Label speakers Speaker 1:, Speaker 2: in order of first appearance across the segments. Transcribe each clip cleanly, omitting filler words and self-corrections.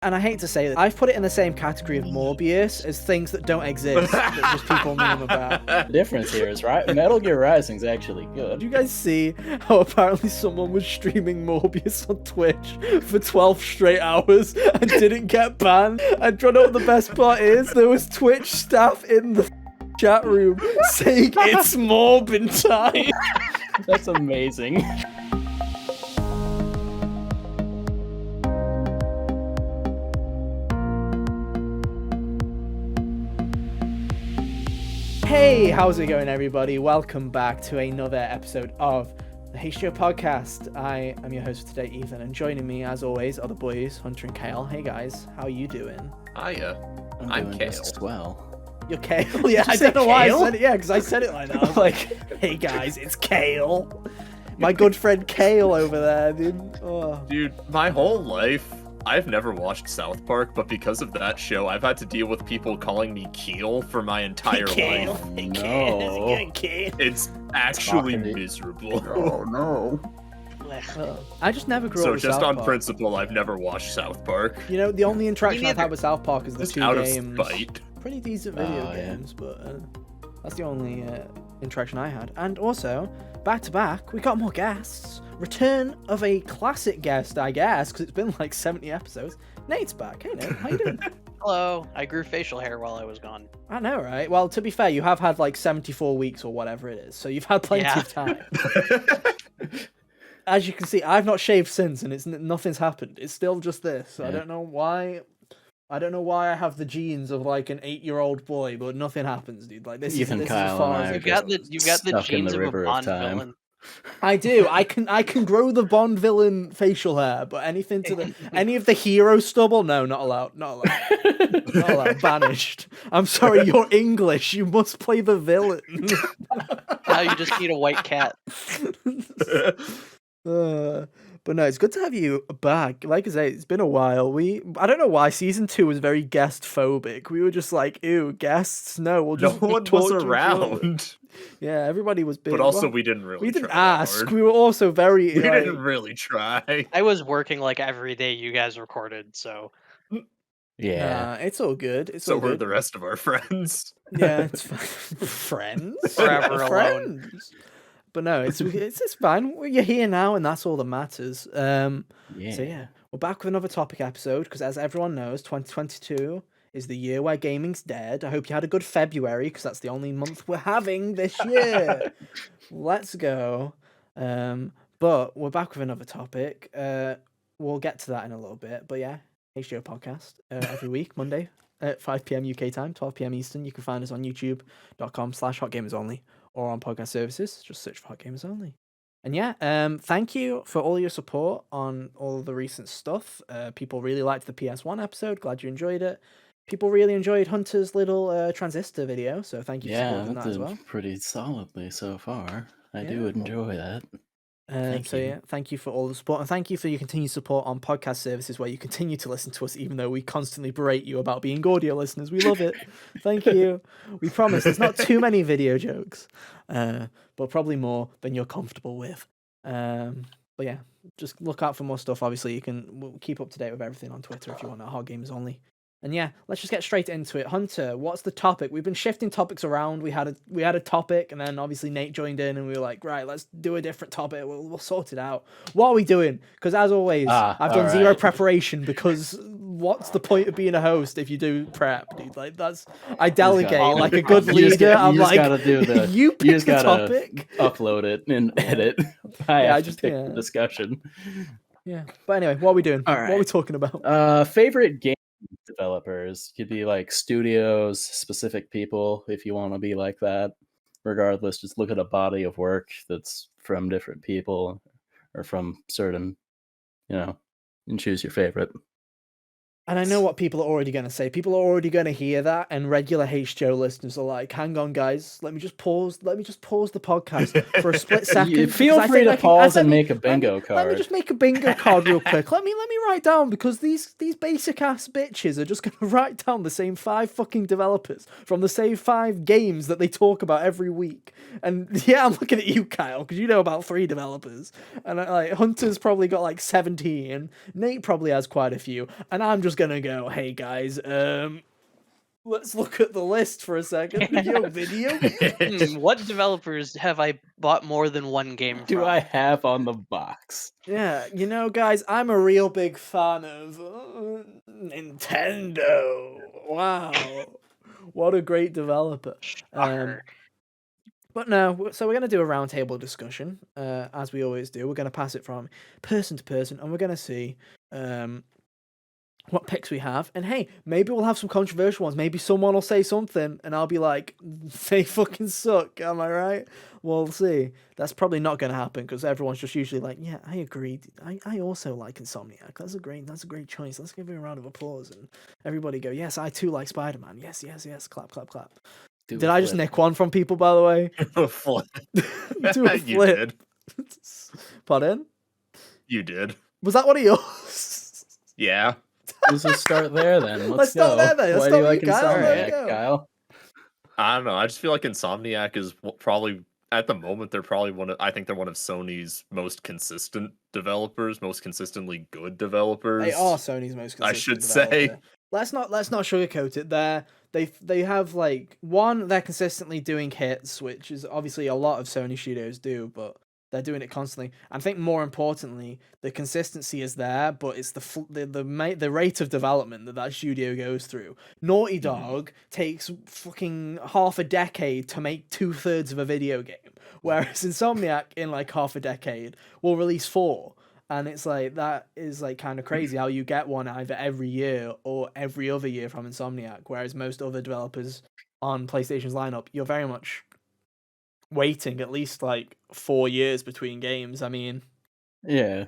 Speaker 1: And I hate to say that, I've put it in the same category of Morbius as things that don't exist, that just people meme about.
Speaker 2: The difference here is, right, Metal Gear Rising is actually good.
Speaker 1: Did you guys see how apparently someone was streaming Morbius on Twitch for 12 straight hours and didn't get banned? And do you know what the best part is? There was Twitch staff in the chat room saying it's Morbin time.
Speaker 2: That's amazing.
Speaker 1: Hey, how's it going, everybody? Welcome back to another episode of the HGO podcast. I am your host for today, Ethan, and joining me, as always, are the boys, Hunter and Kale. Hey, guys, how are you doing?
Speaker 3: Hiya. I'm
Speaker 2: doing
Speaker 3: Kale.
Speaker 2: just as well.
Speaker 1: You're Kale? Yeah, I don't know why I said it. Yeah, because I said it like that. I was like, hey, guys, it's Kale. My good friend Kale over there, dude. Oh.
Speaker 3: Dude, my whole life, I've never watched South Park, but because of that show, I've had to deal with people calling me Keel for my entire
Speaker 1: Kale.
Speaker 3: life.
Speaker 1: Hey,
Speaker 2: No.
Speaker 1: Kale.
Speaker 3: It's actually
Speaker 2: Talking to-
Speaker 3: miserable.
Speaker 2: Oh no.
Speaker 1: I just never grew up
Speaker 3: So
Speaker 1: with
Speaker 3: just
Speaker 1: South
Speaker 3: on
Speaker 1: Park.
Speaker 3: principle, I've never watched South Park.
Speaker 1: You know, the only interaction
Speaker 4: Me
Speaker 1: I've had
Speaker 4: neither.
Speaker 1: with South Park is the
Speaker 3: Just
Speaker 1: two
Speaker 3: out
Speaker 1: games.
Speaker 3: of spite.
Speaker 1: Pretty decent video
Speaker 2: Oh, yeah.
Speaker 1: games, but that's the only interaction I had. And also, back to back, we got more guests. Return of a classic guest, I guess, because it's been like 70 episodes. Nate's back. Hey, Nate, how you doing?
Speaker 4: Hello. I grew facial hair while I was gone.
Speaker 1: I know, right? Well, to be fair, you have had like 74 weeks or whatever it is, so you've had plenty
Speaker 4: Yeah.
Speaker 1: of time. As you can see, I've not shaved since, and nothing's happened. It's still just this. So I
Speaker 2: Yeah.
Speaker 1: don't know why. I don't know why I have the genes of like an 8-year-old boy, but nothing happens, dude. Like this
Speaker 2: Even
Speaker 1: is as
Speaker 2: Kyle
Speaker 1: far
Speaker 2: and
Speaker 1: as
Speaker 2: I
Speaker 1: it
Speaker 2: are
Speaker 1: goes.
Speaker 4: You got the
Speaker 2: stuck in
Speaker 4: genes
Speaker 2: the
Speaker 4: of a
Speaker 2: river of
Speaker 4: Bond
Speaker 2: time.
Speaker 4: villain.
Speaker 1: I do. I can grow the Bond villain facial hair, but anything to the any of the hero stubble, no, not allowed. Not allowed. Not allowed. Banished. I'm sorry, you're English. You must play the villain.
Speaker 4: Now you just need a white cat.
Speaker 1: But no, it's good to have you back. Like I say, it's been a while. I don't know why season 2 was very guest phobic. We were just like, ew, guests. No, we'll
Speaker 3: No
Speaker 1: just
Speaker 3: one
Speaker 1: talk
Speaker 3: was
Speaker 1: to each other.
Speaker 3: around.
Speaker 1: Yeah,
Speaker 3: But
Speaker 1: everybody was big.
Speaker 3: also,
Speaker 1: Well,
Speaker 3: we didn't really
Speaker 1: we didn't
Speaker 3: try that
Speaker 1: ask.
Speaker 3: hard.
Speaker 1: We were also very.
Speaker 3: We
Speaker 1: like,
Speaker 3: didn't really try.
Speaker 4: I was working like every day you guys recorded, so
Speaker 2: Yeah.
Speaker 1: it's all good. It's
Speaker 3: So
Speaker 1: all
Speaker 3: were
Speaker 1: good.
Speaker 3: the rest of our friends.
Speaker 1: Yeah, it's fine. Friends.
Speaker 4: Forever alone.
Speaker 1: Friends. But no, it's fine. You're here now, and that's all that matters.
Speaker 2: Yeah.
Speaker 1: So yeah, we're back with another topic episode because, as everyone knows, 2022 is the year where gaming's dead. I hope you had a good February because that's the only month we're having this year. Let's go. But we're back with another topic. We'll get to that in a little bit. But yeah, HGO podcast every week, Monday at 5 p.m. UK time, 12 p.m. Eastern. You can find us on youtube.com/hotgamersonly or on podcast services. Just search for Hot Gamers Only. And yeah, thank you for all your support on all the recent stuff. People really liked the PS1 episode. Glad you enjoyed it. People really enjoyed Hunter's little transistor video, so thank you for
Speaker 2: Yeah,
Speaker 1: supporting
Speaker 2: that
Speaker 1: that as
Speaker 2: did
Speaker 1: well.
Speaker 2: pretty solidly so far. I do
Speaker 1: Yeah.
Speaker 2: enjoy that. Thank
Speaker 1: So
Speaker 2: you.
Speaker 1: yeah, thank you for all the support, and thank you for your continued support on podcast services where you continue to listen to us, even though we constantly berate you about being audio listeners. We love it. Thank you. We promise there's not too many video jokes, but probably more than you're comfortable with. But yeah, just look out for more stuff. Obviously, we'll keep up to date with everything on Twitter if you want at Hot Gamers Only. And yeah, let's just get straight into it. Hunter, what's the topic? We've been shifting topics around. We had a topic, and then obviously Nate joined in, and we were like, right, let's do a different topic. We'll sort it out. What are we doing? Because as always, I've done zero
Speaker 2: alright.
Speaker 1: preparation. Because what's the point of being a host if you do prep, dude? Like I delegate like a good
Speaker 2: You just
Speaker 1: leader.
Speaker 2: got-
Speaker 1: I'm
Speaker 2: you just
Speaker 1: like,
Speaker 2: gotta do the-
Speaker 1: you pick
Speaker 2: just
Speaker 1: the
Speaker 2: gotta
Speaker 1: topic.
Speaker 2: Upload it and edit. I
Speaker 1: Yeah, I
Speaker 2: have
Speaker 1: just-
Speaker 2: to pick
Speaker 1: yeah.
Speaker 2: the discussion.
Speaker 1: Yeah. But anyway, what are we doing?
Speaker 2: All
Speaker 1: What are we
Speaker 2: right.
Speaker 1: talking about?
Speaker 2: Favorite game developers could be like studios, specific people if you want to be like that. Regardless, just look at a body of work that's from different people or from certain, and choose your favorite.
Speaker 1: And I know what people are already going to say. People are already going to hear that, and regular HGO listeners are like, "Hang on, guys, let me just pause the podcast for a split second."
Speaker 2: Feel
Speaker 1: because I
Speaker 2: free
Speaker 1: think
Speaker 2: to
Speaker 1: I can-
Speaker 2: pause
Speaker 1: let
Speaker 2: and
Speaker 1: me-
Speaker 2: make a bingo card.
Speaker 1: Let me just make a bingo card real quick. Let me write down, because these basic ass bitches are just going to write down the same 5 fucking developers from the same 5 games that they talk about every week. And yeah, I'm looking at you, Kyle, because you know about 3 developers, and Hunter's probably got like 17. Nate probably has quite a few, and I'm just gonna go, hey guys, let's look at the list for a second. Video games.
Speaker 4: What developers have I bought more than one game
Speaker 2: Do
Speaker 4: from?
Speaker 2: I have on the box?
Speaker 1: Yeah, you know, guys, I'm a real big fan of Nintendo. Wow, what a great developer.
Speaker 4: Shocker.
Speaker 1: But no, so we're going to do a roundtable discussion, as we always do. We're going to pass it from person to person, and we're going to see what picks we have. And hey, maybe we'll have some controversial ones. Maybe someone will say something, and I'll be like, they fucking suck, am I right? We'll see. That's probably not going to happen, because everyone's just usually like, yeah, I agree. I also like Insomniac. That's a great choice. Let's give him a round of applause. And everybody go, yes, I too like Spider-Man. Yes, clap, clap, clap. Did I just nick one from people, by the way?
Speaker 3: Flip.
Speaker 1: Do a
Speaker 3: You
Speaker 1: flip.
Speaker 3: did.
Speaker 1: Pardon?
Speaker 3: You did.
Speaker 1: Was that one of yours?
Speaker 3: Yeah.
Speaker 2: Let's just start there then.
Speaker 1: Let's start there then. Let's
Speaker 2: Why do
Speaker 1: start
Speaker 2: you
Speaker 1: with
Speaker 2: like
Speaker 1: you, Kyle. There you
Speaker 2: Insomniac,
Speaker 1: go.
Speaker 2: Kyle?
Speaker 3: I don't know. I just feel like Insomniac is probably at the moment they're probably I think they're one of Sony's most consistent developers, most consistently good developers.
Speaker 1: They are Sony's most consistent
Speaker 3: I should
Speaker 1: developer.
Speaker 3: say.
Speaker 1: Let's not sugarcoat it. They have like they're consistently doing hits, which is obviously a lot of Sony studios do, but they're doing it constantly. I think more importantly, the consistency is there, but it's the rate of development that studio goes through. Naughty Dog takes fucking half a decade to make 2/3 of a video game, whereas Insomniac in like half a decade will release 4. And it's like, that is like kind of crazy how you get one either every year or every other year from Insomniac, whereas most other developers on PlayStation's lineup, you're very much waiting at least like 4 years between games. I mean,
Speaker 2: Yeah.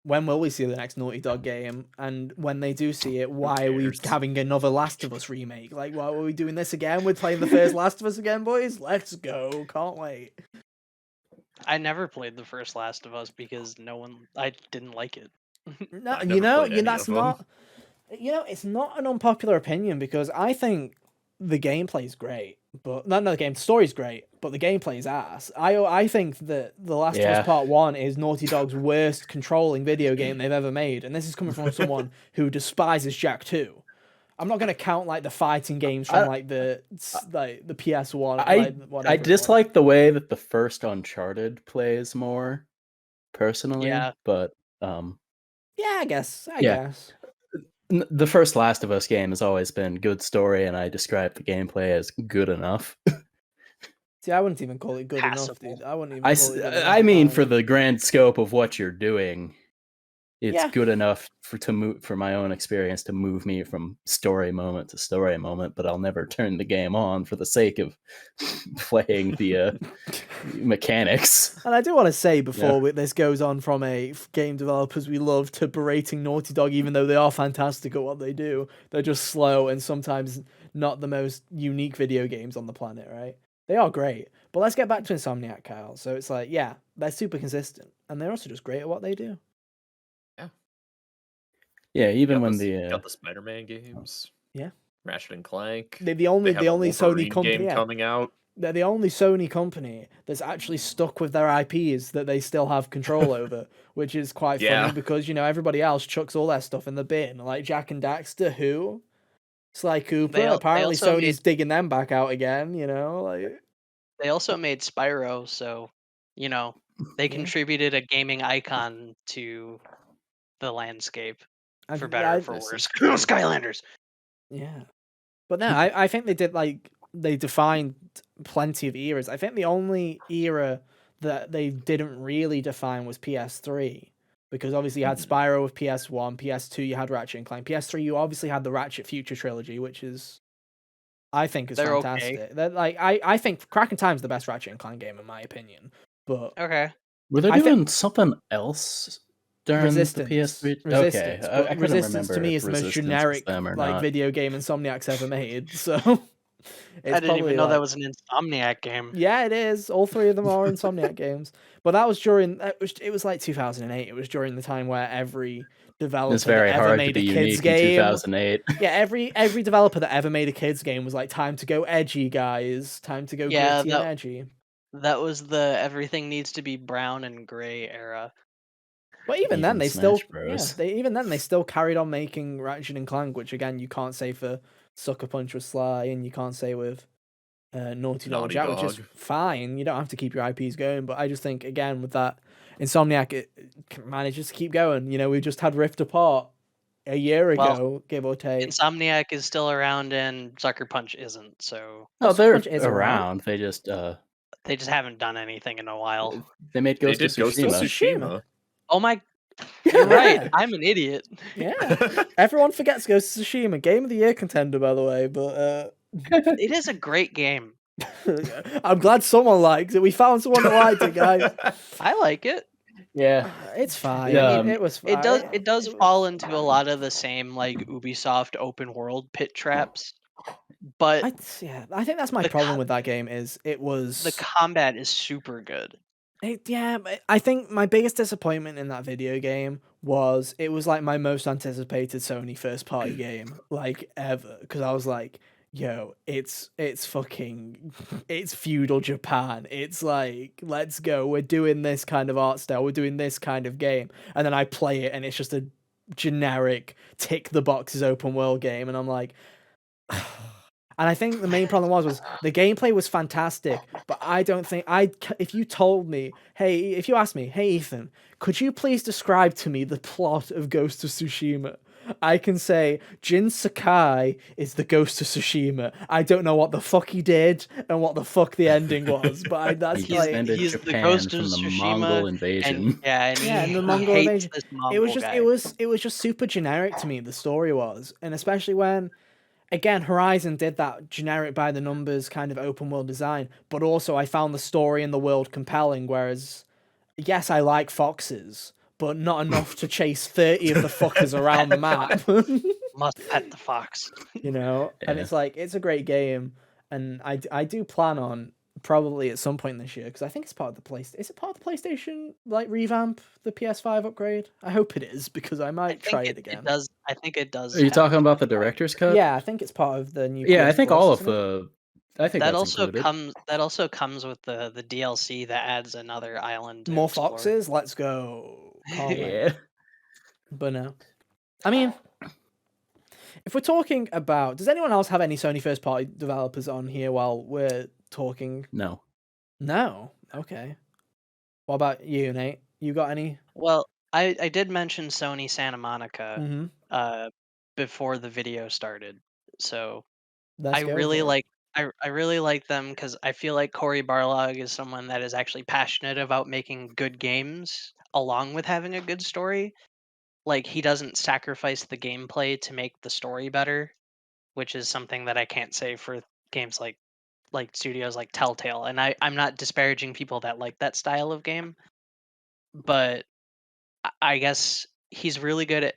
Speaker 1: when will we see the next Naughty Dog game? And when they do see it, why are we
Speaker 3: cares?
Speaker 1: having another Last of Us remake? Like, why are we doing this again? We're playing the first Last of Us again, boys? Let's go. Can't wait.
Speaker 4: I never played the first Last of Us because I didn't like it.
Speaker 1: No,
Speaker 3: I've never played any
Speaker 1: that's
Speaker 3: of 'em.
Speaker 1: not. It's not an unpopular opinion because I think the gameplay's great, but not the game. The story's great, but the gameplay's ass. I think that The Last of
Speaker 2: Yeah.
Speaker 1: Us Part 1 is Naughty Dog's worst controlling video game they've ever made, and this is coming from someone who despises Jak 2. I'm not gonna count like the fighting games from like the PS1.
Speaker 2: I
Speaker 1: whatever it was.
Speaker 2: dislike the way that the first Uncharted plays more, personally.
Speaker 4: Yeah.
Speaker 2: But
Speaker 1: Yeah, I guess.
Speaker 2: Yeah. The first Last of Us game has always been good story, and I describe the gameplay as good enough.
Speaker 1: See, I wouldn't even call it good
Speaker 4: Passable.
Speaker 1: enough, dude. I wouldn't even. Call it good enough
Speaker 2: I mean,
Speaker 1: at
Speaker 2: for
Speaker 1: all.
Speaker 2: the grand scope of what you're doing, it's
Speaker 1: Yeah.
Speaker 2: good enough for my own experience to move me from story moment to story moment. But I'll never turn the game on for the sake of playing the mechanics.
Speaker 1: And I do want to say before this goes on from a game developers we love to berating Naughty Dog, even though they are fantastic at what they do, they're just slow and sometimes not the most unique video games on the planet, right? They are great. But let's get back to Insomniac, Kyle. So it's like, yeah, they're super consistent. And they're also just great at what they do.
Speaker 2: Yeah, even when
Speaker 3: got the Spider-Man games.
Speaker 1: Yeah.
Speaker 3: Ratchet and Clank.
Speaker 1: They're the only
Speaker 3: They have a
Speaker 1: Sony
Speaker 3: Wolverine
Speaker 1: company
Speaker 3: game coming out.
Speaker 1: They're the only Sony company that's actually stuck with their IPs that they still have control over, which is quite funny because, everybody else chucks all their stuff in the bin. Like Jak and Daxter, who? Sly Cooper, apparently Sony's digging them back out again, like...
Speaker 4: They also made Spyro, so, they contributed a gaming icon to the landscape, for better or for worse. Skylanders!
Speaker 1: Yeah. But no, I think they did, they defined plenty of eras. I think the only era that they didn't really define was PS3. Because obviously you had Spyro with PS1, PS2 you had Ratchet and Clank, PS3 you obviously had the Ratchet Future trilogy, which is, I think, is fantastic.
Speaker 4: Okay.
Speaker 1: They're, I think Crack in Time's the best Ratchet and Clank game in my opinion. But
Speaker 4: okay,
Speaker 2: were they doing something else during
Speaker 1: Resistance.
Speaker 2: the PS3?
Speaker 1: Resistance.
Speaker 2: Okay, I
Speaker 1: Resistance to
Speaker 2: remember
Speaker 1: me
Speaker 2: if
Speaker 1: is the most
Speaker 2: Resistance was
Speaker 1: generic
Speaker 2: them or not.
Speaker 1: video game Insomniac's ever made. So
Speaker 4: I didn't even know that was an Insomniac game.
Speaker 1: Yeah, it is. All 3 of them are Insomniac games. But that was during it was like 2008. It was during the time where every developer
Speaker 2: It's very
Speaker 1: that ever
Speaker 2: hard
Speaker 1: made
Speaker 2: to be
Speaker 1: a kids
Speaker 2: unique
Speaker 1: game.
Speaker 2: in 2008.
Speaker 1: Yeah, every developer that ever made a kids game was like, time to go edgy, guys. Time to go gritty and edgy.
Speaker 4: That was the everything needs to be brown and gray era.
Speaker 1: But even then, they still
Speaker 2: Smash Bros.
Speaker 1: they still carried on making Ratchet and Clank, which again you can't say for Sucker Punch with Sly, and you can't say with Naughty Dog
Speaker 3: Naughty
Speaker 1: Jack, which is
Speaker 3: Dog.
Speaker 1: fine. You don't have to keep your IPs going, but I just think again with that, Insomniac it manages to keep going. You know, we just had Rift Apart a year ago, give or take.
Speaker 4: Insomniac is still around and Sucker Punch isn't, so
Speaker 2: No,
Speaker 1: Sucker
Speaker 2: they're
Speaker 1: Punch is
Speaker 2: around. They just
Speaker 4: they just haven't done anything in a while.
Speaker 2: they made
Speaker 3: They
Speaker 2: Ghost of
Speaker 3: did Ghost of
Speaker 2: Tsushima.
Speaker 3: Tsushima.
Speaker 4: Oh my, you're right.
Speaker 1: Yeah.
Speaker 4: I'm an idiot.
Speaker 1: Yeah, everyone forgets Ghost of Tsushima, Game of the Year contender, by the way. But
Speaker 4: It is a great game.
Speaker 1: I'm glad someone likes it. We found someone that liked it, guys.
Speaker 4: I like it.
Speaker 2: Yeah,
Speaker 1: It's fine.
Speaker 2: Yeah,
Speaker 1: I mean, it was.
Speaker 4: It does fall into a lot of the same like Ubisoft open world pit traps, but
Speaker 1: I think that's my
Speaker 4: the
Speaker 1: problem
Speaker 4: co-
Speaker 1: with that game is it was.
Speaker 4: the combat is super good.
Speaker 1: But I think my biggest disappointment in that video game was it was like my most anticipated Sony first party game like ever, because I was like, yo, it's fucking it's feudal Japan. It's like, let's go. We're doing this kind of art style. We're doing this kind of game. And then I play it and it's just a generic tick the boxes open world game, and I'm like and I think the main problem was the gameplay was fantastic, but I don't think if you told me, if you asked me, hey Ethan, could you please describe to me the plot of Ghost of Tsushima? I can say Jin Sakai is the Ghost of Tsushima. I don't know what the fuck he did and what the fuck the ending was, but
Speaker 2: he defended
Speaker 4: he's the
Speaker 2: Japan
Speaker 4: Ghost of
Speaker 2: from the
Speaker 4: Tsushima,
Speaker 2: Mongol invasion.
Speaker 4: and
Speaker 1: and the
Speaker 4: he
Speaker 1: Mongol
Speaker 4: hates
Speaker 1: invasion.
Speaker 4: this Mongol
Speaker 1: It was just
Speaker 4: guy.
Speaker 1: it was just super generic to me. The story was, and especially when. Again, Horizon did that generic by the numbers kind of open world design, but also I found the story and the world compelling, whereas, yes, I like foxes, but not enough to chase 30 of the fuckers around the map.
Speaker 4: Must pet the fox.
Speaker 1: You know? And
Speaker 2: Yeah.
Speaker 1: it's like, it's a great game, and I do plan on probably at some point this year, because I think it's part of the PlayStation. Is it part of the PlayStation, like, revamp, the PS5 upgrade? I hope it is, because I might try it again.
Speaker 4: It does. I think it does.
Speaker 2: Are you
Speaker 4: have
Speaker 2: talking
Speaker 4: to
Speaker 2: about
Speaker 4: be
Speaker 2: the
Speaker 4: part-
Speaker 2: director's cut?
Speaker 1: Yeah, I think it's part of the new
Speaker 2: Yeah, I
Speaker 1: PS
Speaker 2: think
Speaker 1: Plus,
Speaker 2: all of
Speaker 1: isn't it?
Speaker 2: the. I think
Speaker 4: that
Speaker 2: that's
Speaker 4: also
Speaker 2: included.
Speaker 4: comes with the DLC that adds another island. To
Speaker 1: More
Speaker 4: explore.
Speaker 1: foxes? Let's go. Can't wait.
Speaker 2: Yeah.
Speaker 1: But no. I mean, if we're talking about... Does anyone else have any Sony first-party developers on here while we're talking?
Speaker 2: No.
Speaker 1: No? Okay. What about you, Nate? You got any?
Speaker 4: Well, I did mention Sony Santa Monica
Speaker 1: Mm-hmm.
Speaker 4: before the video started, so
Speaker 1: Let's
Speaker 4: I
Speaker 1: go
Speaker 4: really
Speaker 1: for it.
Speaker 4: like I really like them because I feel like Cory Barlog is someone that is actually passionate about making good games along with having a good story. Like, he doesn't sacrifice the gameplay to make the story better, which is something that I can't say for games like studios like Telltale. And I'm not disparaging people that like that style of game, but I guess he's really good at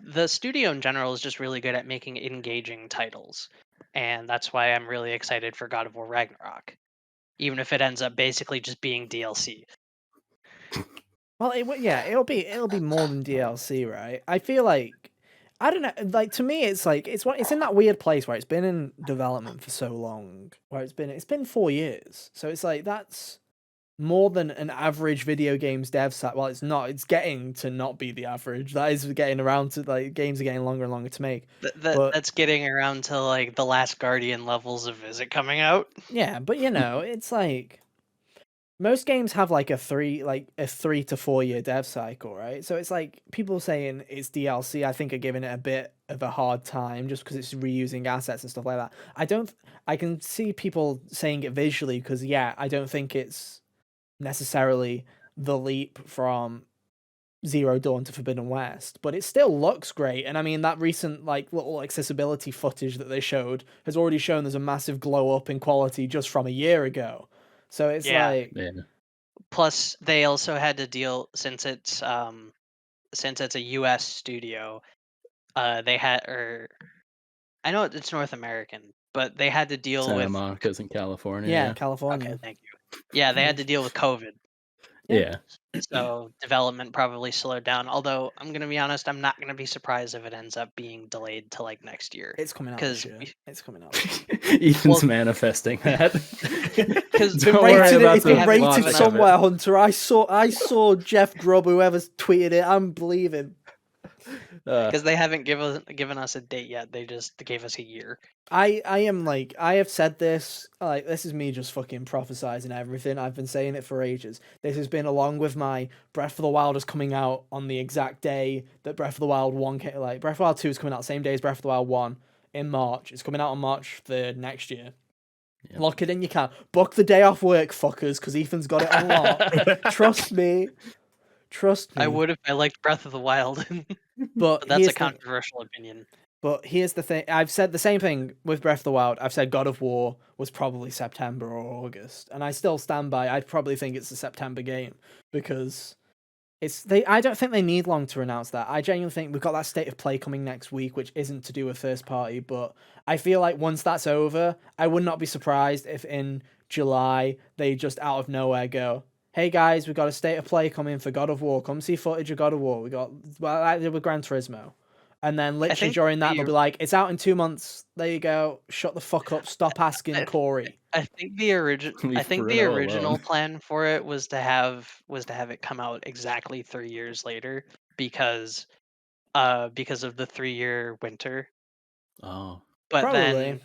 Speaker 4: the studio in general is just really good at making engaging titles. And that's why I'm really excited for God of War Ragnarok, even if it ends up basically just being DLC.
Speaker 1: Well, it'll be more than DLC, right? I feel like, I don't know, like, to me it's like it's in that weird place where it's been in development for so long, where it's been 4 years. So it's like that's more than an average video games dev site. Well, it's not. It's getting to not be the average. That is getting around to, like, games are getting longer and longer to make. But
Speaker 4: That's getting around to like the Last Guardian levels of is it coming out?
Speaker 1: yeah, but you know, it's like most games have like a 3 to 4 year dev cycle, right? So it's like people saying it's DLC, I think, are giving it a bit of a hard time just because it's reusing assets and stuff like that. I can see people saying it visually because, yeah, I don't think it's necessarily the leap from Zero Dawn to Forbidden West, but it still looks great. And I mean, that recent like little accessibility footage that they showed has already shown there's a massive glow up in quality just from a year ago. So it's
Speaker 4: Yeah.
Speaker 1: like,
Speaker 2: Yeah.
Speaker 4: Plus, they also had to deal since it's a U.S. studio. They had, or I know it's North American, but they had to deal
Speaker 2: Santa
Speaker 4: with.
Speaker 2: Monica's in California.
Speaker 1: yeah,
Speaker 2: Yeah.
Speaker 1: California.
Speaker 4: Okay, thank you. Yeah, they had to deal with COVID.
Speaker 2: Yeah.
Speaker 4: So development probably slowed down. Although I'm gonna be honest, I'm not gonna be surprised if it ends up being delayed to like next year.
Speaker 1: It's coming out this
Speaker 4: 'Cause
Speaker 1: year.
Speaker 4: we-
Speaker 1: It's coming out this year.
Speaker 2: Ethan's
Speaker 4: Well-
Speaker 2: manifesting that.
Speaker 4: Because
Speaker 1: It's been
Speaker 2: Don't worry
Speaker 1: rated,
Speaker 2: about
Speaker 1: it's
Speaker 2: the
Speaker 1: been
Speaker 4: launch
Speaker 1: rated
Speaker 4: of it.
Speaker 1: somewhere, Hunter. I saw Jeff Grubb, whoever's tweeted it. I'm believing.
Speaker 4: they haven't given us a date yet. They just gave us a year.
Speaker 1: I am like, I have said this, like, this is me just fucking prophesizing everything. I've been saying it for ages. This has been along with my Breath of the Wild is coming out on the exact day that Breath of the Wild 1 came, like, Breath of the Wild 2 is coming out the same day as Breath of the Wild 1 in March. It's coming out on March 3rd next year.
Speaker 2: Yep.
Speaker 1: Lock it in, you can. Book the day off work, fuckers, because Ethan's got it unlocked. Trust me. Trust me.
Speaker 4: I would if I liked Breath of the Wild.
Speaker 1: But
Speaker 4: But that's
Speaker 1: here's
Speaker 4: a
Speaker 1: the-
Speaker 4: controversial opinion.
Speaker 1: But here's the thing. I've said the same thing with Breath of the Wild. I've said God of War was probably September or August. And I still stand by. I'd probably think it's a September game because I don't think they need long to announce that. I genuinely think we've got that State of Play coming next week, which isn't to do with first party, but I feel like once that's over, I would not be surprised if in July they just out of nowhere go, hey guys, we got a State of Play coming for God of War. Come see footage of God of War. Well, I did with Gran Turismo. And then literally
Speaker 4: think
Speaker 1: during that,
Speaker 4: the-
Speaker 1: they'll be like, it's out in 2 months. There you go. Shut the fuck up. Stop asking Corey.
Speaker 4: I think the
Speaker 2: Leave Bruno
Speaker 4: original
Speaker 2: alone.
Speaker 4: plan for it was to have it come out exactly 3 years later because of the 3-year winter.
Speaker 2: Oh.
Speaker 4: But
Speaker 1: Probably.
Speaker 4: then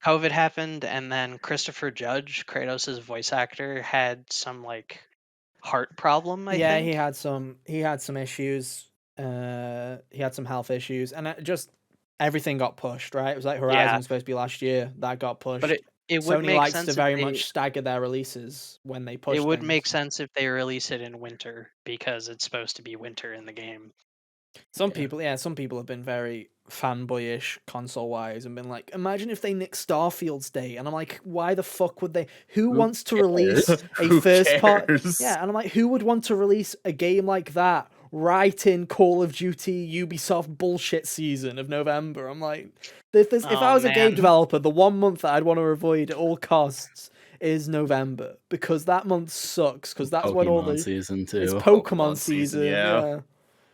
Speaker 4: COVID happened, and then Christopher Judge, Kratos' voice actor, had some like heart problem. I think.
Speaker 1: He had some issues. He had some health issues, and everything got pushed. Right, it was like Horizon
Speaker 4: Yeah.
Speaker 1: was supposed to be last year. That got pushed.
Speaker 4: But it would
Speaker 1: Sony
Speaker 4: make
Speaker 1: likes
Speaker 4: sense
Speaker 1: to
Speaker 4: if
Speaker 1: very
Speaker 4: they-
Speaker 1: much stagger their releases when they push.
Speaker 4: It would
Speaker 1: things.
Speaker 4: make sense if they release it in winter because it's supposed to be winter in the game.
Speaker 1: Some people have been very fanboyish console wise and been like, imagine if they nick Starfield's date, and I'm like, why the fuck would they? Who wants to release a
Speaker 3: Who
Speaker 1: first part?
Speaker 3: cares?
Speaker 1: Yeah, and I'm like, who would want to release a game like that right in Call of Duty Ubisoft bullshit season of November? I'm like, if I
Speaker 4: Oh,
Speaker 1: was a game
Speaker 4: man.
Speaker 1: developer, the 1 month that I'd want to avoid at all costs is November, because that month sucks, because that's when all
Speaker 2: Pokemon
Speaker 1: the
Speaker 2: season too.
Speaker 1: it's Pokemon
Speaker 3: Pokemon season,
Speaker 1: season.
Speaker 3: yeah.
Speaker 1: Yeah.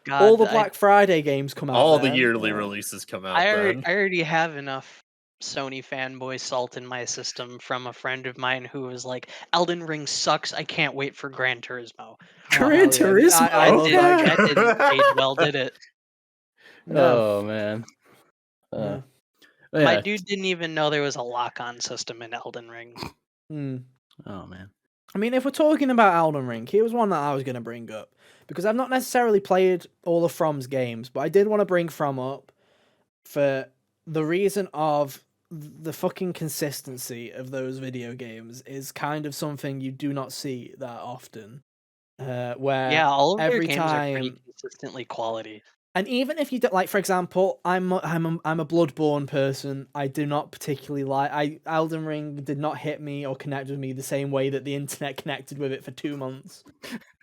Speaker 4: God,
Speaker 1: All the Black Friday games come out.
Speaker 3: All the
Speaker 1: then,
Speaker 3: yearly
Speaker 1: yeah.
Speaker 3: releases come out
Speaker 4: I
Speaker 3: then.
Speaker 4: already have enough Sony fanboy salt in my system from a friend of mine who was like, Elden Ring sucks. I can't wait for Gran Turismo.
Speaker 2: Gran
Speaker 1: hell yeah.
Speaker 2: Turismo.
Speaker 1: I love that
Speaker 4: that didn't age well, did it?
Speaker 1: No.
Speaker 2: Oh man.
Speaker 1: No.
Speaker 2: Yeah.
Speaker 4: My dude didn't even know there was a lock-on system in Elden Ring.
Speaker 1: Hmm.
Speaker 2: Oh man.
Speaker 1: I mean, if we're talking about Elden Ring, here was one that I was going to bring up, because I've not necessarily played all of From's games, but I did want to bring From up for the reason of the fucking consistency of those video games is kind of something you do not see that often. Where
Speaker 4: Yeah, all of their
Speaker 1: every
Speaker 4: games are pretty
Speaker 1: time,
Speaker 4: consistently quality.
Speaker 1: and even if you don't, like, for example, I'm a Bloodborne person. I do not particularly like. Elden Ring did not hit me or connect with me the same way that the internet connected with it for 2 months.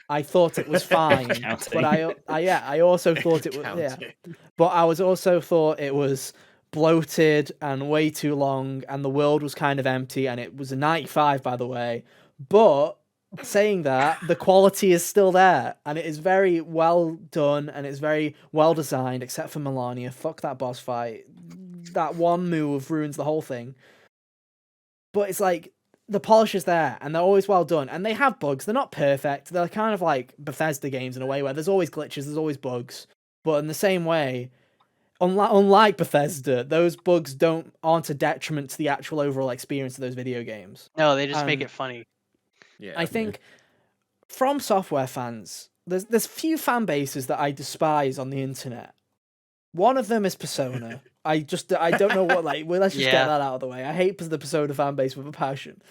Speaker 1: I thought it was fine,
Speaker 2: Counting.
Speaker 1: but I also thought it was
Speaker 3: Counting.
Speaker 1: but I was also thought it was bloated and way too long, and the world was kind of empty, and it was a 95, by the way. But saying that, the quality is still there, and it is very well done, and it's very well designed, except for Melania. Fuck that boss fight. That one move ruins the whole thing. But it's like, the polish is there, and they're always well done, and they have bugs. They're not perfect. They're kind of like Bethesda games in a way, where there's always glitches, there's always bugs. But in the same way, unlike Bethesda, those bugs aren't a detriment to the actual overall experience of those video games.
Speaker 4: No, they just make
Speaker 1: And
Speaker 4: it funny.
Speaker 3: Yeah.
Speaker 1: I think From Software fans, there's few fan bases that I despise on the internet. One of them is Persona. I don't know what, like, well, let's just
Speaker 4: Yeah.
Speaker 1: get that out of the way. I hate the Persona fan base with a passion.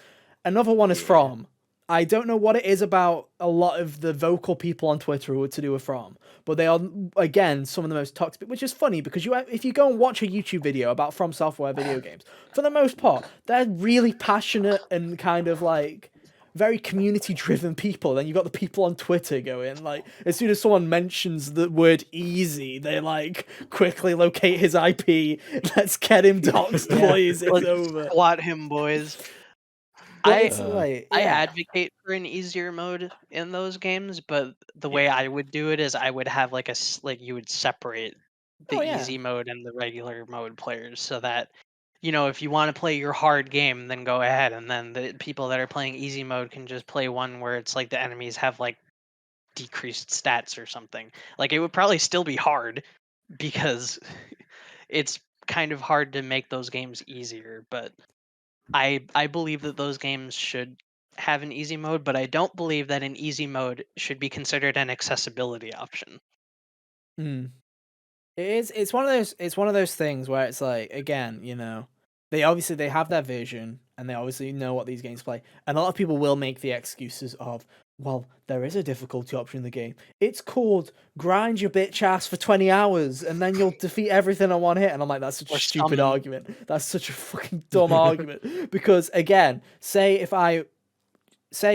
Speaker 1: Another one is From. I don't know what it is about a lot of the vocal people on Twitter who are to do with From, but they are, again, some of the most toxic, which is funny because if you go and watch a YouTube video about From Software video games, for the most part, they're really passionate and kind of like very community driven people. Then you've got the people on Twitter going, like, as soon as someone mentions the word easy, they like quickly locate his IP. Let's get him doxxed, boys. It's
Speaker 4: Let's
Speaker 1: over.
Speaker 4: Squat him, boys.
Speaker 1: But
Speaker 4: I
Speaker 1: it's like,
Speaker 4: I
Speaker 1: yeah.
Speaker 4: advocate for an easier mode in those games, but the way
Speaker 3: Yeah.
Speaker 4: I would do it is I would have like you would separate the
Speaker 1: Oh yeah.
Speaker 4: easy mode and the regular mode players so that if you want to play your hard game, then go ahead, and then the people that are playing easy mode can just play one where it's like the enemies have like decreased stats or something. Like it would probably still be hard because it's kind of hard to make those games easier, but I believe that those games should have an easy mode, but I don't believe that an easy mode should be considered an accessibility option.
Speaker 1: Mm. It is. It's one of those. It's one of those things where it's like, again, they have their vision and they obviously know what these games play. And a lot of people will make the excuses of, well, there is a difficulty option in the game. It's called grind your bitch ass for 20 hours and then you'll defeat everything on one hit. And I'm like, that's such a
Speaker 4: Or
Speaker 1: stupid
Speaker 4: some-
Speaker 1: argument. That's such a fucking dumb argument. Because again, say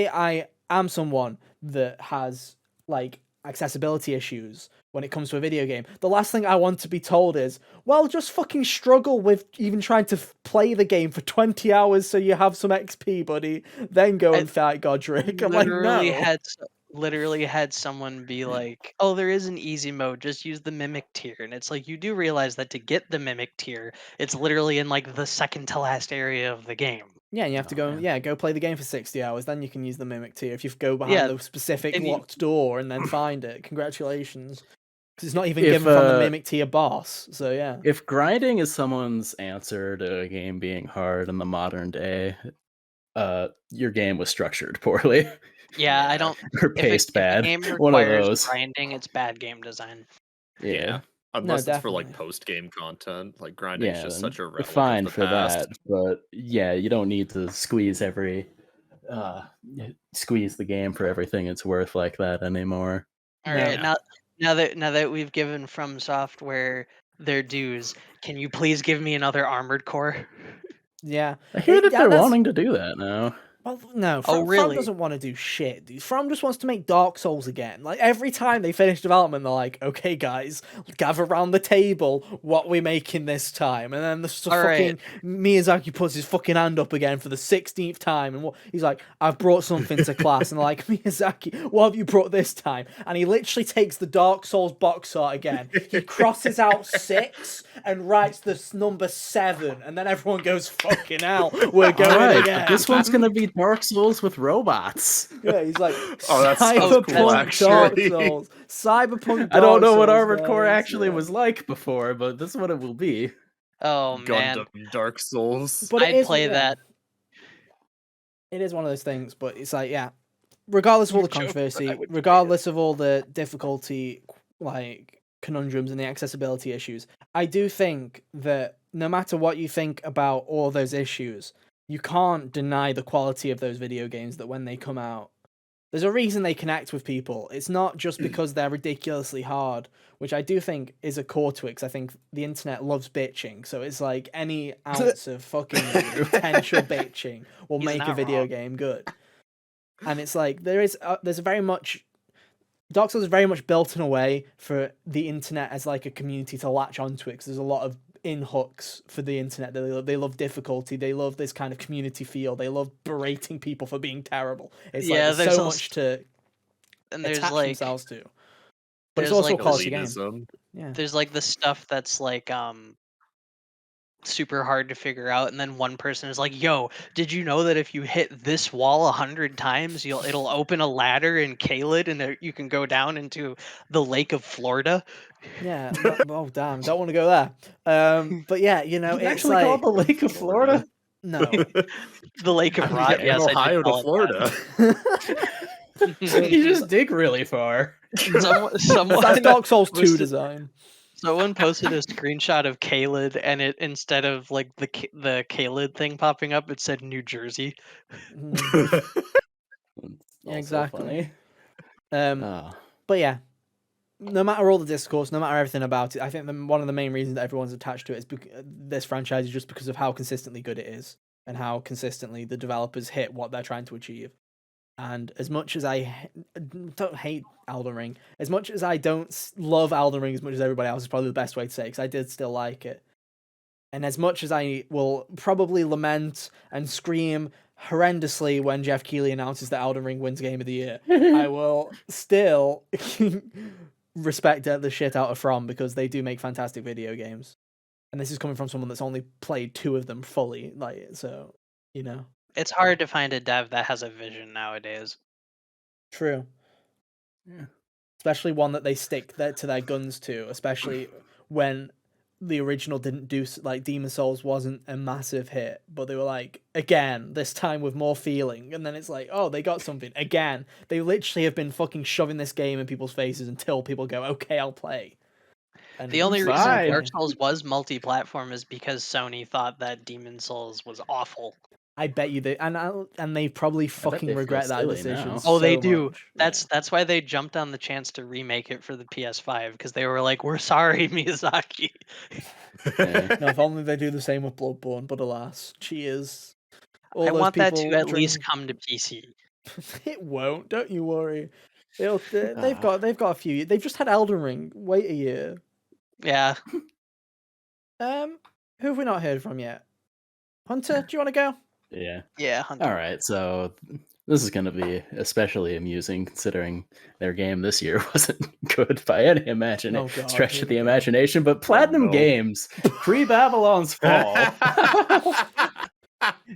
Speaker 1: I am someone that has like accessibility issues when it comes to a video game, the last thing I want to be told is, well, just fucking struggle with even trying to play the game for 20 hours so you have some XP, buddy. Then go and fight Godric. I'm like, no.
Speaker 4: Literally had someone be like, "Oh, there is an easy mode. Just use the mimic tier." And it's like you do realize that to get the mimic tier, it's literally in like the second to last area of the game.
Speaker 1: Yeah, and you have to go.
Speaker 2: man.
Speaker 1: Yeah, go play the game for 60 hours. Then you can use the mimic tier if you go behind
Speaker 4: Yeah,
Speaker 1: the specific
Speaker 4: and you-
Speaker 1: locked door and then find it. Congratulations, because it's not even
Speaker 2: If,
Speaker 1: given from the mimic tier boss. So yeah.
Speaker 2: If grinding is someone's answer to a game being hard in the modern day, your game was structured poorly.
Speaker 4: Yeah, I don't.
Speaker 2: Or
Speaker 4: If
Speaker 2: paced
Speaker 4: the
Speaker 2: bad.
Speaker 4: game
Speaker 2: One of
Speaker 4: requires
Speaker 2: those.
Speaker 4: grinding, it's bad game design.
Speaker 2: Yeah.
Speaker 3: Unless it's for like
Speaker 1: definitely.
Speaker 3: post game content, like grinding is
Speaker 2: Yeah,
Speaker 3: just such a relic
Speaker 2: fine
Speaker 3: of the
Speaker 2: for
Speaker 3: past.
Speaker 2: that, but yeah, you don't need to squeeze the game for everything it's worth like that anymore.
Speaker 4: All
Speaker 1: No.
Speaker 4: right, now that we've given From Software their dues, can you please give me another Armored Core?
Speaker 1: Yeah.
Speaker 2: I hear that
Speaker 1: Yeah,
Speaker 2: they're
Speaker 1: that's-
Speaker 2: wanting to do that now.
Speaker 1: Well, no,
Speaker 4: Oh,
Speaker 1: From
Speaker 4: really?
Speaker 1: doesn't want to do shit, dude. From just wants to make Dark Souls again. Like, every time they finish development, they're like, okay, guys, gather around the table, what we making this time? And then the fucking Miyazaki puts his fucking hand up again for the 16th time, and he's like, I've brought something to class. And they're like, Miyazaki, what have you brought this time? And he literally takes the Dark Souls box art again. He crosses out 6 and writes the number 7, and then everyone goes, fucking hell, we're going
Speaker 2: Alright,
Speaker 1: again.
Speaker 2: this one's gonna be Dark Souls with robots.
Speaker 1: Yeah, he's like,
Speaker 3: Oh, that sounds
Speaker 1: Cyberpunk
Speaker 3: cool,
Speaker 1: Dark
Speaker 3: actually.
Speaker 1: Souls. Cyberpunk Dark
Speaker 2: I don't know what
Speaker 1: Souls,
Speaker 2: Armored Core
Speaker 1: guys,
Speaker 2: actually
Speaker 1: yeah.
Speaker 2: was like before, but this is what it will be.
Speaker 4: Oh man,
Speaker 3: Gundam Dark Souls.
Speaker 1: But it
Speaker 4: I'd
Speaker 1: is-
Speaker 4: play
Speaker 1: yeah.
Speaker 4: that.
Speaker 1: It is one of those things, but it's like, yeah, regardless of all the
Speaker 4: You're joking, but I
Speaker 1: controversy,
Speaker 4: would play it.
Speaker 1: regardless of all the difficulty, like, conundrums and the accessibility issues, I do think that no matter what you think about all those issues, you can't deny the quality of those video games that when they come out, there's a reason they connect with people. It's not just because they're ridiculously hard, which I do think is a core to it, because I think the internet loves bitching. So it's like any ounce of fucking potential bitching will
Speaker 4: He's
Speaker 1: make a
Speaker 4: not
Speaker 1: video
Speaker 4: wrong.
Speaker 1: game good. And it's like there's a very much Dark Souls is very much built in a way for the internet as like a community to latch onto it, because there's a lot of in hooks for the internet. They love difficulty. They love this kind of community feel. They love berating people for being terrible. It's
Speaker 4: Yeah,
Speaker 1: like there's
Speaker 4: there's
Speaker 1: so
Speaker 4: also-
Speaker 1: much to
Speaker 4: And there's
Speaker 1: attach
Speaker 4: like
Speaker 1: themselves to. But it's
Speaker 4: there's
Speaker 1: also
Speaker 4: like
Speaker 1: a quality game.
Speaker 3: Elitism.
Speaker 1: Yeah.
Speaker 4: there's like the stuff that's like super hard to figure out, and then one person is like, yo, did you know that if you hit this wall 100 times it'll open a ladder in Caelid and you can go down into the Lake of Florida?
Speaker 1: Yeah. Oh damn, don't want to go there. But yeah,
Speaker 2: Is it
Speaker 1: it's
Speaker 2: actually
Speaker 1: like
Speaker 2: called the Lake of Florida?
Speaker 1: no.
Speaker 4: The Lake
Speaker 3: How
Speaker 4: of
Speaker 3: do you
Speaker 4: Rot,
Speaker 3: get from
Speaker 4: yes, I did
Speaker 3: Ohio
Speaker 4: call
Speaker 3: to
Speaker 4: it
Speaker 3: Florida?
Speaker 4: that.
Speaker 2: You just dig really far.
Speaker 4: Someone
Speaker 1: That's Dark Souls 2
Speaker 4: was-
Speaker 1: design.
Speaker 4: Someone posted a screenshot of Caelid, and it instead of like the Caelid thing popping up, it said New Jersey.
Speaker 1: Mm,
Speaker 2: Also
Speaker 1: exactly.
Speaker 2: funny. Oh.
Speaker 1: But yeah, no matter all the discourse, no matter everything about it, I think one of the main reasons that everyone's attached to it is this franchise is just because of how consistently good it is and how consistently the developers hit what they're trying to achieve. And as much as I don't hate Elden Ring, as much as I don't love Elden Ring as much as everybody else is probably the best way to say, because I did still like it. And as much as I will probably lament and scream horrendously when Jeff Keighley announces that Elden Ring wins Game of the Year, I will still respect the shit out of From, because they do make fantastic video games. And this is coming from someone that's only played 2 of them fully, like, so, you know.
Speaker 4: It's hard to find a dev that has a vision nowadays.
Speaker 1: True.
Speaker 2: Yeah.
Speaker 1: Especially one that they stick to their guns to, especially when the original didn't do, like, Demon Souls wasn't a massive hit, but they were like, again, this time with more feeling, and then it's like, oh, they got something again. They literally have been fucking shoving this game in people's faces until people go, okay, I'll play. And
Speaker 4: The only reason
Speaker 2: Fine.
Speaker 4: Dark Souls was multi-platform is because Sony thought that Demon Souls was awful.
Speaker 1: I bet you they and they probably fucking
Speaker 2: they feel
Speaker 1: regret that
Speaker 2: silly
Speaker 1: decision.
Speaker 2: now.
Speaker 4: Oh, they
Speaker 1: so
Speaker 4: do.
Speaker 1: much.
Speaker 4: That's why they jumped on the chance to remake it for the PS5, because they were like, "We're sorry, Miyazaki."
Speaker 2: Yeah.
Speaker 1: No, if only they do the same with Bloodborne, but alas, cheers. All
Speaker 4: I
Speaker 1: those
Speaker 4: want that to
Speaker 1: people
Speaker 4: at least
Speaker 1: drink-
Speaker 4: come to PC.
Speaker 1: It won't. Don't you worry. They've got a few. They've just had Elden Ring. Wait a year.
Speaker 4: Yeah.
Speaker 1: Who have we not heard from yet? Hunter, do you want to go?
Speaker 2: Yeah.
Speaker 4: Yeah. Hunter.
Speaker 2: All right. So this is going to be especially amusing considering their game this year wasn't good by any
Speaker 1: Oh, God,
Speaker 2: stretch
Speaker 1: here
Speaker 2: of the
Speaker 1: we go.
Speaker 2: imagination. But Platinum
Speaker 3: no.
Speaker 2: Games, pre-Babylon's Fall,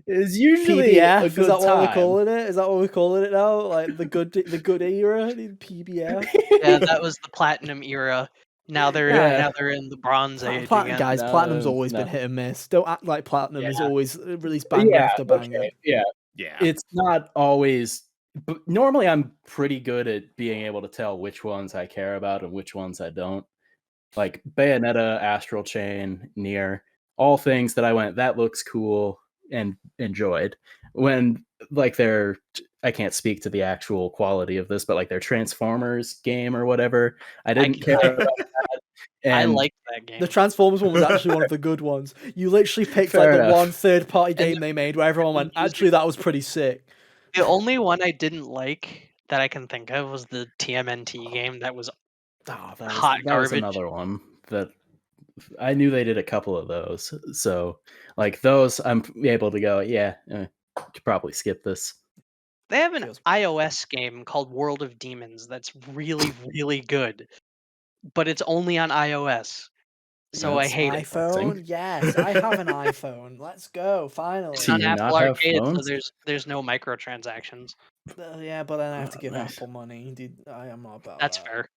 Speaker 2: is usually
Speaker 1: PBF,
Speaker 2: a
Speaker 1: is
Speaker 2: good
Speaker 1: that what we're
Speaker 2: time.
Speaker 1: calling it? Is that what we're calling it now? Like the good era, the PBF.
Speaker 4: Yeah, that was the Platinum era. Now they're
Speaker 2: Yeah.
Speaker 4: in the Bronze Age
Speaker 1: Platinum,
Speaker 4: again.
Speaker 1: guys,
Speaker 2: No,
Speaker 1: Platinum's always
Speaker 2: no.
Speaker 1: been hit and miss. Don't act like Platinum is
Speaker 4: Yeah.
Speaker 1: always released banger
Speaker 2: Yeah,
Speaker 1: after banger.
Speaker 2: okay, yeah.
Speaker 3: Yeah.
Speaker 2: It's not always. But normally, I'm pretty good at being able to tell which ones I care about and which ones I don't. Like Bayonetta, Astral Chain, Nier, all things that I went, that looks cool, and enjoyed. When like I can't speak to the actual quality of this, but like their Transformers game or whatever, I didn't care about that.
Speaker 4: I
Speaker 2: And
Speaker 4: liked that game.
Speaker 1: The Transformers one was actually one of the good ones. You literally picked
Speaker 2: Fair
Speaker 1: like the
Speaker 2: enough.
Speaker 1: one third-party
Speaker 4: And
Speaker 1: game they made where everyone went,
Speaker 4: confusing
Speaker 1: actually, that was pretty sick.
Speaker 4: The only one I didn't like that I can think of was the TMNT game that was
Speaker 1: Oh,
Speaker 4: hot
Speaker 2: that was
Speaker 4: garbage.
Speaker 2: another one that I knew they did a couple of those. So like those, I'm able to go, yeah, could probably skip this.
Speaker 4: They have an
Speaker 1: Feels-
Speaker 4: iOS game called World of Demons that's really, really good, but it's only on iOS. So I
Speaker 2: That's
Speaker 4: hate it.
Speaker 1: iPhone? Yes, I have an iPhone. Let's go, finally.
Speaker 4: It's
Speaker 2: Do
Speaker 4: on
Speaker 2: you
Speaker 4: Apple
Speaker 2: not have
Speaker 4: Arcade, so
Speaker 2: phones?
Speaker 4: there's no microtransactions.
Speaker 1: Yeah, but then I have to
Speaker 2: Oh,
Speaker 1: give
Speaker 2: nice.
Speaker 1: Apple money. Dude, I am not about
Speaker 4: That's
Speaker 1: that.
Speaker 4: fair.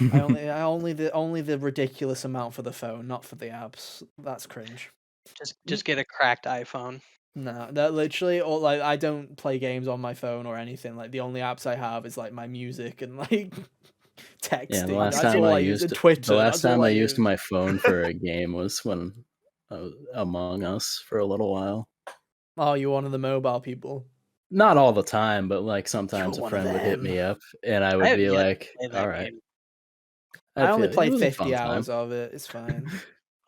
Speaker 1: I only the ridiculous amount for the phone, not for the apps. That's cringe.
Speaker 4: Just get a cracked iPhone.
Speaker 1: No, that literally, or like I don't play games on my phone or anything. Like the only apps I have is like my music and like texting.
Speaker 2: Yeah, the last
Speaker 1: That's
Speaker 2: time
Speaker 1: all
Speaker 2: I
Speaker 1: use.
Speaker 2: used
Speaker 1: And Twitter.
Speaker 2: the last
Speaker 1: that's all
Speaker 2: time I
Speaker 1: use.
Speaker 2: used my phone for a game was when Among Us for a little while.
Speaker 1: Oh, you're one of the mobile people.
Speaker 2: Not all the time, but like sometimes
Speaker 1: You're
Speaker 2: a
Speaker 1: one of
Speaker 2: friend would hit
Speaker 1: them.
Speaker 2: me up and I
Speaker 4: I
Speaker 2: would
Speaker 4: have
Speaker 2: be
Speaker 4: yet to
Speaker 2: like,
Speaker 4: play that
Speaker 2: all right.
Speaker 4: game.
Speaker 1: I only played
Speaker 2: it was a
Speaker 1: 50
Speaker 2: fun time.
Speaker 1: hours of it. It's fine.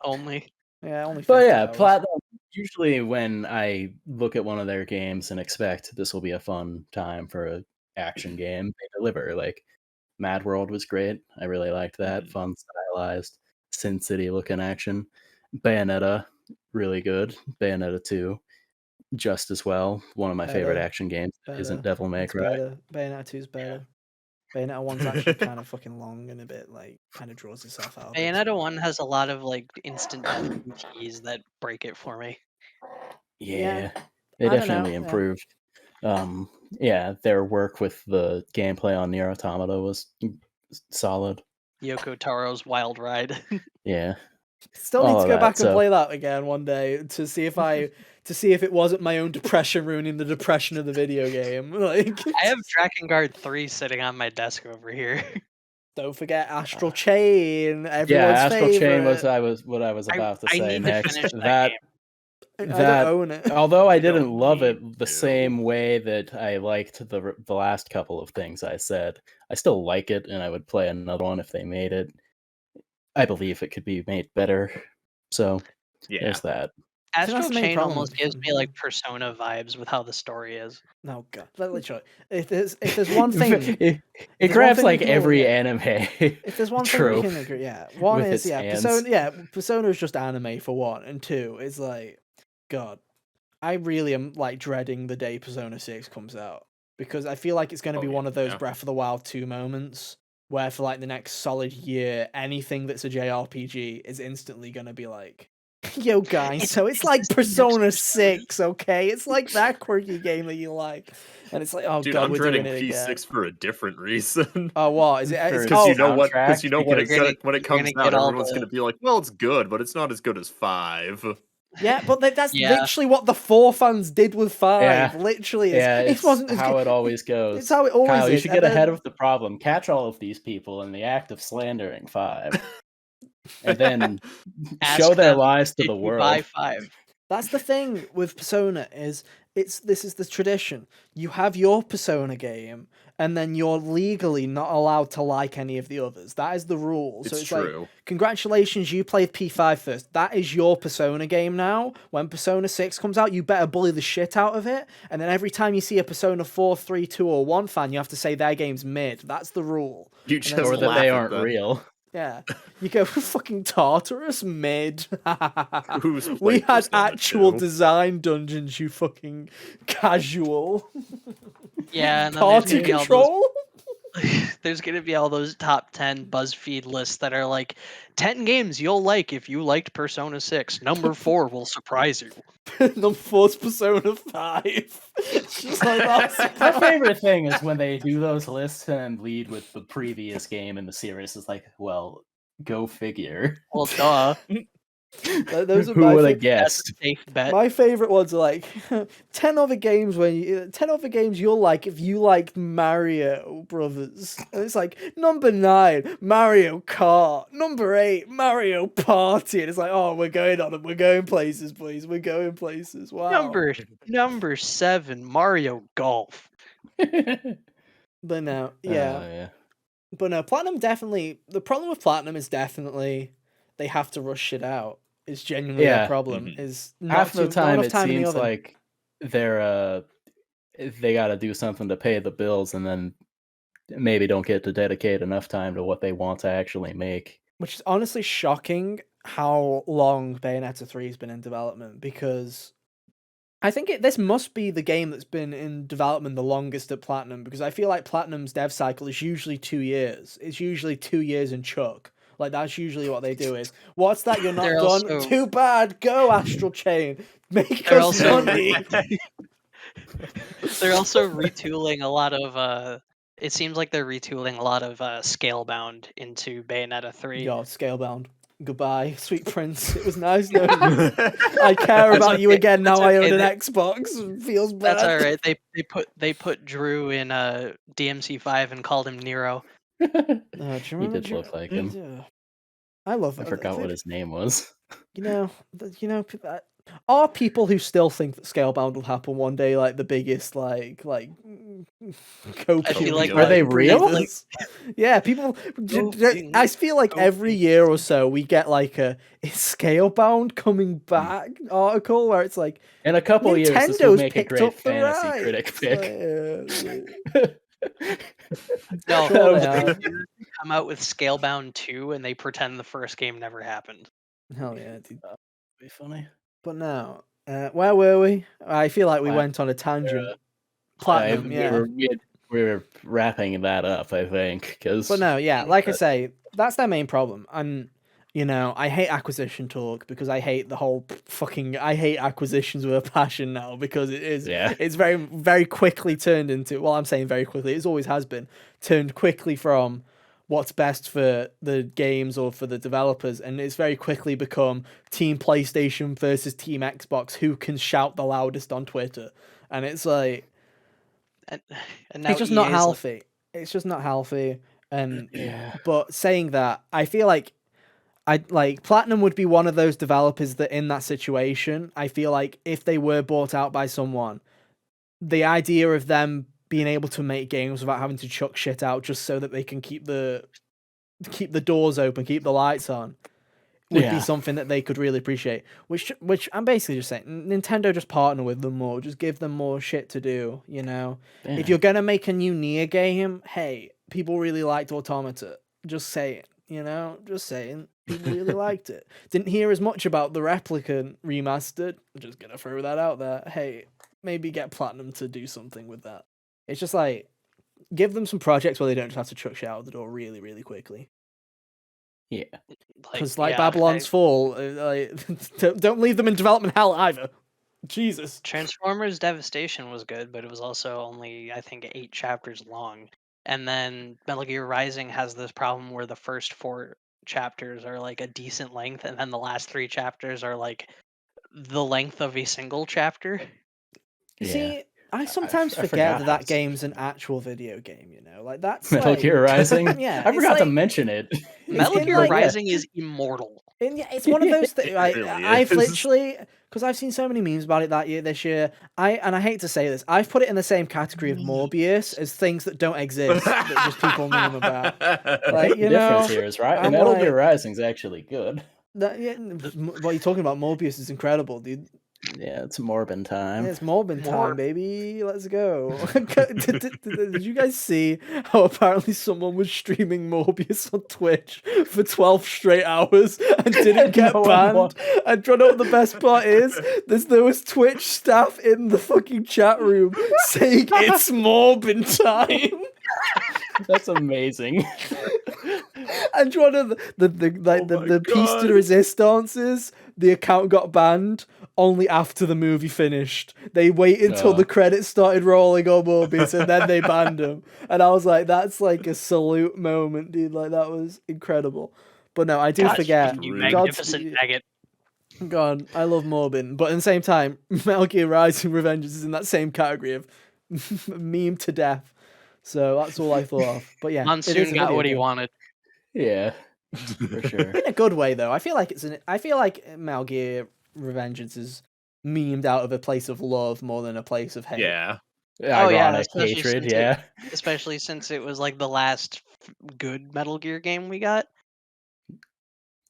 Speaker 4: Only.
Speaker 1: Yeah, only 50
Speaker 2: But yeah,
Speaker 1: hours.
Speaker 2: Platinum, usually when I look at one of their games and expect this will be a fun time for an action game, they deliver. Like Mad World was great. I really liked that. Fun, stylized, Sin City looking action. Bayonetta, really good. Bayonetta 2, just as well. One of my favorite
Speaker 1: Better.
Speaker 2: action games that
Speaker 1: Better.
Speaker 2: isn't Devil May
Speaker 1: It's
Speaker 2: Cry.
Speaker 1: better. Bayonetta 2 is better. Bayonetta 1's actually kind of fucking long and a bit like kind of draws itself out.
Speaker 4: Bayonetta 1 has a lot of like instant death keys that break it for me.
Speaker 2: Yeah,
Speaker 1: I
Speaker 2: they
Speaker 1: don't know,
Speaker 2: definitely
Speaker 1: yeah.
Speaker 2: improved. Yeah, their work with the gameplay on Nier Automata was solid.
Speaker 4: Yoko Taro's Wild Ride.
Speaker 2: Yeah.
Speaker 1: Still need
Speaker 2: all
Speaker 1: to
Speaker 2: of
Speaker 1: go
Speaker 2: that,
Speaker 1: back and
Speaker 2: so-
Speaker 1: play that again one day to see if it wasn't my own depression ruining the depression of the video game. Like,
Speaker 4: I have Drakengard 3 sitting on my desk over here.
Speaker 1: don't forget Astral Chain. Everyone's
Speaker 2: Yeah, Astral Chain
Speaker 1: favorite.
Speaker 2: was what I was about to
Speaker 4: I
Speaker 2: say
Speaker 4: need to
Speaker 2: next.
Speaker 4: finish that game.
Speaker 1: I
Speaker 2: that-
Speaker 1: don't own it.
Speaker 2: Although I
Speaker 3: You don't
Speaker 2: didn't love
Speaker 3: need
Speaker 2: it the
Speaker 3: to.
Speaker 2: same way that I liked the last couple of things I said, I still like it, and I would play another one if they made it. I believe it could be made better. So
Speaker 3: Yeah.
Speaker 2: there's that.
Speaker 1: that's
Speaker 4: Astral
Speaker 1: the main
Speaker 4: Chain
Speaker 1: problem
Speaker 4: almost
Speaker 1: with-
Speaker 4: gives me like Persona vibes with how the story is.
Speaker 1: No god, literally. If there's one thing,
Speaker 2: it
Speaker 1: there's one
Speaker 2: grabs
Speaker 1: thing we
Speaker 2: like
Speaker 1: can all
Speaker 2: every
Speaker 1: agree-
Speaker 2: anime
Speaker 1: if there's one thing we
Speaker 2: trope
Speaker 1: can agree, yeah, one
Speaker 2: with
Speaker 1: is
Speaker 2: its hands.
Speaker 1: Persona. Yeah, Persona is just anime for one, and two, it's like, God, I really am like dreading the day Persona 6 comes out because I feel like it's going to
Speaker 3: Oh,
Speaker 1: be one of those
Speaker 3: yeah.
Speaker 1: Breath of the Wild 2 moments where for like the next solid year, anything that's a JRPG is instantly going to be like, yo guys, so it's like
Speaker 4: the next
Speaker 1: Persona
Speaker 4: Persona.
Speaker 1: 6, okay? It's like that quirky game that you like. And it's like, oh
Speaker 3: Dude,
Speaker 1: god,
Speaker 3: I'm
Speaker 1: we're
Speaker 3: dreading
Speaker 1: doing it again.
Speaker 3: P6 for a different reason.
Speaker 1: Oh, what is it?
Speaker 2: For
Speaker 1: It's,
Speaker 2: its
Speaker 3: Because
Speaker 1: oh,
Speaker 3: you know what?
Speaker 2: soundtrack,
Speaker 3: Because you know when
Speaker 2: because-
Speaker 3: when it
Speaker 4: you're
Speaker 3: comes
Speaker 4: gonna
Speaker 3: out,
Speaker 4: get all
Speaker 3: everyone's
Speaker 4: the-
Speaker 3: gonna be like, "Well, it's good, but it's not as good as 5."
Speaker 1: yeah, but that's
Speaker 4: Yeah.
Speaker 1: literally what the 4 fans did with 5.
Speaker 2: Yeah.
Speaker 1: Literally,
Speaker 2: Yeah,
Speaker 1: it
Speaker 2: it's
Speaker 1: wasn't as
Speaker 2: how
Speaker 1: good.
Speaker 2: it always goes.
Speaker 1: It's how it always
Speaker 2: Kyle, you
Speaker 1: is,
Speaker 2: should
Speaker 1: and
Speaker 2: get ahead
Speaker 1: then-
Speaker 2: of the problem. Catch all of these people in the act of slandering 5, and then
Speaker 4: Ask
Speaker 2: show their
Speaker 4: them,
Speaker 2: lies to
Speaker 4: "Did
Speaker 2: the
Speaker 4: you
Speaker 2: world.
Speaker 4: buy 5?"
Speaker 1: That's the thing with Persona is this is the tradition. You have your Persona game, and then you're legally not allowed to like any of the others. That is the rule. So
Speaker 3: It's
Speaker 1: it's like,
Speaker 3: true.
Speaker 1: congratulations, you played P5 first. That is your Persona game now. When Persona 6 comes out, you better bully the shit out of it. And then every time you see a Persona 4, 3, 2, or 1 fan, you have to say their game's mid. That's the rule.
Speaker 3: You
Speaker 1: And
Speaker 3: just
Speaker 1: then-
Speaker 2: Or that
Speaker 3: laugh
Speaker 2: they
Speaker 3: at
Speaker 2: aren't
Speaker 3: them.
Speaker 2: real.
Speaker 1: Yeah. You go, fucking Tartarus mid.
Speaker 3: Who's
Speaker 1: We
Speaker 3: played
Speaker 1: had
Speaker 3: Persona
Speaker 1: actual
Speaker 3: 2?
Speaker 1: design dungeons, you fucking casual.
Speaker 4: Yeah, and then there's
Speaker 1: Party
Speaker 4: gonna be all those
Speaker 1: control?
Speaker 4: there's gonna be all those top 10 BuzzFeed lists that are like 10 games you'll like if you liked Persona 6. Number 4 will surprise you.
Speaker 1: Number 4's Persona 5. It's just like, that's
Speaker 2: My favorite thing is when they do those lists and lead with the previous game in the series. It's like, well, go figure.
Speaker 4: Well, duh.
Speaker 1: Those are
Speaker 2: Who
Speaker 1: my
Speaker 2: would
Speaker 1: fa-
Speaker 2: have guessed?
Speaker 4: That's a safe bet.
Speaker 1: My favorite ones are like 10 other games 10 other games you'll like if you liked Mario Brothers. And it's like number 9, Mario Kart. Number 8, Mario Party. And it's like, oh, we're going places, please. We're going places. Wow.
Speaker 4: Number 7, Mario Golf.
Speaker 1: But no, yeah.
Speaker 2: Yeah.
Speaker 1: But no, Platinum definitely. The problem with Platinum is definitely they have to rush shit out. It's genuinely
Speaker 2: Yeah.
Speaker 1: a problem.
Speaker 3: Mhm.
Speaker 1: Is not
Speaker 2: Half the
Speaker 1: not
Speaker 2: time
Speaker 1: enough
Speaker 2: it
Speaker 1: time in the
Speaker 2: seems
Speaker 1: oven.
Speaker 2: like they're they got to do something to pay the bills, and then maybe don't get to dedicate enough time to what they want to actually make.
Speaker 1: Which is honestly shocking how long Bayonetta 3 has been in development, because I think this must be the game that's been in development the longest at Platinum, because I feel like Platinum's dev cycle is usually 2 years. It's usually 2 years and chuck. Like, that's usually what they do is, what's that? You're not
Speaker 4: They're
Speaker 1: done?
Speaker 4: also-
Speaker 1: Too bad. Go, Astral Chain. Make
Speaker 4: They're
Speaker 1: us
Speaker 4: also-
Speaker 1: money.
Speaker 4: They're also retooling a lot of it seems like they're retooling a lot of Scalebound into Bayonetta 3.
Speaker 1: Yo, Scalebound. Goodbye, sweet prince. It was nice knowing you. I care
Speaker 4: That's
Speaker 1: about you
Speaker 4: okay.
Speaker 1: again now.
Speaker 4: That's
Speaker 1: I own
Speaker 4: okay.
Speaker 1: an Xbox. It feels bad.
Speaker 4: That's all right. They put Drew in DMC5 and called him Nero.
Speaker 1: Do you
Speaker 2: He
Speaker 1: remember
Speaker 2: did look like him.
Speaker 1: Yeah. I love.
Speaker 2: I forgot what his name was.
Speaker 1: You know. Are people who still think that Scalebound will happen one day like the biggest copium?
Speaker 4: I feel like
Speaker 2: Are they real?
Speaker 1: breeders? Yeah, people.
Speaker 4: Copium,
Speaker 1: I feel like every year or so we get like a "Is Scalebound coming back?" article where it's like
Speaker 2: In a couple years, this will
Speaker 1: Nintendo's
Speaker 2: make a
Speaker 1: picked
Speaker 2: great
Speaker 1: up the
Speaker 2: fantasy
Speaker 1: rights.
Speaker 2: critic pick.
Speaker 4: No,
Speaker 1: Surely
Speaker 4: they
Speaker 1: not.
Speaker 4: come out with Scalebound 2 and they pretend the first game never happened.
Speaker 1: Hell yeah, dude.
Speaker 2: Be funny.
Speaker 1: But now, where were we? I feel like we
Speaker 2: Plat-
Speaker 1: went on a tangent.
Speaker 2: uh,
Speaker 1: Platinum, yeah.
Speaker 2: We were wrapping that up, I think, because.
Speaker 1: But no, yeah, like I say, that's their main problem. And, you know, I hate acquisition talk because I hate the whole I hate acquisitions with a passion now, because it is,
Speaker 2: Yeah.
Speaker 1: it's very, very quickly turned into, well, I'm saying very quickly, it always has been, turned quickly from what's best for the games or for the developers, and it's very quickly become Team PlayStation versus Team Xbox, who can shout the loudest on Twitter. And it's like,
Speaker 4: And now
Speaker 1: it's just not
Speaker 4: EA is like-
Speaker 1: healthy. It's just not healthy. And
Speaker 2: Yeah.
Speaker 1: but saying that, I feel like Platinum would be one of those developers that in that situation, I feel like if they were bought out by someone, the idea of them being able to make games without having to chuck shit out just so that they can keep the doors open, keep the lights on, would
Speaker 2: Yeah.
Speaker 1: be something that they could really appreciate. Which I'm basically just saying, Nintendo just partner with them more, just give them more shit to do. You know, if
Speaker 2: Yeah.
Speaker 1: you're gonna make a new Nier game, hey, people really liked Automata. Just saying, you know, just saying, people really liked it. Didn't hear as much about the Replicant remastered. I'm just gonna throw that out there. Hey, maybe get Platinum to do something with that. It's just like, give them some projects where they don't just have to chuck shit out the door really, really quickly.
Speaker 2: Yeah.
Speaker 1: Because
Speaker 4: yeah,
Speaker 1: Babylon's Fall, don't leave them in development hell either. Jesus.
Speaker 4: Transformers Devastation was good, but it was also only, I think, 8 chapters long. And then Metal Gear Rising has this problem where the first 4 chapters are like a decent length, and then the last 3 chapters are like the length of a single chapter.
Speaker 2: Yeah.
Speaker 1: See, I sometimes
Speaker 2: I
Speaker 1: forget
Speaker 2: forgot
Speaker 1: that
Speaker 2: how
Speaker 1: that game's an actual video game, you know? Like, that's
Speaker 2: Metal
Speaker 1: like...
Speaker 2: Gear Rising.
Speaker 1: Yeah,
Speaker 2: I
Speaker 1: it's
Speaker 2: forgot to
Speaker 1: like-
Speaker 2: mention it.
Speaker 4: Metal
Speaker 1: in,
Speaker 4: Gear
Speaker 1: like-
Speaker 4: Rising is immortal.
Speaker 1: And yeah, it's one of those things. Like,
Speaker 3: really
Speaker 1: I've
Speaker 3: is.
Speaker 1: literally, because I've seen so many memes about it this year. I hate to say this, I've put it in the same category of Morbius as things that don't exist that just people meme about.
Speaker 2: I
Speaker 1: Like,
Speaker 2: think
Speaker 1: you
Speaker 2: the difference
Speaker 1: know,
Speaker 2: here is right.
Speaker 1: I'm
Speaker 2: Metal Gear
Speaker 1: like-
Speaker 2: Rising's actually good.
Speaker 1: What are you talking about? Morbius is incredible, dude.
Speaker 2: Yeah, it's Morbin time.
Speaker 1: It's Morbin time,
Speaker 4: Morb.
Speaker 1: baby. Let's go. Did you guys see how apparently someone was streaming Morbius on Twitch for 12 straight hours and didn't get
Speaker 2: No one
Speaker 1: banned?
Speaker 2: won.
Speaker 1: And do you know what the best part is? There was Twitch staff in the fucking chat room saying it's Morbin time.
Speaker 2: That's amazing.
Speaker 1: And do you know the piece de
Speaker 3: God.
Speaker 1: resistance, the account got banned only after the movie finished. They waited till the credits started rolling on Morbius and then they banned him. And I was like, that's like a salute moment, dude. Like, that was incredible. But no, I do
Speaker 4: Gosh,
Speaker 1: forget.
Speaker 4: you
Speaker 3: Rude.
Speaker 4: magnificent maggot.
Speaker 1: God, I love Morbin. But at the same time, Metal Gear Rising Revengeance is in that same category of meme to death. So that's all I thought of. But yeah, it is
Speaker 4: Monsoon
Speaker 1: a
Speaker 4: got
Speaker 1: video
Speaker 4: what he
Speaker 1: game.
Speaker 4: wanted.
Speaker 2: Yeah, for sure.
Speaker 1: In a good way, though. I feel like Metal Gear Revengeance is memed out of a place of love more than a place of hate.
Speaker 3: Yeah.
Speaker 4: Oh, yeah,
Speaker 2: Ironic
Speaker 4: especially
Speaker 2: hatred.
Speaker 4: since
Speaker 2: Yeah.
Speaker 4: Especially since it was like the last good Metal Gear game we got.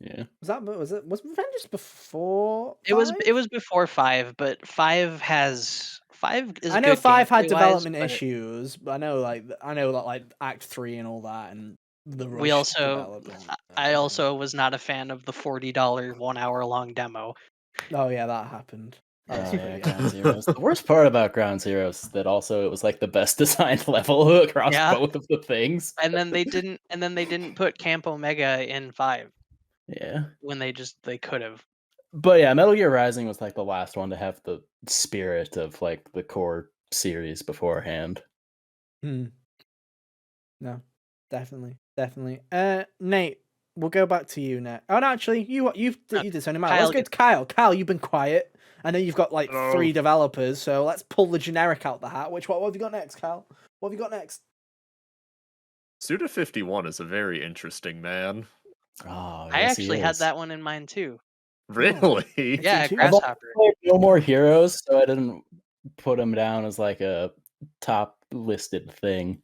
Speaker 2: Yeah.
Speaker 1: Was Revengeance before?
Speaker 4: It was
Speaker 1: 5?
Speaker 4: before 5, but 5 is.
Speaker 1: I know
Speaker 4: good
Speaker 1: 5 had
Speaker 4: gameplay-wise,
Speaker 1: development
Speaker 4: but
Speaker 1: issues, but I know that like Act 3 and all that, and the rush
Speaker 4: we also.
Speaker 1: development.
Speaker 4: I also was not a fan of the $40 1 hour long demo.
Speaker 1: Oh yeah, that happened. That was
Speaker 2: Oh,
Speaker 1: pretty-
Speaker 2: yeah, Ground Zeroes. The worst part about Ground Zeroes is that also it was like the best designed level across
Speaker 4: Yeah.
Speaker 2: both of the things.
Speaker 4: And then they didn't put Camp Omega in 5
Speaker 2: Yeah.
Speaker 4: when they could have.
Speaker 2: But yeah, Metal Gear Rising was like the last one to have the spirit of like the core series beforehand.
Speaker 1: No, definitely. Nate, we'll go back to you now. Oh no, actually, you did something. Let's
Speaker 4: Kyle
Speaker 1: go to Kyle. Kyle, you've been quiet. I know you've got like
Speaker 3: Hello.
Speaker 1: 3 developers, so let's pull the generic out the hat. What have you got next, Kyle? What have you got next?
Speaker 3: Suda51 is a very interesting man.
Speaker 2: Oh,
Speaker 4: I
Speaker 2: yes, he
Speaker 4: actually had
Speaker 2: is.
Speaker 4: that one in mind too.
Speaker 3: Really?
Speaker 4: Yeah,
Speaker 1: too.
Speaker 4: Grasshopper.
Speaker 2: Played No More Heroes, so I didn't put him down as like a top listed thing.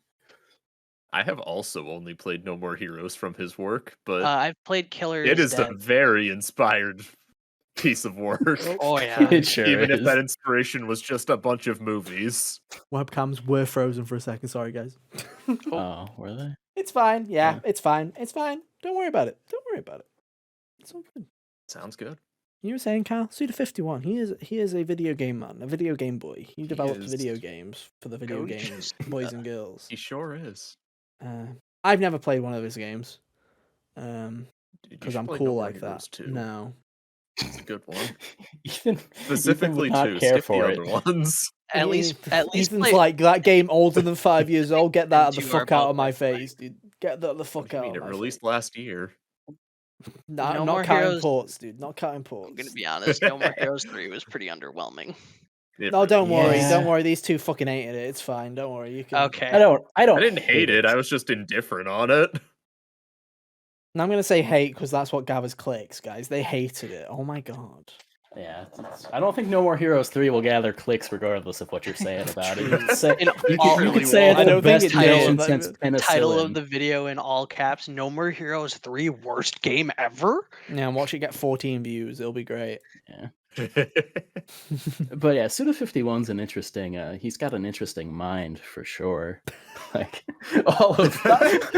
Speaker 3: I have also only played No More Heroes from his work, but
Speaker 4: I've played Killer
Speaker 3: it is
Speaker 4: Dead.
Speaker 3: a very inspired piece of work.
Speaker 4: Oh yeah.
Speaker 2: It sure
Speaker 3: Even
Speaker 2: is.
Speaker 3: if that inspiration was just a bunch of movies.
Speaker 1: Webcams were frozen for a second. Sorry, guys.
Speaker 2: Oh, were they?
Speaker 1: It's fine. Yeah,
Speaker 2: Yeah.
Speaker 1: it's fine. It's fine. Don't worry about it. It's all good.
Speaker 3: Sounds good.
Speaker 1: You were saying, Kyle, Suda51. He is a video game man, a video game boy. He develops
Speaker 3: is.
Speaker 1: video games for the video
Speaker 4: Go
Speaker 1: game
Speaker 4: Suda.
Speaker 1: boys and girls.
Speaker 3: He sure is.
Speaker 1: I've never played one of his games.
Speaker 3: Dude, you
Speaker 1: Because
Speaker 3: should
Speaker 1: I'm
Speaker 3: play
Speaker 1: cool
Speaker 3: No More
Speaker 1: like
Speaker 3: Heroes
Speaker 1: that.
Speaker 3: too.
Speaker 1: No.
Speaker 3: It's a good one.
Speaker 2: Ethan
Speaker 3: Specifically
Speaker 2: would not
Speaker 3: too.
Speaker 2: care
Speaker 3: Skip
Speaker 2: for
Speaker 3: the
Speaker 2: it.
Speaker 3: other ones.
Speaker 4: At least
Speaker 1: Ethan's
Speaker 4: play.
Speaker 1: like, that game older than 5 years old. Get that
Speaker 4: And
Speaker 1: the
Speaker 4: you
Speaker 1: fuck
Speaker 4: are
Speaker 1: out
Speaker 4: both
Speaker 1: of my
Speaker 4: like that.
Speaker 1: face, dude. Get that the
Speaker 3: What
Speaker 1: fuck
Speaker 3: do you
Speaker 1: out
Speaker 3: mean?
Speaker 1: of
Speaker 3: It
Speaker 1: my
Speaker 3: released
Speaker 1: face.
Speaker 3: last year.
Speaker 1: No,
Speaker 4: No
Speaker 1: not
Speaker 4: More
Speaker 1: counting
Speaker 4: Heroes-
Speaker 1: ports, dude. Not counting ports.
Speaker 4: I'm gonna be honest. No More Heroes 3 was pretty underwhelming.
Speaker 1: No, don't worry.
Speaker 2: Yeah.
Speaker 1: Don't worry. These two fucking hated it. It's fine. Don't worry. You can.
Speaker 4: Okay.
Speaker 2: I don't
Speaker 3: I didn't hate it. I was just indifferent on it.
Speaker 1: And I'm gonna say hate because that's what gathers clicks, guys. They hated it. Oh my god.
Speaker 2: Yeah, I don't think No More Heroes 3 will gather clicks regardless of what you're saying about it. You
Speaker 1: True.
Speaker 2: could say,
Speaker 4: In
Speaker 2: you
Speaker 4: all-
Speaker 2: could, you could
Speaker 3: really
Speaker 2: say
Speaker 3: won't.
Speaker 2: it's
Speaker 1: I
Speaker 2: the
Speaker 1: don't think
Speaker 2: best
Speaker 1: it will,
Speaker 2: addition
Speaker 1: but-
Speaker 2: since
Speaker 4: Title of
Speaker 2: penicillin.
Speaker 4: the video in all caps: No More Heroes 3 worst game ever.
Speaker 1: Yeah, and watch it get 14 views. It'll be great.
Speaker 2: Yeah. But yeah, Suda51's an interesting. He's got an interesting mind for sure. Like all of
Speaker 1: That's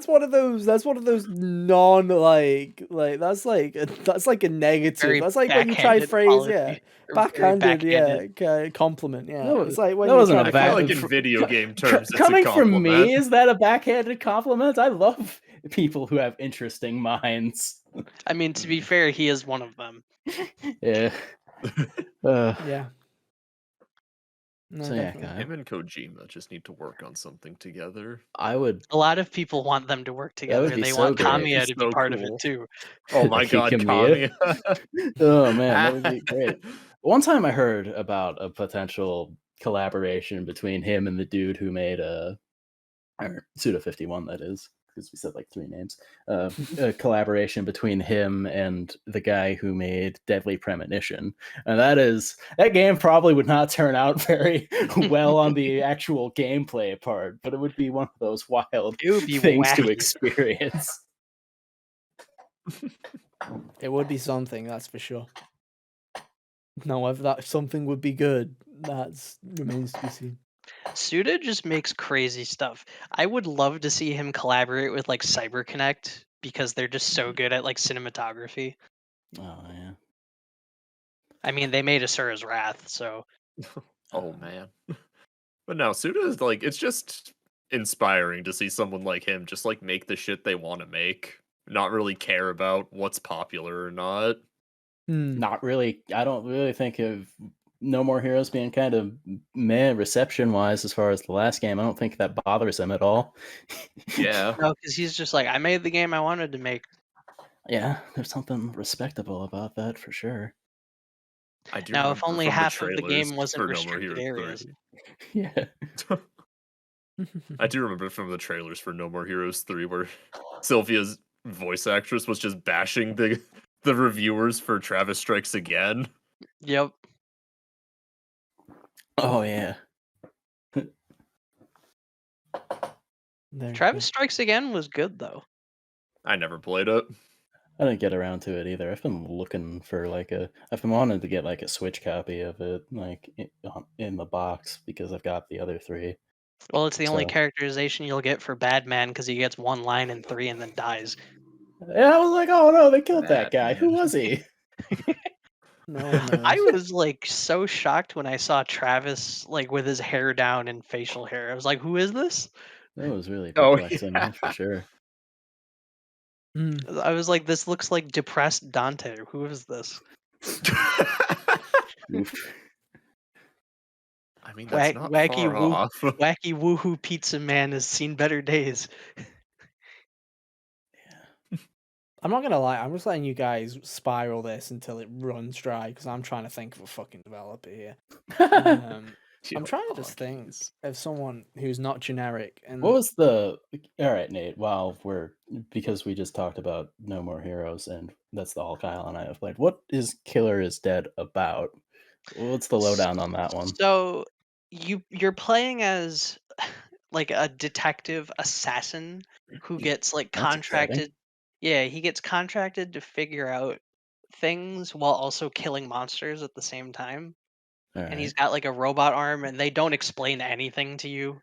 Speaker 1: one of those non that's like a negative.
Speaker 4: Very
Speaker 1: That's like when you try
Speaker 4: backhanded
Speaker 1: phrase
Speaker 4: policy,
Speaker 1: yeah.
Speaker 4: or very
Speaker 1: Backhanded,
Speaker 4: backhanded.
Speaker 1: compliment, yeah.
Speaker 2: No,
Speaker 1: It's like when
Speaker 2: that
Speaker 1: you
Speaker 2: wasn't
Speaker 1: try
Speaker 2: a
Speaker 1: to
Speaker 3: I feel
Speaker 2: bad-
Speaker 3: like in video game terms, it's a
Speaker 2: coming from
Speaker 3: compliment.
Speaker 2: me, is that a backhanded compliment? I love people who have interesting minds.
Speaker 4: I mean, to be fair, he is one of them.
Speaker 2: Yeah.
Speaker 1: yeah. No,
Speaker 2: So yeah,
Speaker 1: definitely.
Speaker 2: Kyle,
Speaker 3: Him and Kojima just need to work on something together.
Speaker 2: I would.
Speaker 4: A lot of people want them to work together,
Speaker 2: be
Speaker 4: and they
Speaker 2: so
Speaker 4: want
Speaker 2: great.
Speaker 4: Kamiya to be
Speaker 3: So
Speaker 4: part of it
Speaker 3: cool.
Speaker 4: too.
Speaker 3: Oh my god,
Speaker 2: Kamiya?
Speaker 3: Kamiya.
Speaker 2: Oh man, that would be great. One time I heard about a potential collaboration between him and the dude who made or Suda51, that is, because we said like 3 names. A collaboration between him and the guy who made Deadly Premonition, and that game probably would not turn out very well on the actual gameplay part, but it would be one of those wild
Speaker 4: It would be
Speaker 2: things to
Speaker 4: wacky.
Speaker 2: experience.
Speaker 1: It would be something, that's for sure. Now, whether that something would be good, that remains to be seen.
Speaker 4: Suda just makes crazy stuff. I would love to see him collaborate with like CyberConnect because they're just so good at like cinematography.
Speaker 2: Oh yeah.
Speaker 4: I mean, they made Asura's Wrath, so
Speaker 3: Oh man. But no, Suda is like, it's just inspiring to see someone like him just like make the shit they want to make, not really care about what's popular or not.
Speaker 2: Not really. I don't really think of No More Heroes being kind of meh reception wise as far as the last game. I don't think that bothers him at all.
Speaker 3: Yeah.
Speaker 4: no, because he's just like, I made the game I wanted to make.
Speaker 2: Yeah, there's something respectable about that for sure.
Speaker 3: I do
Speaker 4: Now, if
Speaker 3: remember
Speaker 4: only
Speaker 3: from
Speaker 4: half of the
Speaker 3: trailers
Speaker 4: game wasn't
Speaker 3: for No More
Speaker 4: restricted
Speaker 3: Heroes
Speaker 4: areas.
Speaker 3: 3.
Speaker 2: Yeah.
Speaker 3: I do remember from the trailers for No More Heroes 3 where Sylvia's voice actress was just bashing the reviewers for Travis Strikes Again.
Speaker 4: Yep.
Speaker 2: Oh yeah.
Speaker 1: There you
Speaker 4: Travis
Speaker 1: go.
Speaker 4: Strikes Again was good though.
Speaker 3: I never played it.
Speaker 2: I didn't get around to it either. I've been looking for I've been wanting to get like a Switch copy of it, like in the box, because I've got the other 3.
Speaker 4: Well, it's the only
Speaker 2: So-
Speaker 4: characterization you'll get for Batman because he gets one line in 3 and then dies.
Speaker 2: Yeah, I was like, oh no, they killed that guy. Who
Speaker 3: Batman.
Speaker 2: was he?
Speaker 1: No one knows.
Speaker 4: I was like so shocked when I saw Travis like with his hair down and facial hair. I was like, who is this?
Speaker 2: That was really
Speaker 3: Oh,
Speaker 2: perplexing,
Speaker 3: yeah.
Speaker 2: that's for sure.
Speaker 4: I was like, this looks like depressed Dante. Who is this?
Speaker 2: Oof.
Speaker 3: I mean, that's not
Speaker 4: wacky
Speaker 3: far
Speaker 4: woo-
Speaker 3: off.
Speaker 4: Wacky woohoo pizza man has seen better days.
Speaker 1: I'm not gonna lie, I'm just letting you guys spiral this until it runs dry because I'm trying to think of a fucking developer here. I'm trying to just think of someone who's not generic. And
Speaker 2: What was the all right, Nate? Because we just talked about No More Heroes, and that's all Kyle and I have played. What is Killer is Dead about? What's the lowdown on that one?
Speaker 4: So you're playing as like a detective assassin who gets like
Speaker 2: That's exciting.
Speaker 4: contracted. Yeah, he gets contracted to figure out things while also killing monsters at the same time.
Speaker 2: All
Speaker 4: And he's
Speaker 2: right.
Speaker 4: got like a robot arm, and they don't explain anything to you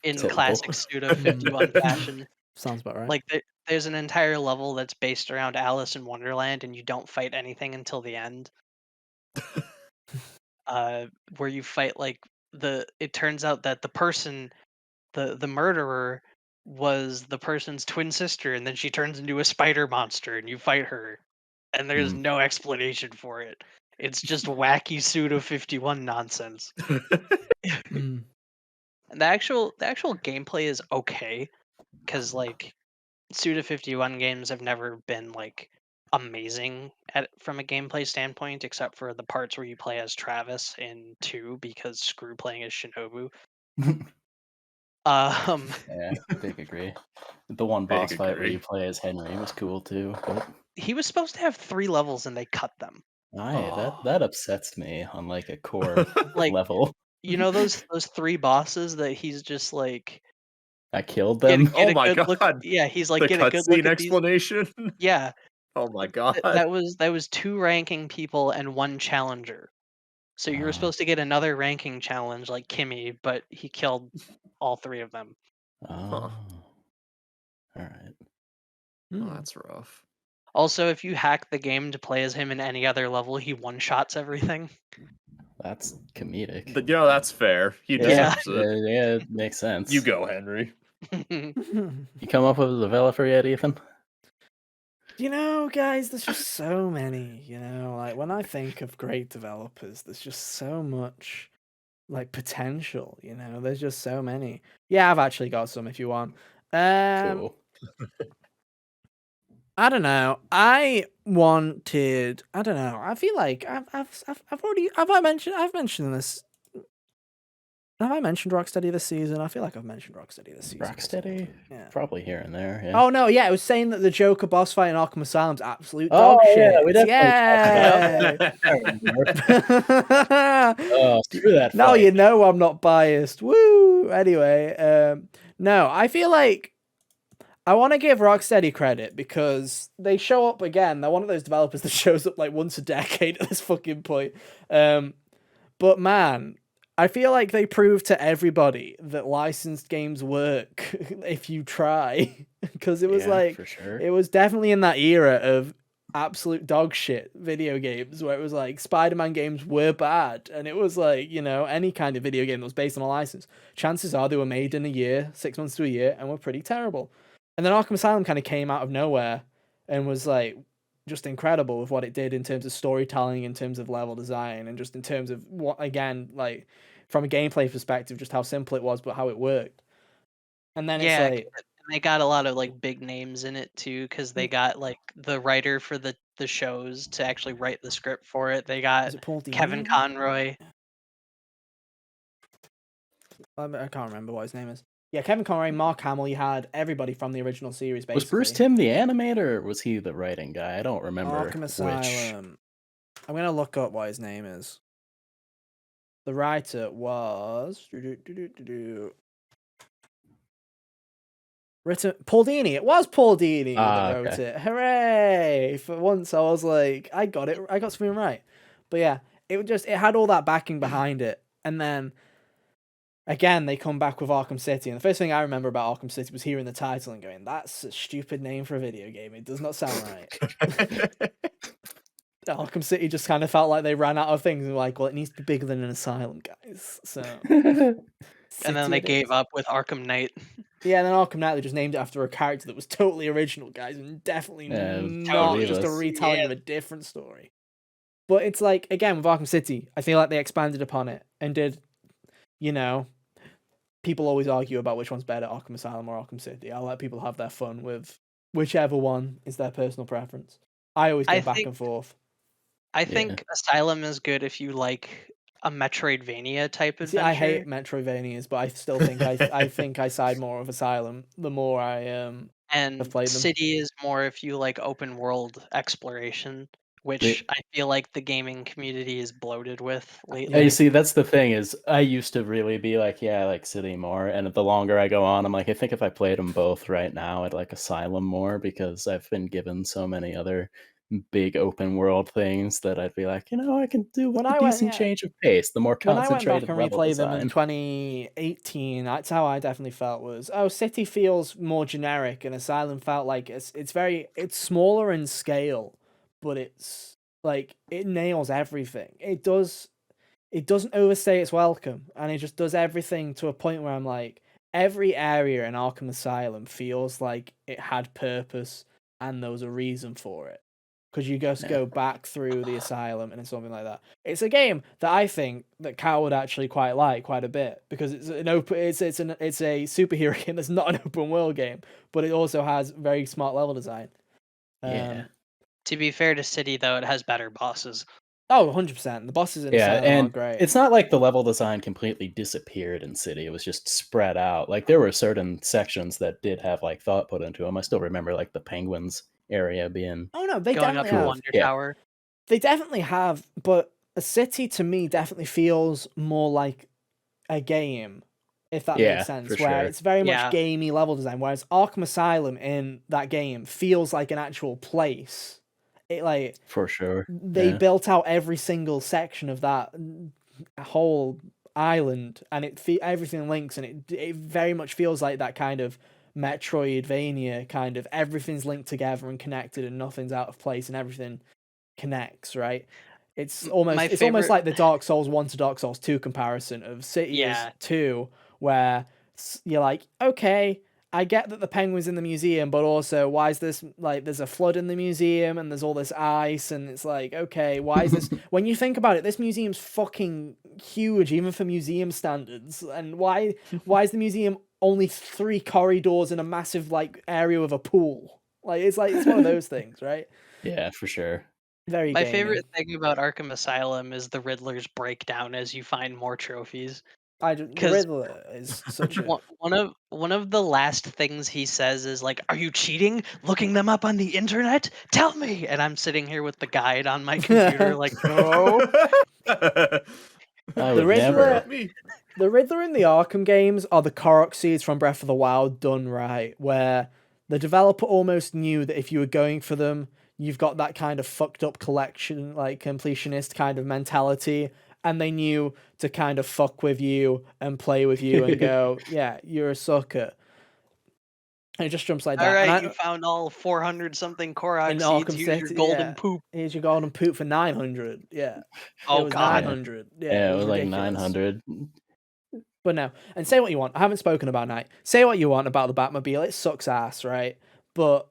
Speaker 4: in
Speaker 2: typical.
Speaker 4: classic Suda 51 fashion.
Speaker 1: sounds about right.
Speaker 4: Like there's an entire level that's based around Alice in Wonderland, and you don't fight anything until the end. Where you fight like it turns out that the person, the murderer, was the person's twin sister, and then she turns into a spider monster, and you fight her, and there's no explanation for it. It's just wacky Suda 51 nonsense.
Speaker 1: Mm.
Speaker 4: And the actual gameplay is okay, because like Suda 51 games have never been like amazing from a gameplay standpoint, except for the parts where you play as Travis in 2, because screw playing as Shinobu.
Speaker 2: Yeah, big agree. The one boss
Speaker 3: Big
Speaker 2: fight where
Speaker 3: agree.
Speaker 2: you play as Henry was cool too. But
Speaker 4: he was supposed to have 3 levels and they cut them.
Speaker 2: That upsets me on like a core
Speaker 4: Like,
Speaker 2: level.
Speaker 4: you know those 3 bosses that he's just like,
Speaker 2: I killed
Speaker 4: get
Speaker 2: them.
Speaker 3: Oh
Speaker 4: a
Speaker 3: my
Speaker 4: good look.
Speaker 3: god.
Speaker 4: Yeah, he's like,
Speaker 3: The
Speaker 4: get a good look
Speaker 3: cutscene
Speaker 4: at these.
Speaker 3: explanation.
Speaker 4: Yeah,
Speaker 3: Oh my god.
Speaker 4: that was 2 ranking people and 1 challenger. So you were
Speaker 2: Oh,
Speaker 4: supposed to get another ranking challenge like Kimmy, but he killed all 3 of them.
Speaker 2: all right.
Speaker 3: Oh, that's rough.
Speaker 4: Also, if you hack the game to play as him in any other level, he one-shots everything.
Speaker 2: That's comedic.
Speaker 3: Yeah, that's fair. He
Speaker 2: Yeah,
Speaker 3: deserves it.
Speaker 2: yeah, it makes sense.
Speaker 3: You go, Henry.
Speaker 2: You come up with a developer yet, Ethan?
Speaker 1: You know, guys, there's just so many, like when I think of great developers, there's just so much like potential, there's just so many. Yeah, I've actually got some if you want.
Speaker 2: Cool.
Speaker 1: I don't know. I don't know. I feel like I've mentioned this. Have I mentioned Rocksteady this season? I feel like I've mentioned Rocksteady this season.
Speaker 2: Rocksteady?
Speaker 1: Yeah.
Speaker 2: Probably here and there, yeah.
Speaker 1: Oh no, yeah, it was saying that the Joker boss fight in Arkham Asylum's absolute dog shit.
Speaker 2: Yeah, we definitely
Speaker 1: yeah.
Speaker 2: Oh, screw that
Speaker 1: Now
Speaker 2: fight.
Speaker 1: you know I'm not biased. Woo! Anyway, no, I feel like I want to give Rocksteady credit because they show up again. They're one of those developers that shows up like once a decade at this fucking point. But man, I feel like they prove to everybody that licensed games work if you try. Because it was
Speaker 2: for sure.
Speaker 1: it was definitely in that era of absolute dog shit video games where it was like Spider-Man games were bad. And it was like, any kind of video game that was based on a license, chances are they were made in a year, 6 months to a year, and were pretty terrible. And then Arkham Asylum kind of came out of nowhere and was like just incredible with what it did in terms of storytelling, in terms of level design, and just in terms of what, again, like from a gameplay perspective, just how simple it was, but how it worked. And then
Speaker 4: Yeah,
Speaker 1: it's like,
Speaker 4: they got a lot of like big names in it too, because they got like the writer for the shows to actually write the script for it. They got
Speaker 1: is it Paul Dini?
Speaker 4: Kevin Conroy.
Speaker 1: I can't remember what his name is. Yeah, Kevin Conroy, Mark Hamill. You had everybody from the original series. Basically,
Speaker 2: Was Bruce Timm the animator, or was he the writing guy? I don't remember.
Speaker 1: Arkham Asylum. I'm gonna look up what his name is. The writer was written Paul Dini. It was Paul Dini that wrote it. Hooray! For once, I was like, I got it. I got something right. But yeah, it had all that backing behind it, and then again, they come back with Arkham City, and the first thing I remember about Arkham City was hearing the title and going, "That's a stupid name for a video game. It does not sound right." Arkham City just kind of felt like they ran out of things and were like, well, it needs to be bigger than an asylum, guys. So,
Speaker 4: And then they gave up with Arkham Knight.
Speaker 1: Yeah, and then Arkham Knight, they just named it after a character that was totally original, guys, and definitely not just a retelling of a different story. But it's like, again, with Arkham City, I feel like they expanded upon it and did, people always argue about which one's better, Arkham Asylum or Arkham City. I'll let people have their fun with whichever one is their personal preference. I always go back and forth.
Speaker 4: I think Asylum is good if you like a Metroidvania type adventure.
Speaker 1: See, I hate Metroidvanias, but I still think I think I side more of Asylum the more I have played them.
Speaker 4: City is more if you like open world exploration, which I feel like the gaming community is bloated with lately.
Speaker 2: Yeah, you see, that's the thing is I used to really be like, yeah, I like City more, and the longer I go on, I'm like, I think if I played them both right now, I'd like Asylum more because I've been given so many other big open world things that I'd be like, I can do with a decent change of pace, the more concentrated
Speaker 1: when I went back and
Speaker 2: level
Speaker 1: replayed
Speaker 2: design.
Speaker 1: them in 2018, that's how I definitely felt was, City feels more generic and Asylum felt like it's smaller in scale, but it's like it nails everything. It doesn't overstay its welcome, and it just does everything to a point where I'm like, every area in Arkham Asylum feels like it had purpose and there was a reason for it. Because you just go back through the asylum and it's something like that. It's a game that I think that Cal would actually quite like quite a bit because it's a superhero game that's not an open world game, but it also has very smart level design.
Speaker 4: To be fair to City though, it has better bosses.
Speaker 1: Oh, 100%. The bosses in Asylum are great.
Speaker 2: It's not like the level design completely disappeared in City. It was just spread out. Like there were certain sections that did have like thought put into them. I still remember like the penguins area being
Speaker 1: Oh no, they
Speaker 4: Going up
Speaker 1: definitely
Speaker 4: the
Speaker 1: have.
Speaker 4: Wonder
Speaker 2: Yeah.
Speaker 4: Tower.
Speaker 1: They definitely have, but a city to me definitely feels more like a game, if that
Speaker 2: Yeah,
Speaker 1: makes sense,
Speaker 2: for
Speaker 1: where
Speaker 2: sure.
Speaker 1: it's very much
Speaker 4: Yeah.
Speaker 1: gamey level design, whereas Arkham Asylum in that game feels like an actual place. It like
Speaker 2: For sure.
Speaker 1: they
Speaker 2: Yeah.
Speaker 1: built out every single section of that whole island, and everything links, and it very much feels like that kind of Metroidvania kind of everything's linked together and connected, and nothing's out of place, and everything connects, right? It's
Speaker 4: My
Speaker 1: almost
Speaker 4: favorite.
Speaker 1: like the Dark Souls 1 to Dark Souls 2 comparison of City is
Speaker 4: Yeah.
Speaker 1: 2, where you're like, okay, I get that the penguin's in the museum, but also why is this like there's a flood in the museum and there's all this ice, and it's like, okay, why is this when you think about it, this museum's fucking huge even for museum standards, and why is the museum only 3 corridors and a massive like area with a pool? Like it's one of those things, right?
Speaker 2: Yeah, for sure.
Speaker 1: Very
Speaker 4: My
Speaker 1: gamey.
Speaker 4: favorite thing about Arkham Asylum is the Riddler's breakdown as you find more trophies.
Speaker 1: The
Speaker 4: 'Cause
Speaker 1: Riddler is such a
Speaker 4: one of the last things he says is like, "Are you cheating? Looking them up on the internet? Tell me!" And I'm sitting here with the guide on my computer, like, no.
Speaker 2: I
Speaker 1: The
Speaker 2: would
Speaker 1: Riddler-
Speaker 2: never.
Speaker 3: Me.
Speaker 1: The Riddler in the Arkham games are the Korok seeds from Breath of the Wild done right, where the developer almost knew that if you were going for them, you've got that kind of fucked up collection, like completionist kind of mentality, and they knew to kind of fuck with you and play with you and go, yeah, you're a sucker. And it just jumps like
Speaker 4: All
Speaker 1: that.
Speaker 4: right,
Speaker 1: And
Speaker 4: you found all 400 something Korok
Speaker 1: in
Speaker 4: seeds.
Speaker 1: Arkham
Speaker 4: Here's your
Speaker 1: City,
Speaker 4: golden
Speaker 1: yeah.
Speaker 4: poop.
Speaker 1: Here's your golden poop for 900. Yeah.
Speaker 4: Oh
Speaker 1: it was
Speaker 4: God.
Speaker 1: 900. Yeah,
Speaker 2: Yeah,
Speaker 1: it
Speaker 2: it
Speaker 1: was
Speaker 2: was like
Speaker 1: ridiculous.
Speaker 2: 900.
Speaker 1: But no, and say what you want. I haven't spoken about Night. Say what you want about the Batmobile. It sucks ass, right? But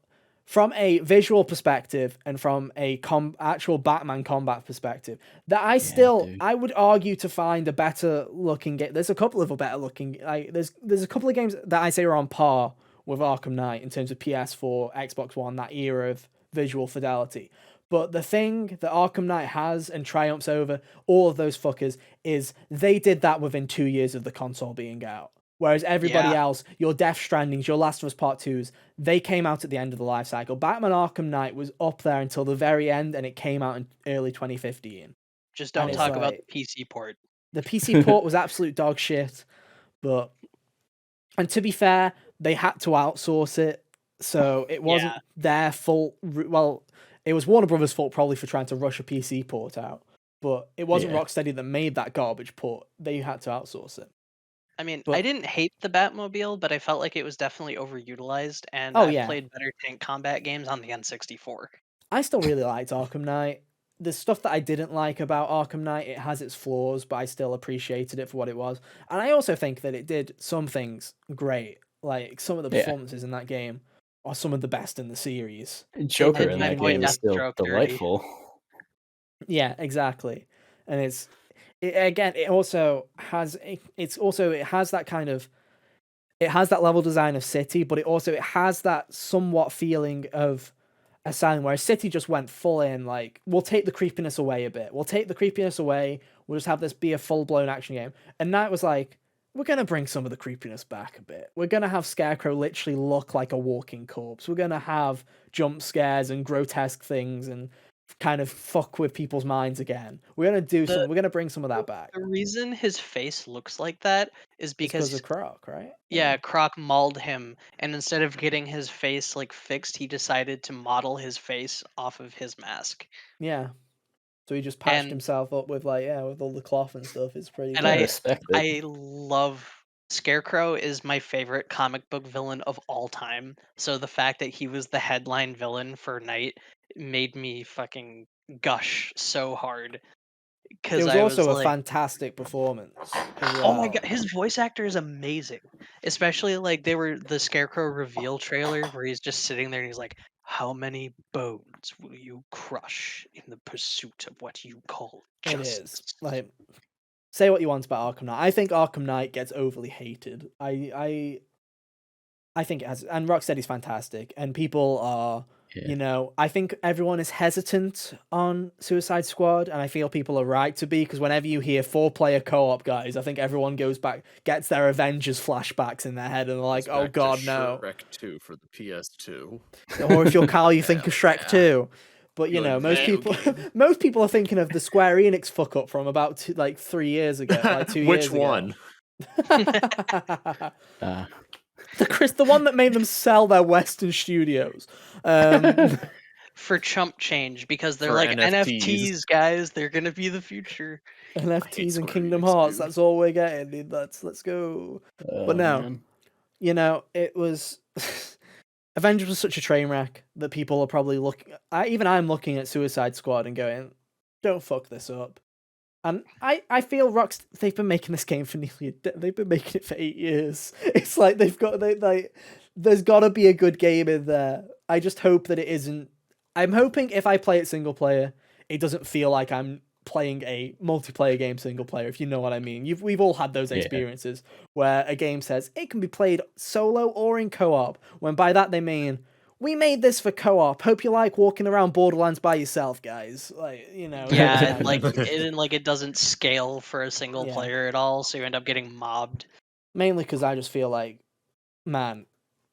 Speaker 1: from a visual perspective and from a actual Batman combat perspective, that
Speaker 2: dude.
Speaker 1: I would argue to find a better looking game. There's a couple of better looking. Like there's a couple of games that I say are on par with Arkham Knight in terms of PS4, Xbox One, that era of visual fidelity. But the thing that Arkham Knight has and triumphs over all of those fuckers is they did that within 2 years of the console being out. Whereas everybody
Speaker 4: Yeah.
Speaker 1: else, your Death Strandings, your Last of Us Part 2s, they came out at the end of the life cycle. Batman Arkham Knight was up there until the very end, and it came out in early 2015.
Speaker 4: Just
Speaker 1: And
Speaker 4: don't
Speaker 1: it's
Speaker 4: talk about
Speaker 1: like-
Speaker 4: the PC port.
Speaker 1: The PC port was absolute dog shit, but... And to be fair, they had to outsource it, so it wasn't their fault. Well, it was Warner Brothers' fault probably for trying to rush a PC port out, but it wasn't
Speaker 2: Yeah.
Speaker 1: Rocksteady that made that garbage port. They had to outsource it.
Speaker 4: I mean,
Speaker 1: But-
Speaker 4: I didn't hate the Batmobile, but I felt like it was definitely overutilized, and
Speaker 1: Oh,
Speaker 4: I've
Speaker 1: yeah.
Speaker 4: played better tank combat games on the N64.
Speaker 1: I still really liked Arkham Knight. The stuff that I didn't like about Arkham Knight, it has its flaws, but I still appreciated it for what it was. And I also think that it did some things great. Like, some of the
Speaker 2: Yeah.
Speaker 1: performances in that game are some of the best in the series.
Speaker 2: Joker
Speaker 1: did
Speaker 2: in
Speaker 1: my
Speaker 2: that
Speaker 1: boy
Speaker 2: game is still
Speaker 4: Deathstroke dirty.
Speaker 2: delightful.
Speaker 1: Yeah, exactly. And it also has that kind of, it has that level design of City, but it has that somewhat feeling of Asylum, where City just went full in, like, we'll take the creepiness away a bit. We'll just have this be a full-blown action game. And Night was like, we're going to bring some of the creepiness back a bit. We're going to have Scarecrow literally look like a walking corpse. We're going to have jump scares and grotesque things and kind of fuck with people's minds again. We're going to bring some of that back.
Speaker 4: The reason his face looks like that is
Speaker 1: It's
Speaker 4: because
Speaker 1: of Croc, right?
Speaker 4: Croc mauled him, and instead of getting his face like fixed, he decided to model his face off of his mask.
Speaker 1: Yeah. So he just patched
Speaker 4: And-
Speaker 1: himself up with with all the cloth and stuff. It's pretty
Speaker 4: And
Speaker 1: good.
Speaker 2: I respect it.
Speaker 4: I love Scarecrow is my favorite comic book villain of all time. So the fact that he was the headline villain for Night made me fucking gush so hard.
Speaker 1: It
Speaker 4: Because
Speaker 1: was
Speaker 4: I
Speaker 1: also
Speaker 4: was
Speaker 1: a
Speaker 4: like,
Speaker 1: fantastic performance. As well.
Speaker 4: oh my god, his voice actor is amazing. Especially like they were the Scarecrow reveal trailer where he's just sitting there and he's like, "How many bones will you crush in the pursuit of what you call
Speaker 1: It
Speaker 4: justice?"
Speaker 1: is. Like, say what you want about Arkham Knight. I think Arkham Knight gets overly hated. I think it has, and Rocksteady's fantastic, and people are
Speaker 2: Yeah.
Speaker 1: You know, I think everyone is hesitant on Suicide Squad, and I feel people are right to be, because whenever you hear 4-player co-op, guys, I think everyone goes back, gets their Avengers flashbacks in their head, and they're like, "Oh
Speaker 3: Back to
Speaker 1: God, no!"
Speaker 3: Shrek 2 for the PS2.
Speaker 1: Or if you're Carl, you think of
Speaker 3: Hell
Speaker 1: Shrek
Speaker 3: yeah.
Speaker 1: 2. But you
Speaker 3: Good
Speaker 1: know, most
Speaker 3: video
Speaker 1: people,
Speaker 3: game.
Speaker 1: most people are thinking of the Square Enix fuck up from about 3 years ago, like 2
Speaker 3: Which
Speaker 1: years ago.
Speaker 3: one?
Speaker 1: The one that made them sell their Western studios.
Speaker 4: For chump change, because they're
Speaker 3: For
Speaker 4: like
Speaker 3: NFTs.
Speaker 4: NFTs, guys. They're gonna be the future.
Speaker 1: NFTs and
Speaker 3: Square
Speaker 1: Kingdom
Speaker 3: Enix,
Speaker 1: Hearts.
Speaker 3: dude.
Speaker 1: That's all we're getting. Dude. Let's go. But no,
Speaker 2: Man.
Speaker 1: you know, it was Avengers was such a train wreck that people are probably looking. I'm looking at Suicide Squad and going, "Don't fuck this up." And I feel they've been making this game for nearly they've been making it for 8 years. It's like there's got to be a good game in there. I just hope that it isn't. I'm hoping if I play it single player, it doesn't feel like I'm playing a multiplayer game single player, if you know what I mean. We've all had those
Speaker 2: Yeah.
Speaker 1: experiences where a game says it can be played solo or in co-op, when by that they mean, we made this for co-op. Hope you like walking around Borderlands by yourself, guys. Like, you know.
Speaker 4: Yeah, it doesn't scale for a single
Speaker 1: Yeah.
Speaker 4: player at all, so you end up getting mobbed.
Speaker 1: Mainly because I just feel like, man,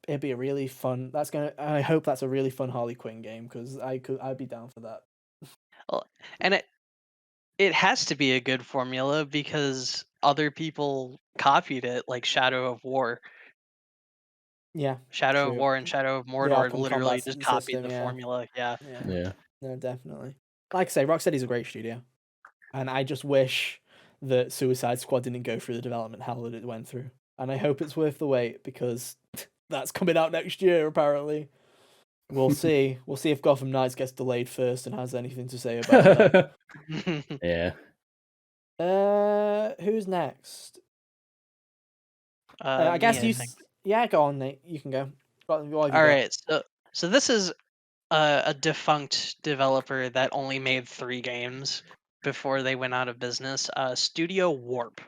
Speaker 1: it'd be a really fun. I hope that's a really fun Harley Quinn game, because I'd be down for that.
Speaker 4: And it has to be a good formula because other people copied it, like Shadow of War.
Speaker 1: Yeah,
Speaker 4: Shadow of
Speaker 1: true.
Speaker 4: War and Shadow of
Speaker 1: The
Speaker 4: Mordor
Speaker 1: Arkham
Speaker 4: literally
Speaker 1: combat
Speaker 4: just copied
Speaker 1: system,
Speaker 4: the
Speaker 1: yeah.
Speaker 4: formula. Yeah.
Speaker 2: Yeah.
Speaker 1: No, definitely. Like I say, Rocksteady's a great studio, and I just wish that Suicide Squad didn't go through the development hell that it went through. And I hope it's worth the wait, because that's coming out next year, apparently. We'll see. We'll see if Gotham Knights gets delayed first and has anything to say about that.
Speaker 2: Yeah.
Speaker 1: Who's next?
Speaker 4: I
Speaker 1: guess
Speaker 4: me, I
Speaker 1: you.
Speaker 4: think.
Speaker 1: Yeah, go on, Nate. You can go. What have you got?
Speaker 4: All right, so this is a defunct developer that only made 3 games before they went out of business. Studio Warp.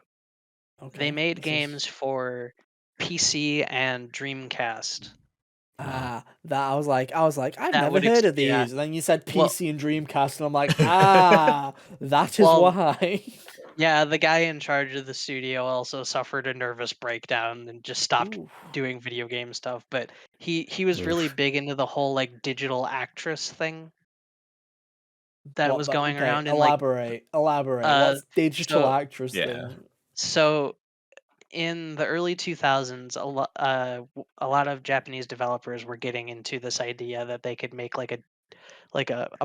Speaker 1: Okay.
Speaker 4: They made
Speaker 1: this
Speaker 4: games for PC and Dreamcast.
Speaker 1: that I was like, I've
Speaker 4: That
Speaker 1: never
Speaker 4: would
Speaker 1: heard of
Speaker 4: yeah.
Speaker 1: these. And then you said
Speaker 4: Well-
Speaker 1: PC and Dreamcast, and I'm like, that is
Speaker 4: Well,
Speaker 1: why.
Speaker 4: Yeah, the guy in charge of the studio also suffered a nervous breakdown and just stopped
Speaker 1: Ooh.
Speaker 4: doing video game stuff. But he was really
Speaker 2: Oof.
Speaker 4: big into the whole like digital actress thing that
Speaker 1: What
Speaker 4: was
Speaker 1: the-
Speaker 4: going
Speaker 1: okay,
Speaker 4: around in like
Speaker 1: elaborate. What's digital
Speaker 4: so-
Speaker 1: actress
Speaker 3: Yeah.
Speaker 1: thing?
Speaker 4: so in the early 2000s, a lot of Japanese developers were getting into this idea that they could make like a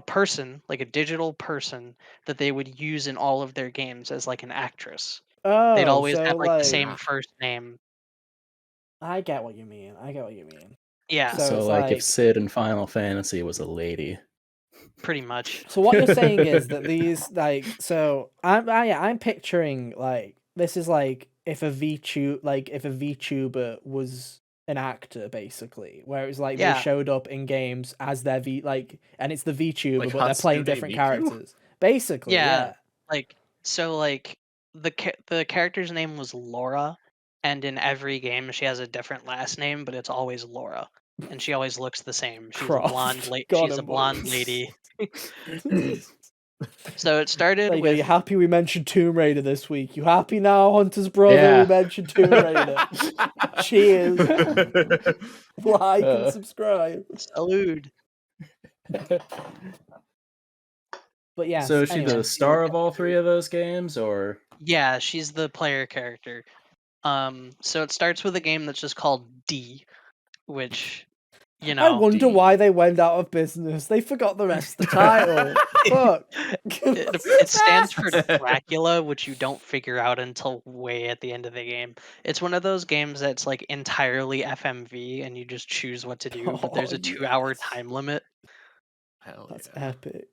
Speaker 4: person, like a digital person that they would use in all of their games as like an actress.
Speaker 1: Oh,
Speaker 4: They'd always
Speaker 1: so
Speaker 4: have like the same
Speaker 3: Ah.
Speaker 4: first name.
Speaker 1: I get what you mean.
Speaker 4: Yeah,
Speaker 1: So
Speaker 2: So
Speaker 1: it's
Speaker 2: like if
Speaker 1: like-
Speaker 2: Sid in Final Fantasy was a lady.
Speaker 4: pretty much.
Speaker 1: So what you're saying is that these I'm picturing like this is like if a VTuber was an actor, basically, where it was like
Speaker 4: Yeah.
Speaker 1: they showed up in games as their and it's the VTuber,
Speaker 3: Like
Speaker 1: but they're playing
Speaker 3: Hatsune
Speaker 1: different
Speaker 3: Miku?
Speaker 1: characters. Basically,
Speaker 4: Yeah.
Speaker 1: yeah.
Speaker 4: The character's name was Laura, and in every game she has a different last name, but it's always Laura, and she always looks the same. She's
Speaker 1: Croft.
Speaker 4: a blonde
Speaker 1: Got
Speaker 4: She's a
Speaker 1: him,
Speaker 4: blonde
Speaker 1: boys.
Speaker 4: lady. So it started
Speaker 1: There you go.
Speaker 4: with
Speaker 1: You happy we mentioned Tomb Raider this week? You happy now, Hunter's brother?
Speaker 2: Yeah.
Speaker 1: We mentioned Tomb Raider. Cheers. Like and subscribe.
Speaker 4: Salute.
Speaker 1: But yeah.
Speaker 2: So is she
Speaker 1: anyway.
Speaker 2: the star of all 3 of those games, or?
Speaker 4: Yeah, she's the player character. So it starts with a game that's just called D, which
Speaker 1: I wonder
Speaker 3: D.
Speaker 1: why they went out of business. They forgot the rest of the title. Fuck.
Speaker 4: It stands for Dracula, which you don't figure out until way at the end of the game. It's one of those games that's like entirely FMV, and you just choose what to do, but there's
Speaker 1: Oh,
Speaker 4: a 2-hour
Speaker 1: yes.
Speaker 4: time limit.
Speaker 3: Hell
Speaker 1: That's
Speaker 3: yeah.
Speaker 1: epic.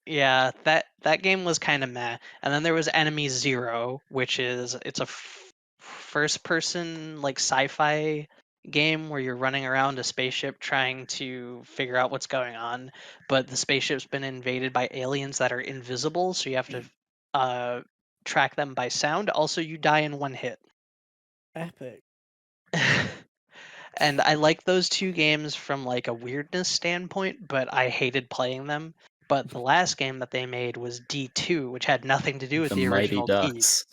Speaker 4: Yeah, that game was kind of meh. And then there was Enemy Zero, which it's a first-person like sci-fi game where you're running around a spaceship trying to figure out what's going on, but the spaceship's been invaded by aliens that are invisible, so you have to track them by sound. Also, you die in 1 hit.
Speaker 1: Epic.
Speaker 4: And I like those two games from like a weirdness standpoint, but I hated playing them. But the last game that they made was D2, which had nothing to do with
Speaker 2: The
Speaker 4: the
Speaker 2: Mighty
Speaker 4: original D.
Speaker 2: Ducks.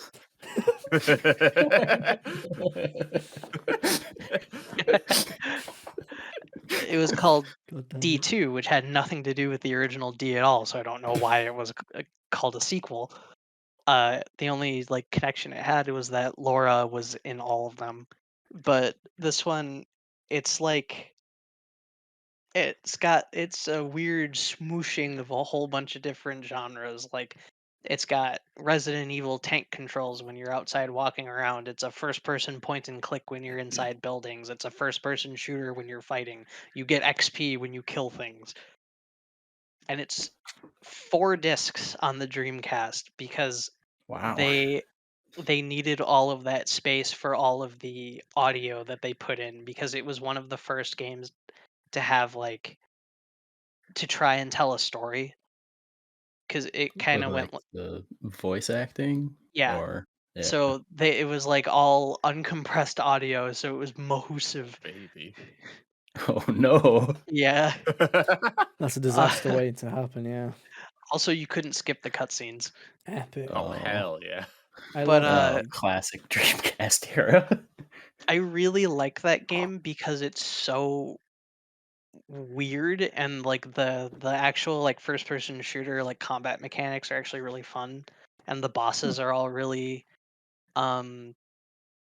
Speaker 4: It was called
Speaker 1: God damn it.
Speaker 4: D2, which had nothing to do with the original D at all, so I don't know why it was called a sequel. The only like connection it had was that Laura was in all of them. But this one, it's like it's a weird smooshing of a whole bunch of different genres. Like it's got Resident Evil tank controls when you're outside walking around. It's a first person point and click when you're inside buildings. It's a first person shooter when you're fighting. You get XP when you kill things. And it's 4 discs on the Dreamcast because
Speaker 2: Wow.
Speaker 4: they needed all of that space for all of the audio that they put in, because it was one of the first games to have like to try and tell a story, because it kind
Speaker 2: With
Speaker 4: of
Speaker 2: like
Speaker 4: went
Speaker 2: the voice acting,
Speaker 4: yeah.
Speaker 2: or yeah.
Speaker 4: So it was like all uncompressed audio, so it was Mahusive.
Speaker 3: Baby.
Speaker 2: Oh no.
Speaker 4: Yeah.
Speaker 1: That's a disaster waiting to happen. Yeah,
Speaker 4: Also, you couldn't skip the cutscenes.
Speaker 1: epic.
Speaker 3: Oh hell yeah.
Speaker 1: I
Speaker 4: But,
Speaker 1: love that.
Speaker 2: Classic Dreamcast era.
Speaker 4: I really like that game because it's so weird, and like the actual like first person shooter like combat mechanics are actually really fun, and the bosses are all really um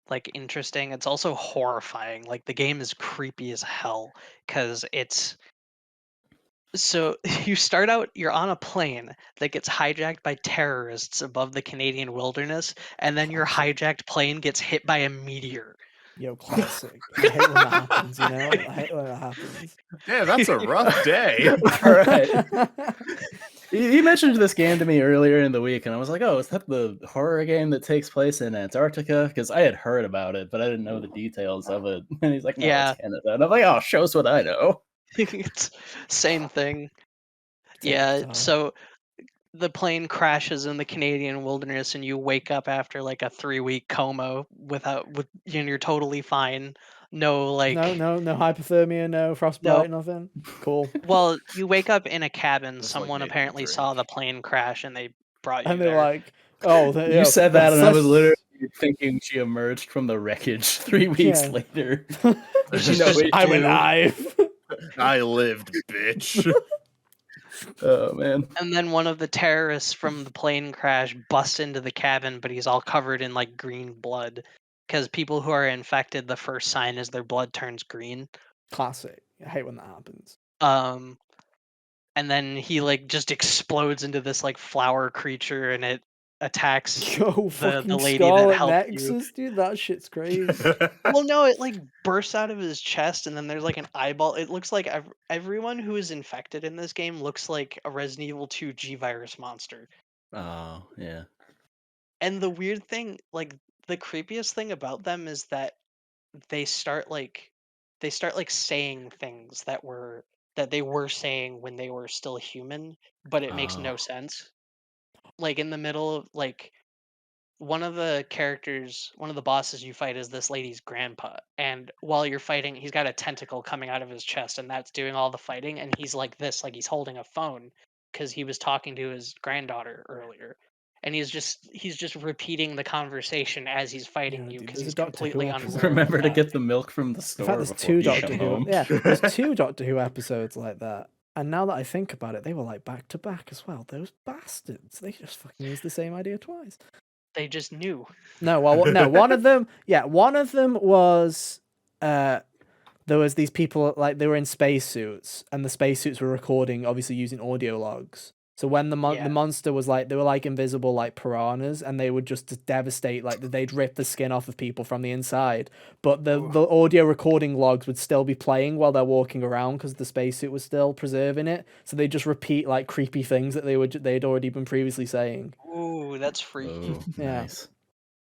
Speaker 4: like interesting. It's also horrifying. Like the game is creepy as hell because it's so you start out, you're on a plane that gets hijacked by terrorists above the Canadian wilderness, and then your
Speaker 1: Classic.
Speaker 4: hijacked plane gets hit by a meteor.
Speaker 1: Yo, classic. I hate when that happens. You know, I hate when that happens.
Speaker 3: Yeah, that's a rough day.
Speaker 2: All right. You mentioned this game to me earlier in the week, and I was like, "Oh, is that the horror game that takes place in Antarctica?" Because I had heard about it, but I didn't know the details of it. And he's like, "No,
Speaker 4: Yeah.
Speaker 2: it's Canada." And I'm like, "Oh, shows what I know."
Speaker 4: It's same thing.
Speaker 1: Tick
Speaker 4: Yeah,
Speaker 1: tock.
Speaker 4: so the plane crashes in the Canadian wilderness, and you wake up after like a 3-week coma and you're totally fine. No, like
Speaker 1: No hypothermia, no frostbite, nothing. Cool.
Speaker 4: Well, you wake up in a cabin.
Speaker 3: Just, like,
Speaker 4: Someone
Speaker 3: made me
Speaker 4: apparently saw the
Speaker 3: drink.
Speaker 4: plane crash, and they brought you
Speaker 1: And they're
Speaker 4: there.
Speaker 1: like, oh,
Speaker 2: You said that, and I was literally thinking she emerged from the wreckage 3 weeks
Speaker 1: Yeah.
Speaker 2: later.
Speaker 4: She's
Speaker 2: No
Speaker 4: just-
Speaker 1: I'm
Speaker 2: issue.
Speaker 1: alive.
Speaker 3: I lived, bitch.
Speaker 2: Oh man.
Speaker 4: And then one of the terrorists from the plane crash busts into the cabin, but he's all covered in like green blood. Because people who are infected, the first sign is their blood turns green.
Speaker 1: Classic. I hate when that happens.
Speaker 4: And then he like just explodes into this like flower creature, and it attacks
Speaker 1: Yo, fucking
Speaker 4: the lady that
Speaker 1: Scarlet
Speaker 4: helped you.
Speaker 1: Nexus, dude. That shit's crazy.
Speaker 4: Well, no, it like bursts out of his chest, and then there's like an eyeball. It looks like everyone who is infected in this game looks like a Resident Evil 2 G virus monster.
Speaker 2: Oh yeah.
Speaker 4: And the weird thing, like the creepiest thing about them, is that they start like saying things that they were saying when they were still human, but it makes no
Speaker 2: Oh.
Speaker 4: sense. Like in the middle of like one of the bosses you fight is this lady's grandpa, and while you're fighting, he's got a tentacle coming out of his chest, and that's doing all the fighting, and he's like this, like he's holding a phone because he was talking to his granddaughter earlier, and he's just repeating the conversation as he's fighting
Speaker 1: Yeah,
Speaker 4: you
Speaker 1: dude,
Speaker 4: because
Speaker 1: there's a
Speaker 4: he's
Speaker 1: Doctor Who
Speaker 4: completely
Speaker 1: episode.
Speaker 4: unaware.
Speaker 2: Remember
Speaker 4: of
Speaker 2: to
Speaker 4: that.
Speaker 2: get the milk from the
Speaker 1: In
Speaker 2: store
Speaker 1: fact, there's
Speaker 2: before
Speaker 1: 2
Speaker 2: you
Speaker 1: Doctor
Speaker 2: come
Speaker 1: Who.
Speaker 2: home.
Speaker 1: Yeah, there's 2 Doctor Who episodes like that. And now that I think about it, they were like back to back as well. Those bastards. They just fucking used the same idea twice.
Speaker 4: They just knew.
Speaker 1: No, well, no, one of them was there was these people, like they were in spacesuits, and the spacesuits were recording, obviously using audio logs. So when the
Speaker 4: Yeah.
Speaker 1: monster was like, they were like invisible like piranhas, and they would just devastate, like they'd rip the skin off of people from the inside. But the audio recording logs would still be playing while they're walking around because the spacesuit was still preserving it. So they just repeat like creepy things that they'd already been previously saying.
Speaker 4: Ooh, that's freaky.
Speaker 2: Oh,
Speaker 1: Yeah.
Speaker 2: nice.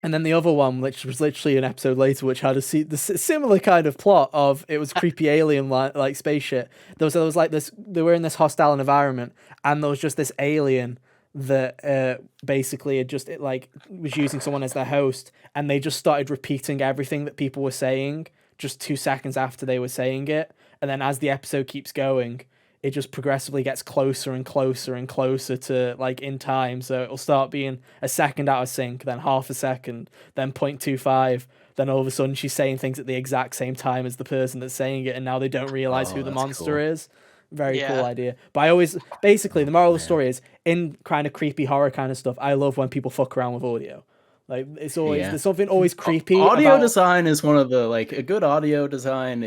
Speaker 1: And then the other one, which was literally an episode later, which had the similar kind of plot of it was creepy alien like space shit. There was like this. They were in this hostile environment, and there was just this alien that basically was using someone as their host, and they just started repeating everything that people were saying just 2 seconds after they were saying it, and then as the episode keeps going, it just progressively gets closer and closer and closer to like in time. So it'll start being a second out of sync, then half a second, then 0.25. Then all of a sudden she's saying things at the exact same time as the person that's saying it, and now they don't realize who the
Speaker 2: that's
Speaker 1: monster
Speaker 2: cool.
Speaker 1: is. Very cool
Speaker 4: Yeah.
Speaker 1: idea. But I always, basically, the moral of the
Speaker 2: man.
Speaker 1: story is, in kind of creepy horror kind of stuff, I love when people fuck around with audio. Like, it's always,
Speaker 2: Yeah.
Speaker 1: there's something always creepy
Speaker 2: Audio
Speaker 1: about...
Speaker 2: design is one of the, like, a good audio design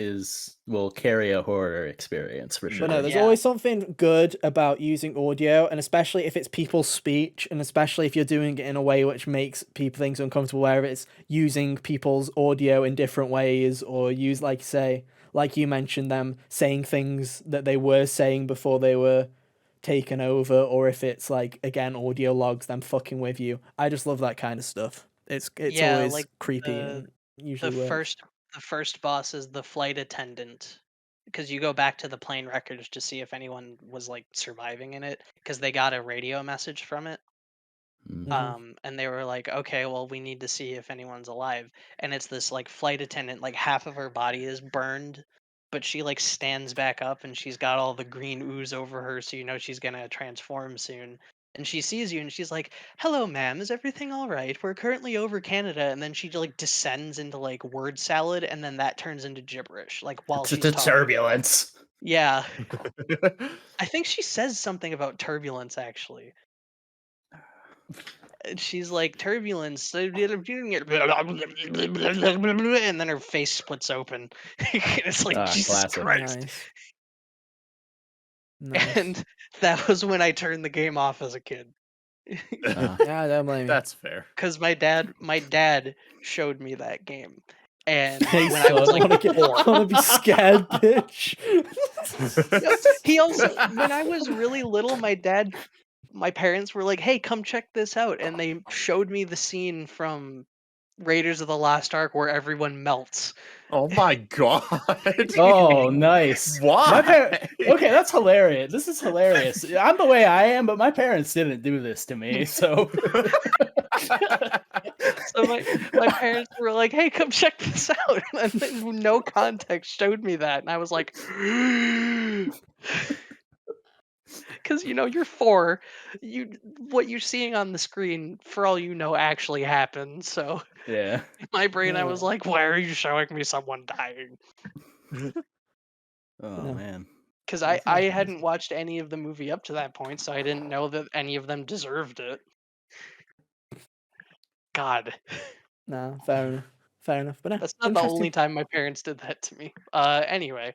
Speaker 2: will carry a horror experience for sure.
Speaker 1: But no, there's
Speaker 4: Yeah.
Speaker 1: always something good about using audio, and especially if it's people's speech, and especially if you're doing it in a way which makes people things uncomfortable, where it's using people's audio in different ways, or use, like you mentioned, them saying things that they were saying before they were taken over, or if it's like, again, audio logs, them fucking with you. I just love that kind of stuff. It's
Speaker 4: Yeah,
Speaker 1: always
Speaker 4: like
Speaker 1: creepy
Speaker 4: the
Speaker 1: and usually works.
Speaker 4: the first boss is the flight attendant, because you go back to the plane records to see if anyone was like surviving in it, because they got a radio message from it. And they were like, okay, well, we need to see if anyone's alive. And it's this like flight attendant, like half of her body is burned, but she like stands back up and she's got all the green ooze over her, so you know she's gonna transform soon. And she sees you and she's like, hello, ma'am, is everything all right? We're currently over Canada. And then she like descends into like word salad, and then that turns into gibberish, like while she's talking.
Speaker 2: Turbulence.
Speaker 4: Yeah. I think she says something about turbulence, actually. And she's like, turbulence, and then her face splits open. It's like, Jesus
Speaker 2: classic.
Speaker 4: Christ.
Speaker 1: Nice.
Speaker 4: And that was when I turned the game off as a kid.
Speaker 1: Yeah, I don't blame you.
Speaker 3: That's fair.
Speaker 4: Because my dad showed me that game. And
Speaker 1: Hey,
Speaker 4: when I was
Speaker 1: son,
Speaker 4: like
Speaker 1: I wanna be scared, bitch.
Speaker 4: he also, when I was really little, my parents were like, hey, come check this out. And they showed me the scene from Raiders of the Lost Ark where everyone melts.
Speaker 3: Oh my god.
Speaker 2: Oh, nice.
Speaker 3: Why?
Speaker 2: Okay, that's hilarious. This is hilarious. I'm the way I am, but my parents didn't do this to me, so...
Speaker 4: So my parents were like, hey, come check this out. And then no context showed me that. And I was like... Because, you know, you're 4. What you're seeing on the screen, for all you know, actually happened. So
Speaker 2: Yeah.
Speaker 4: in my brain, I was
Speaker 1: Yeah.
Speaker 4: like, why are you showing me someone dying?
Speaker 2: Oh,
Speaker 1: No.
Speaker 2: man.
Speaker 4: Because
Speaker 1: That's
Speaker 4: I
Speaker 1: nice.
Speaker 4: hadn't watched any of the movie up to that point, so I didn't know that any of them deserved it. God.
Speaker 1: No, fair enough. Fair enough. But no,
Speaker 4: That's not the only
Speaker 1: interesting.
Speaker 4: time my parents did that to me. Anyway.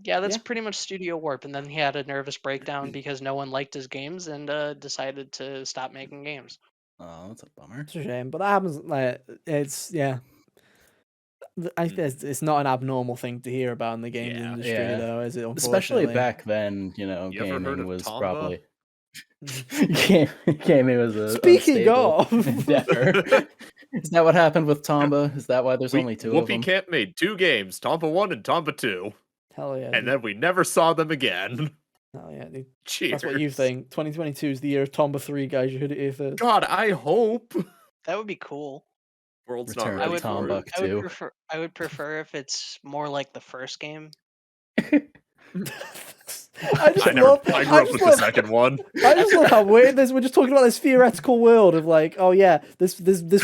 Speaker 4: Yeah, that's
Speaker 1: Yeah.
Speaker 4: pretty much Studio Warp. And then he had a nervous breakdown because no one liked his games and decided to stop making games.
Speaker 2: Oh, that's a bummer.
Speaker 1: It's a shame, but that happens. Like, it's it's not an abnormal thing to hear about in the games
Speaker 3: Yeah.
Speaker 1: industry,
Speaker 2: Yeah.
Speaker 1: though, is it?
Speaker 2: Especially
Speaker 1: Unfortunately.
Speaker 2: back then, you know,
Speaker 3: You ever heard
Speaker 2: gaming
Speaker 3: of
Speaker 2: was
Speaker 3: Tomba?
Speaker 2: probably... Gaming was a
Speaker 1: Speaking
Speaker 2: unstable
Speaker 1: of,
Speaker 2: endeavor. Is that what happened with Tomba? Is that why there's only 2 of
Speaker 3: Whoopi
Speaker 2: them?
Speaker 3: Camp made 2 games, Tomba 1 and Tomba 2.
Speaker 1: hell yeah,
Speaker 3: And
Speaker 1: dude.
Speaker 3: then we never saw them again.
Speaker 1: Hell yeah, dude.
Speaker 3: Cheers.
Speaker 1: That's what you think. 2022 is the year of Tomba 3, guys. You heard it here first.
Speaker 3: God, I hope.
Speaker 4: That would be cool.
Speaker 3: World's
Speaker 2: Return
Speaker 3: not
Speaker 2: of
Speaker 3: ready for
Speaker 2: Tomba
Speaker 3: it.
Speaker 2: 2.
Speaker 4: I would prefer if it's more like the first game.
Speaker 1: I
Speaker 3: I grew up with the second one.
Speaker 1: I just love how weird this. We're just talking about this theoretical world of like, oh yeah, this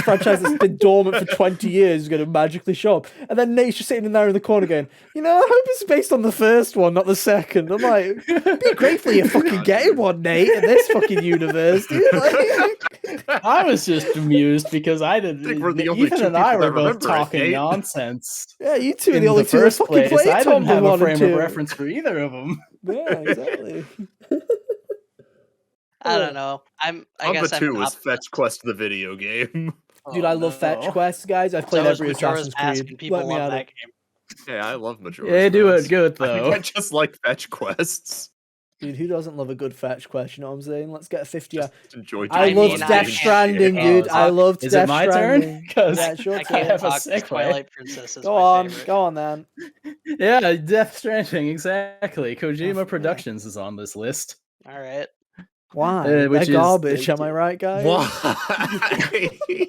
Speaker 1: franchise that's been dormant for 20 years is going to magically show up, and then Nate's just sitting in there in the corner going, you know, I hope it's based on the first one, not the second. I'm like, be grateful you're fucking getting one, Nate, in this fucking universe, dude. Like,
Speaker 2: I was just amused because I didn't.
Speaker 3: I think we're the only
Speaker 2: Ethan
Speaker 3: 2
Speaker 2: and I
Speaker 3: people
Speaker 2: were
Speaker 3: that
Speaker 2: both
Speaker 3: remember it,
Speaker 2: talking
Speaker 3: Nate.
Speaker 2: nonsense.
Speaker 1: yeah, you two are
Speaker 2: In
Speaker 1: the only
Speaker 2: the
Speaker 1: two that
Speaker 2: first
Speaker 1: fucking
Speaker 2: place,
Speaker 1: played
Speaker 2: I didn't
Speaker 1: Tomba
Speaker 2: have
Speaker 1: 1
Speaker 2: a
Speaker 1: and
Speaker 2: frame
Speaker 1: 2.
Speaker 2: of reference for either of them.
Speaker 1: Yeah, exactly.
Speaker 4: I don't know. I
Speaker 3: Tomba
Speaker 4: guess I'm
Speaker 3: 2
Speaker 4: an
Speaker 3: is Fetch Quest the video game.
Speaker 1: Dude, I love Fetch
Speaker 2: no.
Speaker 1: Quests, guys. I've played
Speaker 4: So is
Speaker 1: every
Speaker 4: Majora's
Speaker 1: Assassin's
Speaker 4: Mask,
Speaker 1: Creed.
Speaker 4: and people
Speaker 1: Let me
Speaker 4: love
Speaker 1: at
Speaker 4: that
Speaker 1: it.
Speaker 4: game.
Speaker 3: Yeah, I love Majora's
Speaker 2: They do it
Speaker 3: Mask.
Speaker 2: good
Speaker 3: I
Speaker 2: though.
Speaker 3: think I just like Fetch Quests.
Speaker 1: Dude, who doesn't love a good Fetch Quest? You know what I'm saying? Let's get a 50
Speaker 3: Just enjoy
Speaker 1: I
Speaker 3: doing
Speaker 1: loved
Speaker 3: one
Speaker 1: Death
Speaker 3: game.
Speaker 1: Stranding,
Speaker 2: Oh,
Speaker 1: dude.
Speaker 2: is
Speaker 1: I
Speaker 2: it-
Speaker 1: loved
Speaker 2: Is it
Speaker 1: Death
Speaker 2: my turn?
Speaker 1: Stranding.
Speaker 2: Because
Speaker 1: Yeah, it's your
Speaker 4: I
Speaker 1: turn.
Speaker 4: can't
Speaker 2: have a
Speaker 4: talk 'cause
Speaker 2: segue.
Speaker 4: Twilight Princess is
Speaker 1: Go
Speaker 4: my
Speaker 1: on,
Speaker 4: favorite.
Speaker 1: go on, then.
Speaker 2: Yeah, Death Stranding, exactly.
Speaker 1: Yeah.
Speaker 2: Kojima Productions is on this list.
Speaker 4: All right.
Speaker 1: Why?
Speaker 2: which
Speaker 1: They're
Speaker 2: is-
Speaker 1: garbage, am I right, guys?
Speaker 3: Why?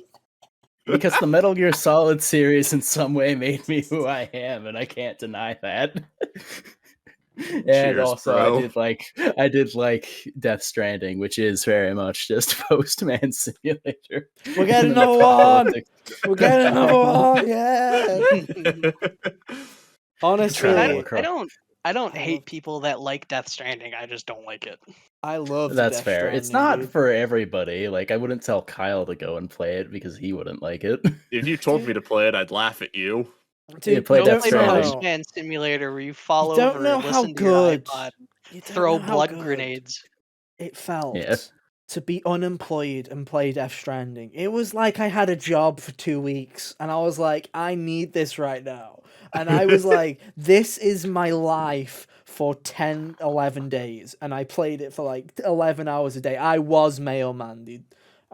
Speaker 2: because the Metal Gear Solid series in some way made me who I am, and I can't deny that. And
Speaker 3: Cheers,
Speaker 2: also,
Speaker 3: bro.
Speaker 2: I did like Death Stranding, which is very much just Postman Simulator.
Speaker 1: We're getting
Speaker 2: And the
Speaker 1: another one.
Speaker 2: politics.
Speaker 1: We're getting another one. Yeah. Honestly,
Speaker 2: Travel
Speaker 4: I
Speaker 2: across.
Speaker 4: I don't
Speaker 1: I
Speaker 4: hate
Speaker 1: love-
Speaker 4: people that like Death Stranding. I just don't like it.
Speaker 1: I love the
Speaker 2: That's
Speaker 1: Death
Speaker 2: fair. It's
Speaker 1: Stranding,
Speaker 2: not
Speaker 1: dude.
Speaker 2: for everybody. Like, I wouldn't tell Kyle to go and play it because he wouldn't like it.
Speaker 3: If you told me to play it, I'd laugh at you.
Speaker 1: Dude,
Speaker 2: play
Speaker 1: you
Speaker 2: Death
Speaker 1: don't
Speaker 4: Play
Speaker 1: know.
Speaker 4: Postman Simulator where you fall
Speaker 1: You don't
Speaker 4: over,
Speaker 1: know how
Speaker 4: listen to your
Speaker 1: good.
Speaker 4: iPod,
Speaker 1: You don't
Speaker 4: throw
Speaker 1: know how
Speaker 4: blood
Speaker 1: good
Speaker 4: grenades.
Speaker 1: it felt
Speaker 2: Yeah.
Speaker 1: to be unemployed and play Death Stranding. It was like I had a job for 2 weeks and I was like, I need this right now. And I was like, this is my life for 10, 11 days. And I played it for like 11 hours a day. I was mailman, dude.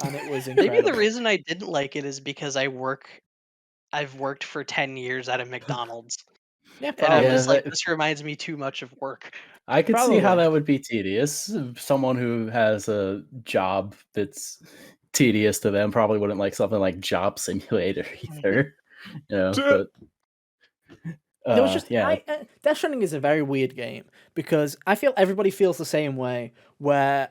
Speaker 1: And it was
Speaker 4: Maybe
Speaker 1: incredible.
Speaker 4: the reason I didn't like it is because I've worked for 10 years at a McDonald's.
Speaker 1: Yeah,
Speaker 4: And I
Speaker 1: probably.
Speaker 4: was like,
Speaker 2: that-
Speaker 4: this reminds me too much of work.
Speaker 2: I could see how
Speaker 1: Probably.
Speaker 2: that would be tedious. Someone who has a job that's tedious to them probably wouldn't like something like Job Simulator either. You know, but
Speaker 1: There was just
Speaker 2: yeah.
Speaker 1: Death Stranding is a very weird game because I feel everybody feels the same way. Where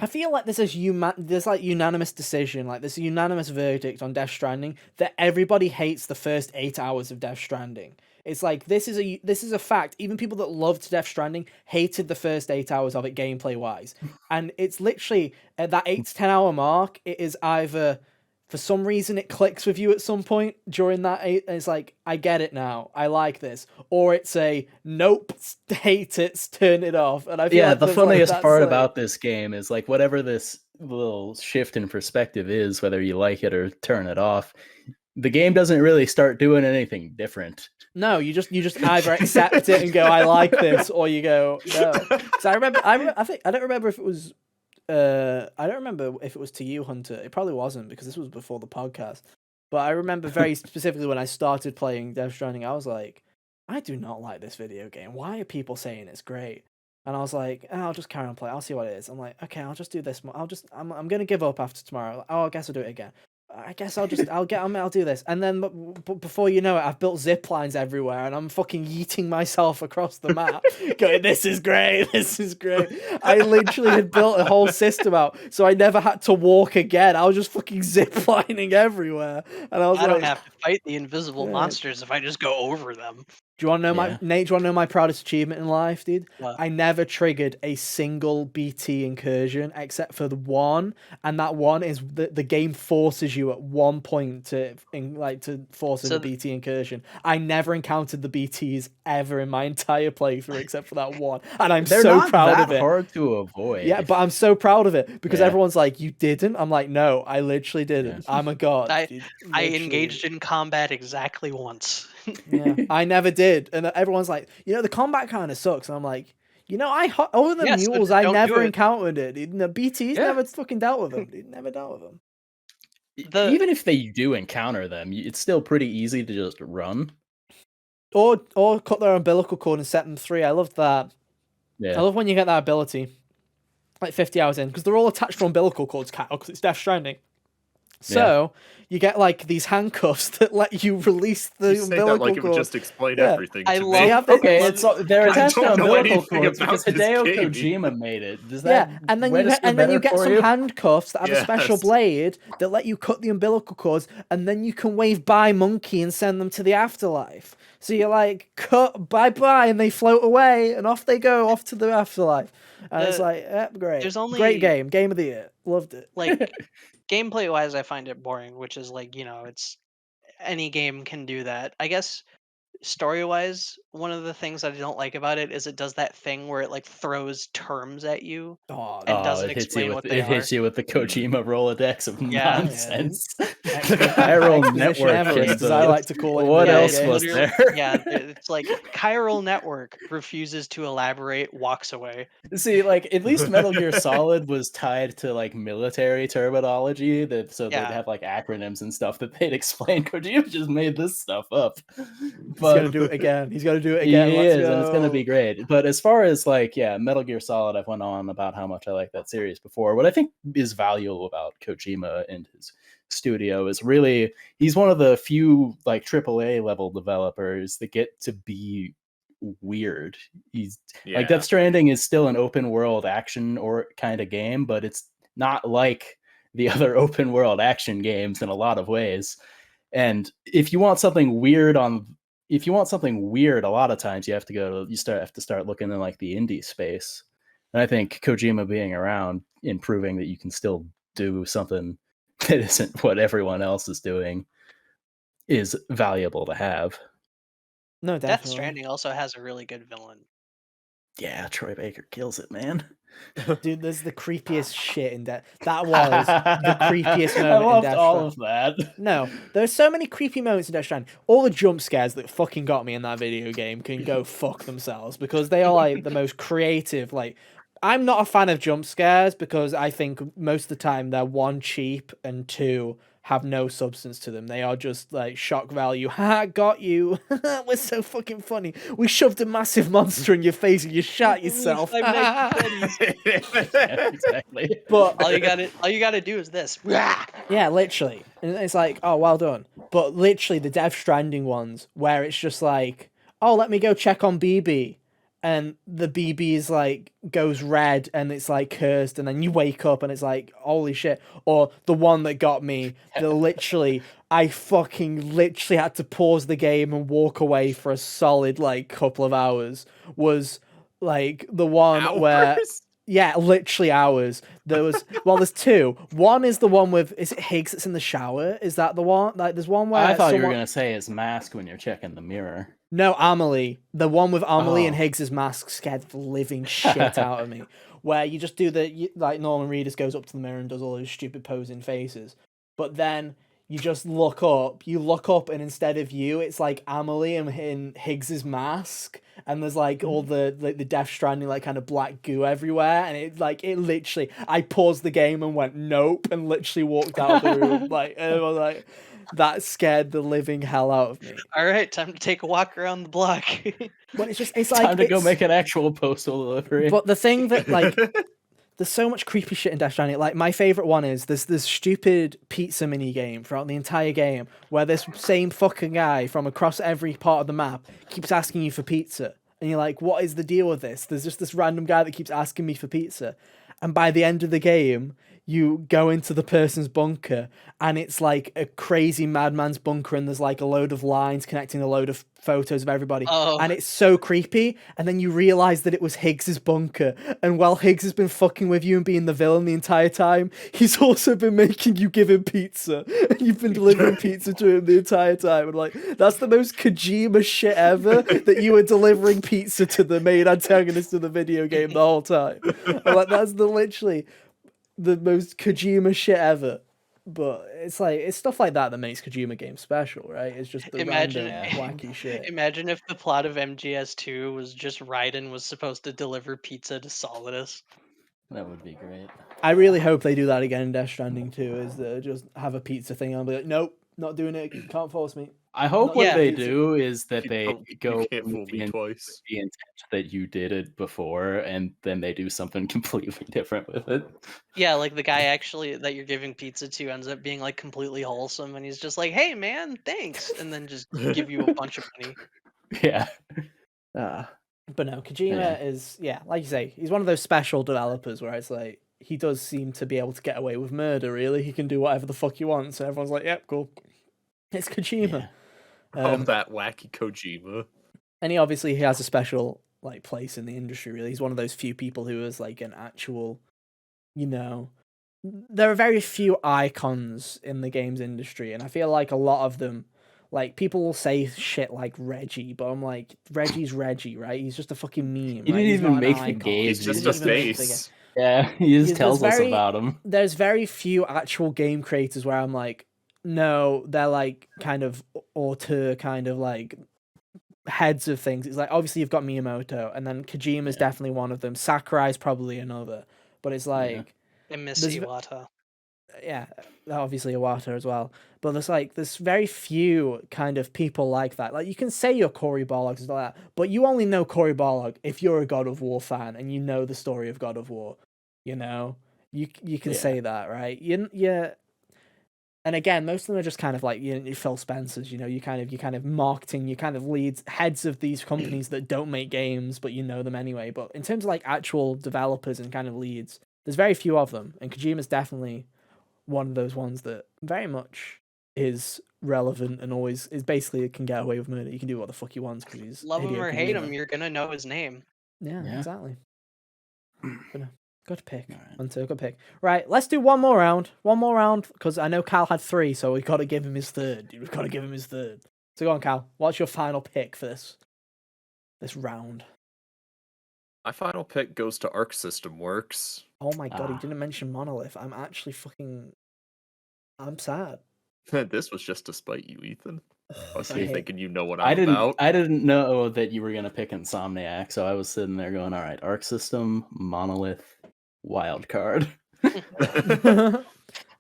Speaker 1: I feel like there's like unanimous decision, like there's a unanimous verdict on Death Stranding that everybody hates the first 8 hours of Death Stranding. It's like this is a fact. Even people that loved Death Stranding hated the first 8 hours of it gameplay wise, and it's literally at that 8 to 10 hour mark. It is either for some reason it clicks with you at some point during that 8, and it's like I get it now, I like this, or it's a nope, hate it, turn it off. And I feel
Speaker 2: Yeah,
Speaker 1: like
Speaker 2: the
Speaker 1: there's, like,
Speaker 2: funniest
Speaker 1: that's,
Speaker 2: part
Speaker 1: like-
Speaker 2: about this game is like whatever this little shift in perspective is, whether you like it or turn it off, the game doesn't really start doing anything different.
Speaker 1: No, you just either accept it and go, I like this, or you go, no. Because I remember, I think I don't remember if it was, I don't remember if it was to you, Hunter. It probably wasn't because this was before the podcast. But I remember very specifically when I started playing Death Stranding, I was like, I do not like this video game. Why are people saying it's great? And I was like, oh, I'll just carry on playing. I'll see what it is. I'm like, okay, I'll just do this. I'm gonna give up after tomorrow. Oh, I guess I'll do it again. I guess I'll do this. And then before you know it, I've built zip lines everywhere and I'm fucking yeeting myself across the map going, this is great, this is great. I literally had built a whole system out so I never had to walk again. I was just fucking zip lining everywhere. And I was
Speaker 4: I don't
Speaker 1: like,
Speaker 4: have to fight the invisible
Speaker 1: Yeah.
Speaker 4: monsters if I just go over them.
Speaker 1: do you want to know
Speaker 2: Yeah.
Speaker 1: Nate, do you want to know my proudest achievement in life, dude?
Speaker 4: What?
Speaker 1: I never triggered a single BT incursion except for the one, and that one is the game forces you at one point to force in
Speaker 4: So
Speaker 1: the BT incursion. I never encountered the BTs ever in my entire playthrough except for that one, and I'm
Speaker 2: They're
Speaker 1: so
Speaker 2: not
Speaker 1: proud
Speaker 2: that
Speaker 1: of it.
Speaker 2: hard to avoid.
Speaker 1: Yeah, but I'm so proud of it because
Speaker 2: Yeah.
Speaker 1: everyone's like, "You didn't?" I'm like, "No, I literally didn't. I'm a god."
Speaker 4: I-
Speaker 1: dude.
Speaker 4: I
Speaker 1: Literally.
Speaker 4: engaged in combat exactly once.
Speaker 1: Yeah, I never did, and everyone's like, the combat kind of sucks, and I'm like, other than
Speaker 4: Yeah, so
Speaker 1: mules,
Speaker 4: just
Speaker 1: I
Speaker 4: don't do
Speaker 1: never
Speaker 4: it.
Speaker 1: encountered it. Dude. The BTs
Speaker 2: Yeah.
Speaker 1: never fucking dealt with them. Dude, never dealt with them.
Speaker 2: Even if they do encounter them, it's still pretty easy to just run.
Speaker 1: Or cut their umbilical cord and set them free. I love that.
Speaker 2: Yeah.
Speaker 1: I love when you get that ability, like 50 hours in, because they're all attached to umbilical cords, Kyle, because it's Death Stranding. So you get like these handcuffs that let you release the
Speaker 3: You say that
Speaker 1: umbilical
Speaker 3: like it would
Speaker 1: cord.
Speaker 3: just explain
Speaker 1: Yeah.
Speaker 3: everything
Speaker 4: I
Speaker 3: to
Speaker 4: love-
Speaker 3: me.
Speaker 1: They have the-
Speaker 2: Okay,
Speaker 1: love-
Speaker 2: it's they're
Speaker 3: I
Speaker 2: attached to
Speaker 3: don't know
Speaker 2: umbilical
Speaker 3: anything
Speaker 2: cords because
Speaker 3: about this
Speaker 2: Hideo
Speaker 3: game.
Speaker 2: Kojima made it. Does that
Speaker 1: Yeah, and then you
Speaker 2: register better
Speaker 1: get
Speaker 2: for
Speaker 1: some
Speaker 2: you?
Speaker 1: handcuffs that have a special
Speaker 3: Yes.
Speaker 1: blade that let you cut the umbilical cords, and then you can wave bye monkey and send them to the afterlife. So you're like, cut, bye bye, and they float away, and off they go, off to the afterlife. And it's like, great.
Speaker 4: there's only-
Speaker 1: Great game of the year. Loved it.
Speaker 4: Like gameplay wise, I find it boring, which is like, it's any game can do that. I guess story wise, one of the things that I don't like about it is it does that thing where it like throws terms at you
Speaker 1: Oh,
Speaker 4: and doesn't
Speaker 2: it hits
Speaker 4: explain
Speaker 2: you with
Speaker 4: what they
Speaker 2: hits you with the Kojima Rolodex of
Speaker 4: Yeah.
Speaker 2: nonsense.
Speaker 1: Excellent
Speaker 2: Chiral
Speaker 1: exposition
Speaker 2: network.
Speaker 1: Everest,
Speaker 2: came
Speaker 1: as I
Speaker 2: to-
Speaker 1: like to call it. in
Speaker 2: What
Speaker 1: video
Speaker 2: else
Speaker 1: games.
Speaker 2: was
Speaker 4: literally-
Speaker 2: there?
Speaker 4: Yeah, it's like chiral network refuses to elaborate, walks away.
Speaker 2: See, like at least Metal Gear Solid was tied to like military terminology, so
Speaker 4: Yeah.
Speaker 2: they'd have like acronyms and stuff that they'd explain. Kojima just made this stuff up,
Speaker 1: He's gonna do it again. He's gonna do it
Speaker 2: He
Speaker 1: again. Let's
Speaker 2: is, and it's gonna
Speaker 1: go.
Speaker 2: be great. But as far as like, Metal Gear Solid, I've went on about how much I like that series before. What I think is valuable about Kojima and his studio is really, he's one of the few like AAA level developers that get to be weird. He's like Death Stranding is still an open world action or kind of game, but it's not like the other open world action games in a lot of ways. And if you want something weird a lot of times you have to start looking in like the indie space. And I think Kojima being around and proving that you can still do something that isn't what everyone else is doing is valuable to have.
Speaker 1: No,
Speaker 4: Death
Speaker 1: definitely.
Speaker 4: Stranding also has a really good villain.
Speaker 2: Yeah, Troy Baker kills it, man.
Speaker 1: Dude, there's the creepiest shit in Death. That was the creepiest moment
Speaker 2: I loved
Speaker 1: in Death
Speaker 2: all
Speaker 1: Stranding.
Speaker 2: of that.
Speaker 1: No, there's so many creepy moments in Death Stranding. All the jump scares that fucking got me in that video game can go fuck themselves, because they are like the most creative. Like, I'm not a fan of jump scares because I think most of the time they're one, cheap, and two, have no substance to them. They are just like shock value. Ha, got you. We're so fucking funny. We shoved a massive monster in your face and you shot yourself.
Speaker 2: Yeah, exactly.
Speaker 1: But
Speaker 4: all you gotta do is this.
Speaker 1: yeah, literally. And it's like, oh, well done. But literally the Death Stranding ones where it's just like, oh, let me go check on BB. And the BB is like, goes red and it's like cursed. And then you wake up and it's like, holy shit. Or the one that got me, I fucking literally had to pause the game and walk away for a solid like couple of hours, was like the one where... Yeah, literally hours. There's two. One is the one with, is it Higgs that's in the shower? Is that the one? Like, there's one where
Speaker 2: I thought you were gonna say his mask when you're checking the mirror.
Speaker 1: No, Amelie. The one with Amelie and Higgs's mask scared the living shit out of me. Where you just do like Norman Reedus goes up to the mirror and does all those stupid posing faces. But then you just look up, and instead of you, it's like Amelie in Higgs's mask, and there's like all the Death Stranding like kind of black goo everywhere, and it literally, I paused the game and went nope, and literally walked out of the room. And I was like, that scared the living hell out of me.
Speaker 4: All right, time to take a walk around the block.
Speaker 1: But it's like
Speaker 2: time to go make an actual postal delivery.
Speaker 1: But the thing that like, there's so much creepy shit in Death Stranding. Like, my favorite one is this stupid pizza mini game throughout the entire game where this same fucking guy from across every part of the map keeps asking you for pizza, and you're like, what is the deal with this? There's just this random guy that keeps asking me for pizza, and by the end of the game, you go into the person's bunker and it's like a crazy madman's bunker, and there's like a load of lines connecting a load of photos of everybody. And it's so creepy. And then you realize that it was Higgs's bunker. And while Higgs has been fucking with you and being the villain the entire time, he's also been making you give him pizza. And you've been delivering pizza to him the entire time. And like, that's the most Kojima shit ever, that you were delivering pizza to the main antagonist of the video game the whole time. And like, that's literally the most Kojima shit ever. But it's like, it's stuff like that makes Kojima games special, right? It's just the random wacky shit.
Speaker 4: Imagine if the plot of MGS2 was just Raiden was supposed to deliver pizza to Solidus.
Speaker 2: That would be great.
Speaker 1: I really hope they do that again in Death Stranding 2, is just have a pizza thing and be like, nope, not doing it, can't force me.
Speaker 2: I hope what they do is that
Speaker 3: You
Speaker 2: they go
Speaker 3: can't fool me twice.
Speaker 2: the intent that you did it before, and then they do something completely different with it.
Speaker 4: Yeah, like the guy actually that you're giving pizza to ends up being like completely wholesome, and he's just like, "Hey, man, thanks," and then just give you a bunch of money.
Speaker 2: Yeah.
Speaker 1: But no, Kojima is, like you say, he's one of those special developers where it's like, he does seem to be able to get away with murder, really. He can do whatever the fuck he wants, so everyone's like, yep, cool. It's Kojima.
Speaker 3: That wacky Kojima.
Speaker 1: And he has a special like place in the industry, really. He's one of those few people who is like an actual, there are very few icons in the games industry, and I feel like a lot of them, like, people will say shit like Reggie, but I'm like, Reggie's Reggie, right? He's just a fucking meme.
Speaker 2: He didn't even make the game.
Speaker 3: He's just a face.
Speaker 2: Yeah, he just tells us about him.
Speaker 1: There's very few actual game creators where I'm like, no, they're like kind of auteur, kind of like heads of things. It's like, obviously you've got Miyamoto, and then Kojima's definitely one of them. Sakurai's probably another, but it's like,
Speaker 4: I miss Iwata.
Speaker 1: Yeah, obviously Iwata as well. But there's very few kind of people like that. Like, you can say you're Cory Barlog and like that, but you only know Cory Barlog if you're a God of War fan and you know the story of God of War. You can say that, right? And again, most of them are just kind of like you Phil Spencer's. You kind of marketing, you kind of leads heads of these companies that don't make games, but you know them anyway. But in terms of like actual developers and kind of leads, there's very few of them, and Kojima's definitely one of those ones that very much is relevant and always is basically can get away with murder. You can do what the fuck he wants because he's
Speaker 4: Love him
Speaker 1: Hideo
Speaker 4: or hate him,
Speaker 1: Kojima.
Speaker 4: you're gonna know his name.
Speaker 1: Yeah,
Speaker 2: Yeah.
Speaker 1: exactly. But no, good pick.
Speaker 2: Alright.
Speaker 1: Hunter, good pick. Right, let's do one more round. One more round, because I know Cal had 3, so we've got to give him his third. Dude, we've got to give him his third. So go on, Cal. What's your final pick for this round?
Speaker 3: My final pick goes to Arc System Works.
Speaker 1: Oh my god, he
Speaker 2: Ah.
Speaker 1: didn't mention Monolith. I'm actually I'm sad.
Speaker 3: This was just to spite you, Ethan. I was
Speaker 1: I hate-
Speaker 3: thinking you know what
Speaker 2: I
Speaker 3: I'm about.
Speaker 2: didn't know that you were gonna pick Insomniac, so I was sitting there going, all right, Arc System, Monolith, Wildcard.
Speaker 1: Can't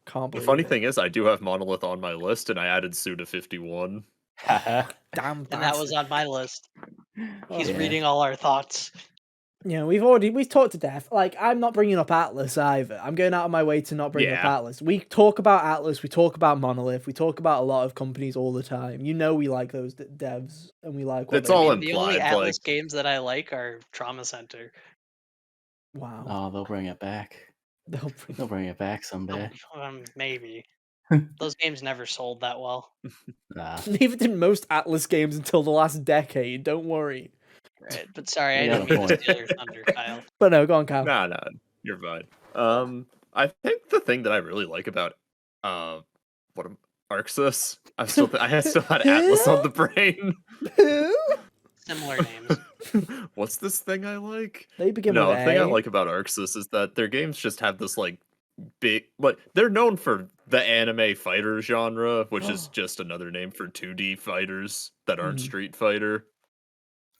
Speaker 3: The
Speaker 1: believe
Speaker 3: funny
Speaker 1: it.
Speaker 3: thing is, I do have Monolith on my list, and I added Suda 51.
Speaker 2: Haha.
Speaker 1: Damn,
Speaker 4: And that was on my list. He's
Speaker 2: Yeah.
Speaker 4: reading all our thoughts.
Speaker 1: Yeah, we've talked to death. Like, I'm not bringing up Atlas either. I'm going out of my way to not bring up
Speaker 3: Yeah.
Speaker 1: Atlas. We talk about Atlas, we talk about Monolith, we talk about a lot of companies all the time. You know we like those devs, and we like what
Speaker 3: It's
Speaker 1: they
Speaker 3: all
Speaker 1: do.
Speaker 4: The only
Speaker 3: implied,
Speaker 4: Atlas
Speaker 3: like-
Speaker 4: games that I like are Trauma Center.
Speaker 1: Wow.
Speaker 2: Oh, they'll bring it back.
Speaker 1: They'll
Speaker 2: They'll bring it back someday.
Speaker 4: Maybe. Those games never sold that well.
Speaker 2: Nah.
Speaker 1: Neither did most Atlas games until the last decade, don't worry.
Speaker 4: Right. But sorry, I
Speaker 2: You
Speaker 4: didn't
Speaker 2: got a
Speaker 4: mean to
Speaker 2: point.
Speaker 4: steal your thunder, Kyle.
Speaker 1: But no, go on, Cal.
Speaker 3: Nah, you're fine. I think the thing that I really like about Arxis, I still had Atlas on the brain.
Speaker 4: Similar names.
Speaker 3: What's this thing I like?
Speaker 1: They begin
Speaker 3: No,
Speaker 1: with
Speaker 3: the thing I
Speaker 1: A.
Speaker 3: like about Arxis is that their games just have this like big, like they're known for the anime fighter genre, which is just another name for 2D fighters that aren't
Speaker 1: Mhm.
Speaker 3: Street Fighter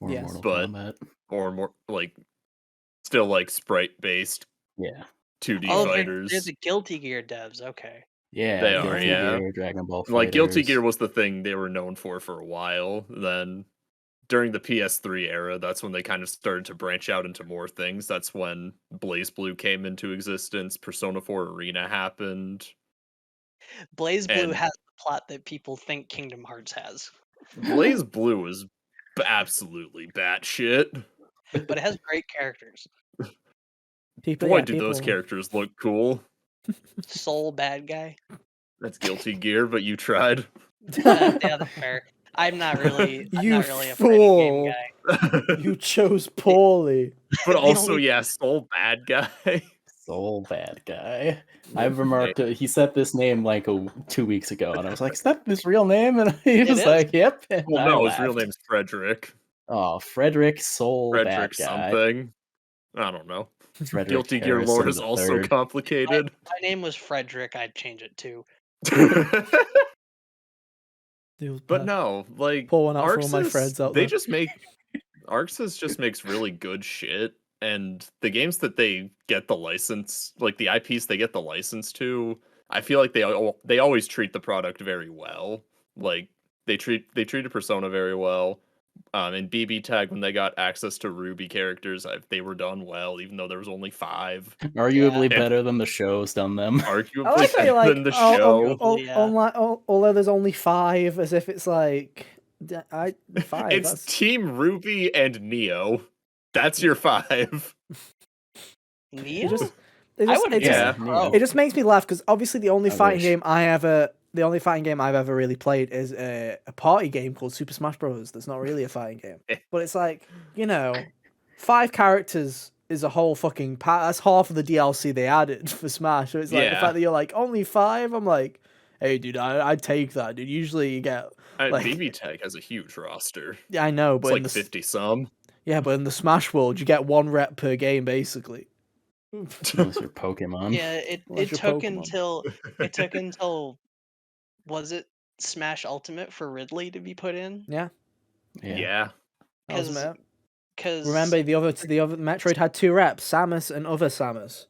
Speaker 2: Or
Speaker 1: Yes.
Speaker 2: Mortal
Speaker 3: But-
Speaker 2: Kombat.
Speaker 3: or more like still like sprite based
Speaker 2: Yeah.
Speaker 3: 2D
Speaker 4: Oh,
Speaker 3: fighters.
Speaker 4: they're the Guilty Gear devs. Okay.
Speaker 2: Yeah,
Speaker 3: They are,
Speaker 2: Guilty
Speaker 3: yeah.
Speaker 2: Gear, Dragon Ball
Speaker 3: Like Guilty
Speaker 2: Fighters.
Speaker 3: Gear was the thing they were known for a while. Then during the PS3 era, that's when they kind of started to branch out into more things. That's when Blaze Blue came into existence. Persona 4 Arena happened.
Speaker 4: Blaze Blue
Speaker 3: And-
Speaker 4: has the plot that people think Kingdom Hearts has,
Speaker 3: Blaze Blue is absolutely batshit.
Speaker 4: but it has great characters.
Speaker 1: People,
Speaker 3: Boy,
Speaker 1: yeah,
Speaker 3: do those
Speaker 1: people-
Speaker 3: characters look cool.
Speaker 4: Soul bad guy.
Speaker 3: That's Guilty Gear, but you tried.
Speaker 4: Yeah, that's fair. I'm not really
Speaker 1: You
Speaker 4: a fighting game
Speaker 1: fool.
Speaker 4: guy.
Speaker 1: You chose poorly.
Speaker 3: But
Speaker 4: The
Speaker 3: also,
Speaker 4: only-
Speaker 3: yeah, Soul Bad Guy.
Speaker 2: Soul bad guy. I've remarked he said this name like 2 weeks ago, and I was like, "Is that his real name?" And he
Speaker 4: It
Speaker 2: was
Speaker 4: is.
Speaker 2: like, "Yep." And
Speaker 3: Well,
Speaker 2: I
Speaker 3: no, his real
Speaker 2: laughed.
Speaker 3: name's Frederick.
Speaker 2: Oh, Frederick Soul
Speaker 3: Frederick
Speaker 2: bad guy.
Speaker 3: something. I don't know.
Speaker 2: Frederick
Speaker 3: Guilty Gear
Speaker 2: Harrison
Speaker 3: lore is
Speaker 2: the
Speaker 3: also
Speaker 2: third.
Speaker 3: complicated.
Speaker 4: My name was Frederick. I'd change it too.
Speaker 1: Feels
Speaker 3: But
Speaker 1: bad.
Speaker 3: no, like
Speaker 1: Pour one out for all my
Speaker 3: Arxis,
Speaker 1: friends out
Speaker 3: they
Speaker 1: there.
Speaker 3: just make Arxis just makes really good shit, and the games that they get the license, like the IPs they get the license to, I feel like they always treat the product very well. Like they treated Persona very well. In BB Tag, when they got access to Ruby characters, they were done well, even though there was only 5.
Speaker 2: Arguably
Speaker 3: Yeah.
Speaker 2: better than the show's done them.
Speaker 3: Arguably
Speaker 1: I like how
Speaker 3: better
Speaker 1: you're like,
Speaker 3: than the
Speaker 1: oh,
Speaker 3: show.
Speaker 1: although there's only 5, as if it's like, 5.
Speaker 3: It's
Speaker 1: That's
Speaker 3: Team Ruby and Neo. That's your 5.
Speaker 4: Neo?
Speaker 1: it just,
Speaker 4: wouldn't
Speaker 3: Yeah.
Speaker 4: say pro.
Speaker 1: it just makes me laugh because obviously the only
Speaker 2: I
Speaker 1: fighting
Speaker 2: wish.
Speaker 1: game I've ever really played is a party game called Super Smash Bros. That's not really a fighting game, but it's like 5 characters is a whole fucking that's half of the DLC they added for Smash. So it's like the
Speaker 3: Yeah.
Speaker 1: fact that you're like only 5. I'm like, hey, dude, I'd take that, dude. Usually you get like-
Speaker 3: BB Tag has a huge roster.
Speaker 1: yeah, I know,
Speaker 3: It's
Speaker 1: but in
Speaker 3: like
Speaker 1: the
Speaker 3: 50 some.
Speaker 1: yeah, but in the Smash world, you get 1 rep per game basically.
Speaker 2: Unless you're Pokemon.
Speaker 4: Yeah, it
Speaker 1: Unless you're
Speaker 4: took
Speaker 1: Pokemon.
Speaker 4: until was it Smash Ultimate for Ridley to be put in?
Speaker 1: Yeah,
Speaker 3: Yeah.
Speaker 1: that was
Speaker 4: 'Cause-
Speaker 1: it.
Speaker 4: Because
Speaker 1: Remember the other Metroid had 2 reps, Samus and other Samus.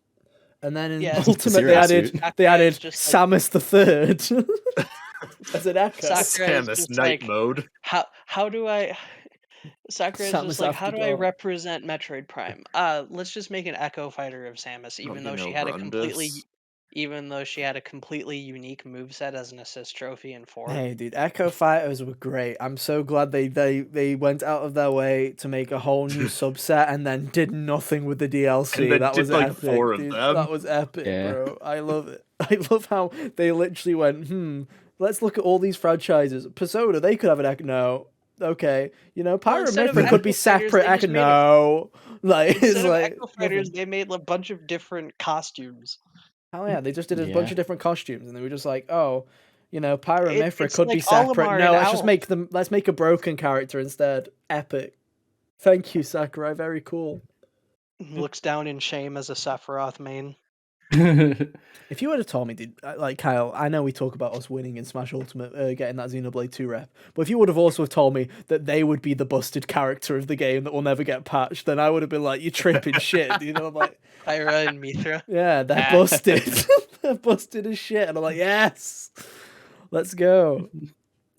Speaker 1: And then in
Speaker 4: Yeah,
Speaker 1: Ultimate
Speaker 2: Zero
Speaker 1: they
Speaker 2: Suit.
Speaker 1: added
Speaker 4: Just like-
Speaker 1: Samus the Third as an echo.
Speaker 4: Sakura is
Speaker 3: Samus
Speaker 4: just
Speaker 3: Night
Speaker 4: like-
Speaker 3: Mode.
Speaker 4: how do I? Sakura is
Speaker 1: Samus
Speaker 4: just like, how
Speaker 1: after
Speaker 4: do I
Speaker 1: dark.
Speaker 4: represent Metroid Prime? Let's just make an Echo Fighter of Samus, even though she had a completely even though she had a completely unique moveset as an assist trophy in 4.
Speaker 1: Hey, dude, Echo Fighters were great. I'm so glad they went out of their way to make a whole new subset and then did nothing with the DLC.
Speaker 3: And then
Speaker 1: That
Speaker 3: did,
Speaker 1: was
Speaker 3: like,
Speaker 1: epic,
Speaker 3: 4 of
Speaker 1: dude.
Speaker 3: them.
Speaker 1: That was epic,
Speaker 2: Yeah.
Speaker 1: bro. I love it. I love how they literally went, let's look at all these franchises. Persona, they could have an Echo. No. Okay. You know,
Speaker 4: Well, instead of
Speaker 1: Pyramithra could be
Speaker 4: Echo Fighters,
Speaker 1: separate
Speaker 4: they
Speaker 1: Echo.
Speaker 4: just made
Speaker 1: No. Like, it's
Speaker 4: Instead of
Speaker 1: like
Speaker 4: Echo Fighters,
Speaker 1: nothing.
Speaker 4: they made a bunch of different costumes.
Speaker 1: Hell yeah, they just did a
Speaker 2: Yeah.
Speaker 1: bunch of different costumes, and they were just like, oh, you know, Pyramithra
Speaker 4: it's
Speaker 1: could be
Speaker 4: like
Speaker 1: separate.
Speaker 4: Olimar
Speaker 1: No,
Speaker 4: and
Speaker 1: let's make a broken character instead. Epic. Thank you, Sakurai. Very cool.
Speaker 4: Looks down in shame as a Sephiroth main.
Speaker 1: If you would have told me, dude, like Kyle, I know we talk about us winning in Smash Ultimate, getting that Xenoblade 2 rep, but if you would have also told me that they would be the busted character of the game that will never get patched, then I would have been like, you're tripping shit. You know, I'm like,
Speaker 4: Pyra and Mithra.
Speaker 1: yeah, they're
Speaker 4: Ah.
Speaker 1: busted. They're busted as shit. And I'm like, yes, let's go.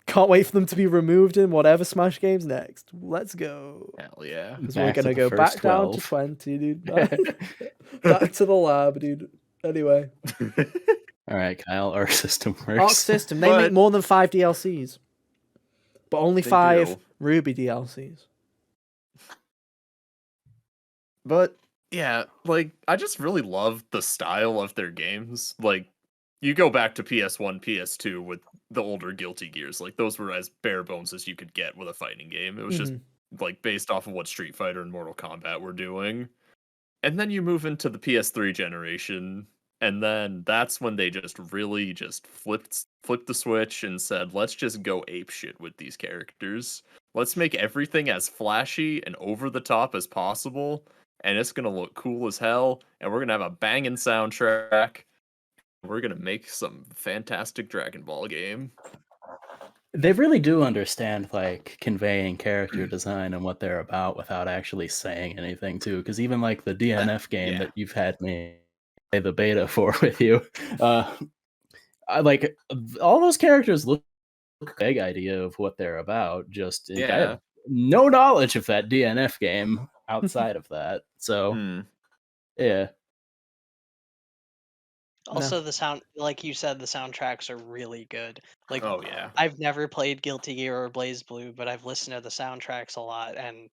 Speaker 1: Can't wait for them to be removed in whatever Smash game's next. Let's go.
Speaker 3: Hell yeah.
Speaker 1: Because we're
Speaker 2: Back to
Speaker 1: going to
Speaker 2: the
Speaker 1: go back
Speaker 2: first
Speaker 1: down to
Speaker 2: 12.
Speaker 1: 20, dude. Back to the lab, dude. Anyway.
Speaker 2: All right, Kyle, Arc System
Speaker 1: Arc
Speaker 2: works.
Speaker 1: System, they make
Speaker 3: But-
Speaker 1: more than 5 DLCs. But only
Speaker 3: They
Speaker 1: 5
Speaker 3: do.
Speaker 1: Ruby DLCs.
Speaker 3: But yeah, like I just really love the style of their games. Like you go back to PS1, PS2 with the older Guilty Gears, like those were as bare bones as you could get with a fighting game. It was just like based off of what Street Fighter and Mortal Kombat were doing. And then you move into the PS3 generation, and then that's when they just really just flipped the switch and said, let's just go ape shit with these characters. Let's make everything as flashy and over the top as possible, and it's gonna look cool as hell, and we're gonna have a banging soundtrack. We're gonna make some fantastic Dragon Ball game.
Speaker 2: They really do understand like conveying character design and what they're about without actually saying anything too. Because even like the DNF game
Speaker 3: yeah.
Speaker 2: that you've had me play the beta for with you, I like all those characters look like a big idea of what they're about. Just I
Speaker 3: Yeah.
Speaker 2: have no knowledge of that DNF game outside of that. So
Speaker 3: Hmm.
Speaker 2: yeah,
Speaker 4: Also, the sound, like you said, the soundtracks are really good. Like,
Speaker 3: Oh yeah.
Speaker 4: I've never played Guilty Gear or Blaze Blue, but I've listened to the soundtracks a lot, and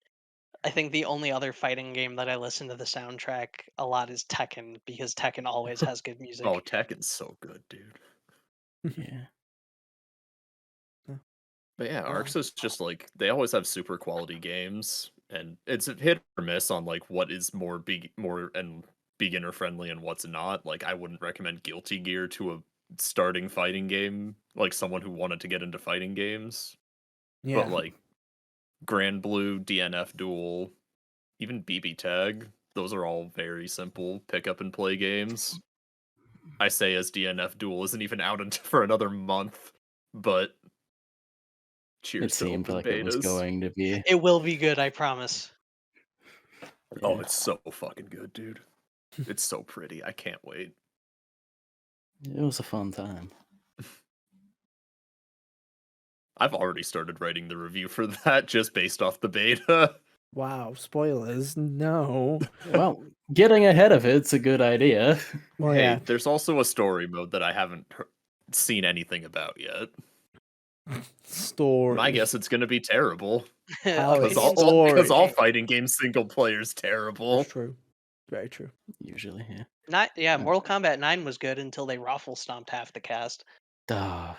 Speaker 4: I think the only other fighting game that I listen to the soundtrack a lot is Tekken, because Tekken always has good music.
Speaker 3: Oh, Tekken's so good, dude.
Speaker 2: yeah.
Speaker 3: But yeah, Arcs is just like they always have super quality games, and it's a hit or miss on like what is more beginner friendly and what's not. Like I wouldn't recommend Guilty Gear to a starting fighting game, like someone who wanted to get into fighting games.
Speaker 1: Yeah.
Speaker 3: But like Grand Blue, DNF Duel, even BB Tag, those are all very simple pick up and play games. I say as DNF Duel isn't even out for another month, but cheers
Speaker 2: It
Speaker 3: to
Speaker 2: seemed
Speaker 3: open
Speaker 2: like it was
Speaker 3: betas.
Speaker 2: going to be.
Speaker 4: It will be good, I promise.
Speaker 3: Oh,
Speaker 2: Yeah.
Speaker 3: it's so fucking good, dude. It's so pretty. I can't wait.
Speaker 2: It was a fun time.
Speaker 3: I've already started writing the review for that just based off the beta.
Speaker 1: Wow, spoilers. No.
Speaker 2: Well, getting ahead of it's a good idea.
Speaker 1: Well,
Speaker 3: Hey,
Speaker 1: yeah.
Speaker 3: there's also a story mode that I haven't seen anything about yet.
Speaker 1: Story.
Speaker 3: I guess it's gonna be terrible.
Speaker 1: How
Speaker 3: Because
Speaker 1: is
Speaker 3: all,
Speaker 1: story?
Speaker 3: because all fighting game single player's terrible.
Speaker 1: It's true. Very true.
Speaker 2: Usually, yeah.
Speaker 4: Mortal Kombat 9 was good until they raffle stomped half the cast.
Speaker 2: Oh,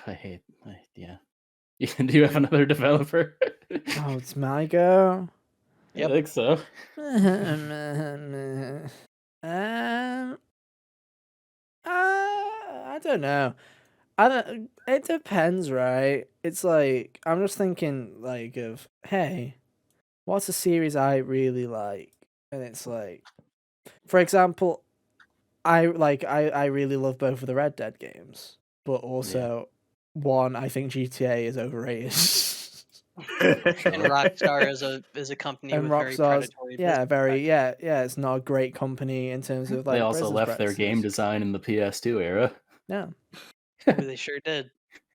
Speaker 2: yeah. Do you have another developer?
Speaker 1: Oh, it's my go.
Speaker 2: I think so.
Speaker 1: I don't know. It depends, right? It's like I'm just thinking like of, hey, what's a series I really like? And it's like, for example, I really love both of the Red Dead games, but also one, I think GTA is overrated.
Speaker 4: And Rockstar is a company
Speaker 1: And
Speaker 4: with very
Speaker 1: Rockstar's,
Speaker 4: predatory
Speaker 1: yeah,
Speaker 4: business
Speaker 1: yeah, it's not a great company in terms of like
Speaker 2: They also
Speaker 1: business
Speaker 2: left their game
Speaker 1: practices.
Speaker 2: design in the PS2 era.
Speaker 1: Yeah.
Speaker 4: practices. They sure did.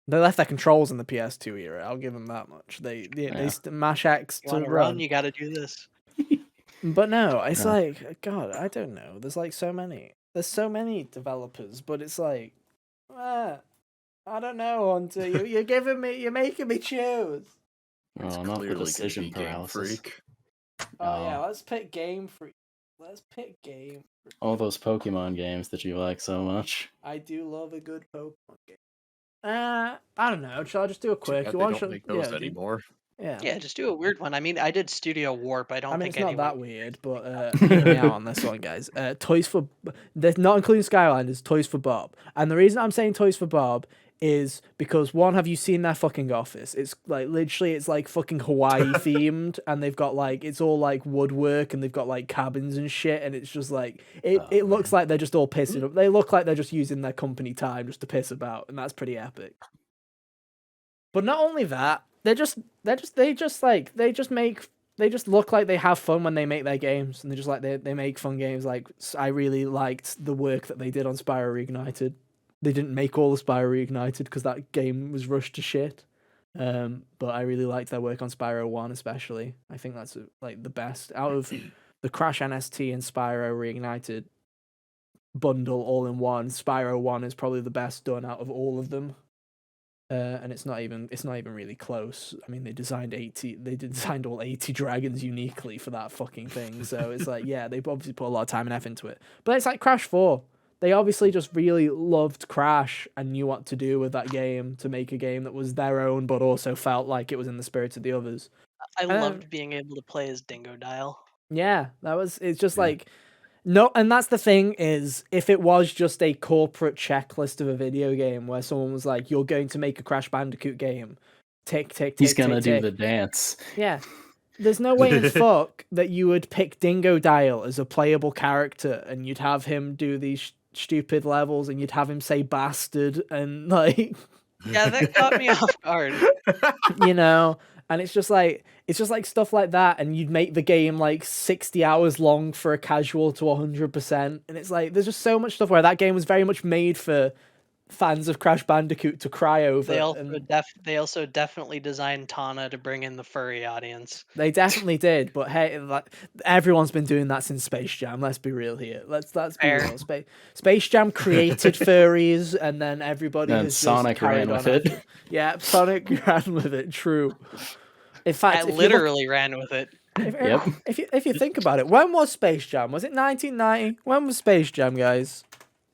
Speaker 1: They left their controls in the PS2 era. I'll give them that much. They
Speaker 2: Yeah.
Speaker 1: mash X
Speaker 4: You
Speaker 1: to
Speaker 4: want to
Speaker 1: run.
Speaker 4: run? You got to do this.
Speaker 1: But no, it's
Speaker 2: Yeah.
Speaker 1: like, God, I don't know. There's like so many. there's so many developers, but it's like, I don't know, Hunter. You're making me choose.
Speaker 3: It's
Speaker 2: Oh, not the
Speaker 3: clearly gonna
Speaker 2: decision
Speaker 3: be Game
Speaker 2: paralysis.
Speaker 3: Freak.
Speaker 1: Oh yeah, let's pick Game Freak. Let's pick Game.
Speaker 2: All those Pokemon games that you like so much.
Speaker 1: I do love a good Pokemon game. I don't know. Shall I just do a
Speaker 3: Too
Speaker 1: quick?
Speaker 3: bad
Speaker 1: You
Speaker 3: they
Speaker 1: want
Speaker 3: don't make those anymore.
Speaker 1: Yeah.
Speaker 4: Yeah, just do a weird one. I mean, I did Studio Warp. I don't
Speaker 1: I mean,
Speaker 4: think
Speaker 1: it's not
Speaker 4: anyone.
Speaker 1: that weird, but hear me out on this one, guys. Toys for... They're not including Skylanders, Toys for Bob. And the reason I'm saying Toys for Bob is because, one, have you seen their fucking office? It's like, literally, it's like fucking Hawaii themed, and they've got like, it's all like woodwork, and they've got like cabins and shit, and it's just like, it looks like they're just all pissing up. They look like they're just using their company time just to piss about, and that's pretty epic. But not only that, they just look like they have fun when they make their games, and they just like they make fun games. Like, I really liked the work that they did on Spyro Reignited. They didn't make all of Spyro Reignited because that game was rushed to shit. But I really liked their work on Spyro 1 especially. I think that's like the best out of the Crash NST and Spyro Reignited bundle all in one. Spyro 1 is probably the best done out of all of them. And it's not even really close. I mean, they designed all 80 dragons uniquely for that fucking thing. So it's like, yeah, they obviously put a lot of time and effort into it. But it's like Crash 4. They obviously just really loved Crash and knew what to do with that game to make a game that was their own, but also felt like it was in the spirit of the others.
Speaker 4: I loved being able to play as Dingo Dial.
Speaker 1: Yeah, it's just like, no, and that's the thing is, if it was just a corporate checklist of a video game where someone was like, you're going to make a Crash Bandicoot game, tick, tick, tick,
Speaker 2: He's gonna
Speaker 1: tick,
Speaker 2: do
Speaker 1: tick.
Speaker 2: the dance.
Speaker 1: Yeah. There's no way in fuck that you would pick Dingo Dial as a playable character and you'd have him do these stupid levels and you'd have him say bastard and like...
Speaker 4: Yeah, that caught me off guard.
Speaker 1: You know? And it's just like stuff like that, and you'd make the game like 60 hours long for a casual to 100%. And it's like, there's just so much stuff where that game was very much made for fans of Crash Bandicoot to cry over.
Speaker 4: They also definitely designed Tana to bring in the furry audience.
Speaker 1: They definitely did, but hey, like, everyone's been doing that since Space Jam. Let's be real here. Let's be real. Space Jam created furries, and then everybody
Speaker 2: And
Speaker 1: has
Speaker 2: Sonic
Speaker 1: just carried
Speaker 2: ran with
Speaker 1: on
Speaker 2: it.
Speaker 1: after. Yeah, Sonic ran with it. True. In fact,
Speaker 4: I literally ran with it.
Speaker 1: If you think about it, when was Space Jam? Was it 1990? When was Space Jam, guys?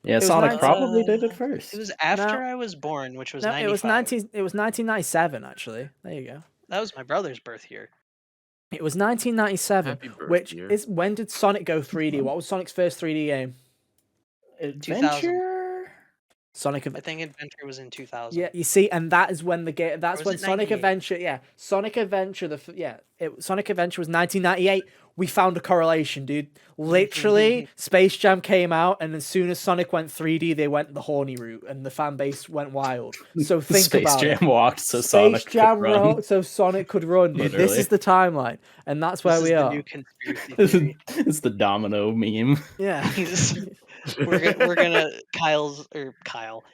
Speaker 2: Yeah, Sonic probably did it first.
Speaker 4: It was after I was born, which was 95.
Speaker 1: It was 1997 actually. There you go.
Speaker 4: That was my brother's birth year.
Speaker 1: It was 1997,
Speaker 3: Happy birth
Speaker 1: which
Speaker 3: year.
Speaker 1: is when did Sonic go 3D? What was Sonic's first 3D game?
Speaker 4: 2000.
Speaker 2: Adventure?
Speaker 1: Sonic.
Speaker 4: I think Adventure was in 2000.
Speaker 1: Yeah, you see, and that is when the game. That's
Speaker 4: was
Speaker 1: when
Speaker 4: it
Speaker 1: Sonic
Speaker 4: 98?
Speaker 1: Adventure. Yeah, Sonic Adventure. Sonic Adventure was 1998. We found a correlation, dude. Literally, Space Jam came out, and as soon as Sonic went 3D, they went the horny route, and the fan base went wild. So think
Speaker 2: Space
Speaker 1: about
Speaker 2: Jam
Speaker 1: it.
Speaker 2: walked so
Speaker 1: Space
Speaker 2: Sonic
Speaker 1: Jam
Speaker 2: could run.
Speaker 1: wrote so Sonic could run, dude. This
Speaker 2: Literally.
Speaker 1: is the timeline, and that's where
Speaker 4: This
Speaker 1: we
Speaker 4: is the
Speaker 1: are.
Speaker 4: new conspiracy theory.
Speaker 2: It's the domino meme.
Speaker 1: Yeah.
Speaker 4: we're gonna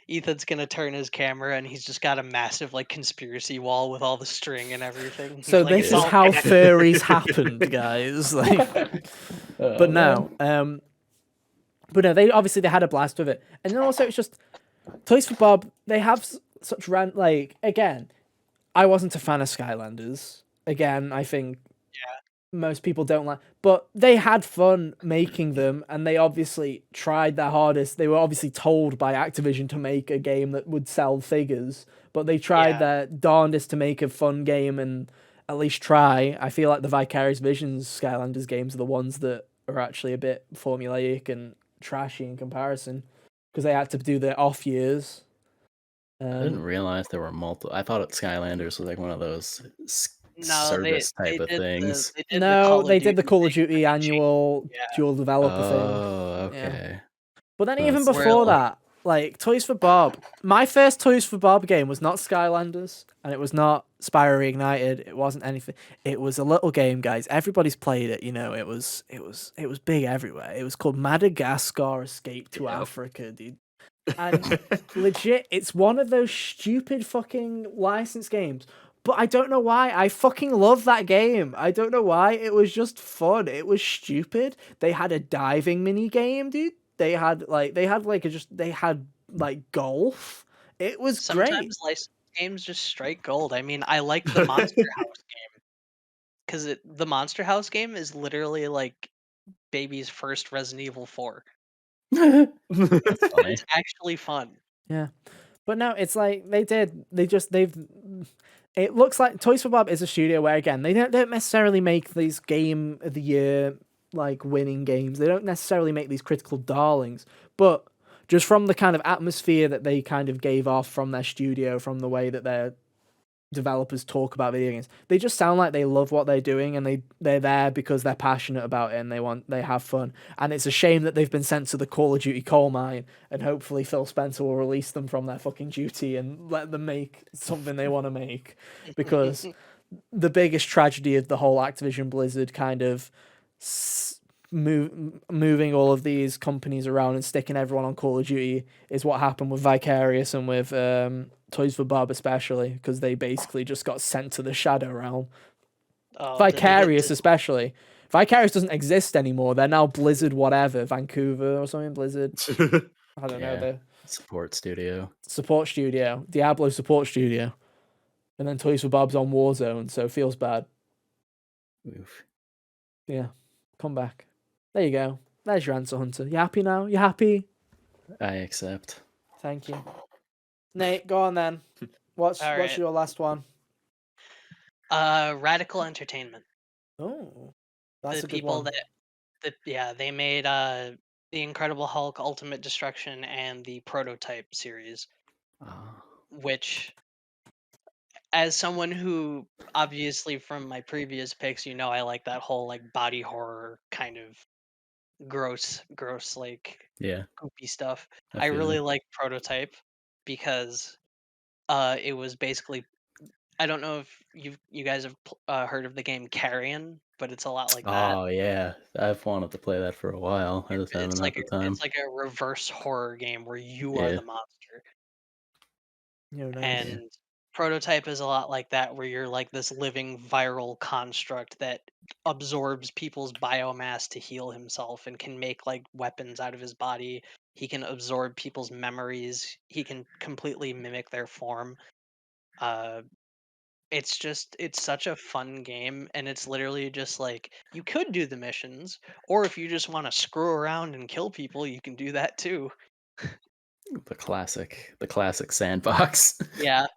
Speaker 4: Ethan's gonna turn his camera and he's just got a massive like conspiracy wall with all the string and everything.
Speaker 1: So
Speaker 4: Like,
Speaker 1: this
Speaker 4: it's
Speaker 1: is
Speaker 4: all
Speaker 1: how
Speaker 4: connected.
Speaker 1: furries happened, guys. Like, but no, but no, they had a blast with it, and then also it's just Toys for Bob. They have such like, again, I wasn't a fan of Skylanders. Again, I think most people don't like, but they had fun making them, and they obviously tried their hardest. They were obviously told by Activision to make a game that would sell figures, but they tried their darndest to make a fun game and at least try. I feel like the Vicarious Visions Skylanders games are the ones that are actually a bit formulaic and trashy in comparison, because they had to do their off years.
Speaker 2: I didn't realize there were multiple. I thought Skylanders was like one of those service type of things.
Speaker 1: They did the Call of Duty annual dual developer thing.
Speaker 2: Oh, okay.
Speaker 1: Yeah. But then
Speaker 2: That's
Speaker 1: even before that, like Toys for Bob, my first Toys for Bob game was not Skylanders, and it was not Spyro Reignited. It wasn't anything. It was a little game, guys. Everybody's played it. You know, it was big everywhere. It was called Madagascar Escape to Africa, dude. And legit, it's one of those stupid fucking license games. But I don't know why. I fucking love that game. I don't know why. It was just fun. It was stupid. They had a diving mini game, dude. They had golf. It was great.
Speaker 4: Sometimes licensed games just strike gold. I mean, I liked the Monster House game because the Monster House game is literally like baby's first Resident Evil 4.
Speaker 2: That's
Speaker 4: But
Speaker 2: funny.
Speaker 4: it's actually fun.
Speaker 1: Yeah. But no, it's like it looks like Toys for Bob is a studio where, again, they don't necessarily make these game of the year like winning games. They don't necessarily make these critical darlings, but just from the kind of atmosphere that they kind of gave off from their studio, from the way that their developers talk about video games, they just sound like they love what they're doing, and they're there because they're passionate about it and they have fun. And it's a shame that they've been sent to the Call of Duty coal mine, and hopefully Phil Spencer will release them from their fucking duty and let them make something they want to make, because the biggest tragedy of the whole Activision Blizzard kind of moving all of these companies around and sticking everyone on Call of Duty is what happened with Vicarious and with Toys for Bob, especially, because they basically just got sent to the Shadow Realm.
Speaker 4: Oh,
Speaker 1: Vicarious, especially. Vicarious doesn't exist anymore. They're now Blizzard whatever, Vancouver or something, Blizzard. I don't know. The
Speaker 2: support studio.
Speaker 1: Diablo support studio. And then Toys for Bob's on Warzone, so it feels bad.
Speaker 2: Oof.
Speaker 1: Yeah, come back. There you go. There's your answer, Hunter. You happy now? You happy?
Speaker 2: I accept.
Speaker 1: Thank you. Nate, go on then. What's your last one?
Speaker 4: Radical Entertainment.
Speaker 1: Oh, that's
Speaker 4: the
Speaker 1: a good
Speaker 4: people
Speaker 1: one.
Speaker 4: they made The Incredible Hulk, Ultimate Destruction, and the Prototype series, which, as someone who, obviously from my previous picks, I like that whole like body horror kind of gross like goopy stuff. I really like Prototype because it was basically, I don't know if you guys have heard of the game Carrion, but it's a lot like that.
Speaker 2: Oh yeah, I've wanted to play that for a while. I just haven't had the time.
Speaker 4: It's like a reverse horror game where you are the monster.
Speaker 1: Nice.
Speaker 4: And Prototype is a lot like that, where you're like this living viral construct that absorbs people's biomass to heal himself and can make like weapons out of his body. He can absorb people's memories. He can completely mimic their form. It's such a fun game, and it's literally just like, you could do the missions, or if you just want to screw around and kill people, you can do that too.
Speaker 2: The classic sandbox.
Speaker 4: Yeah.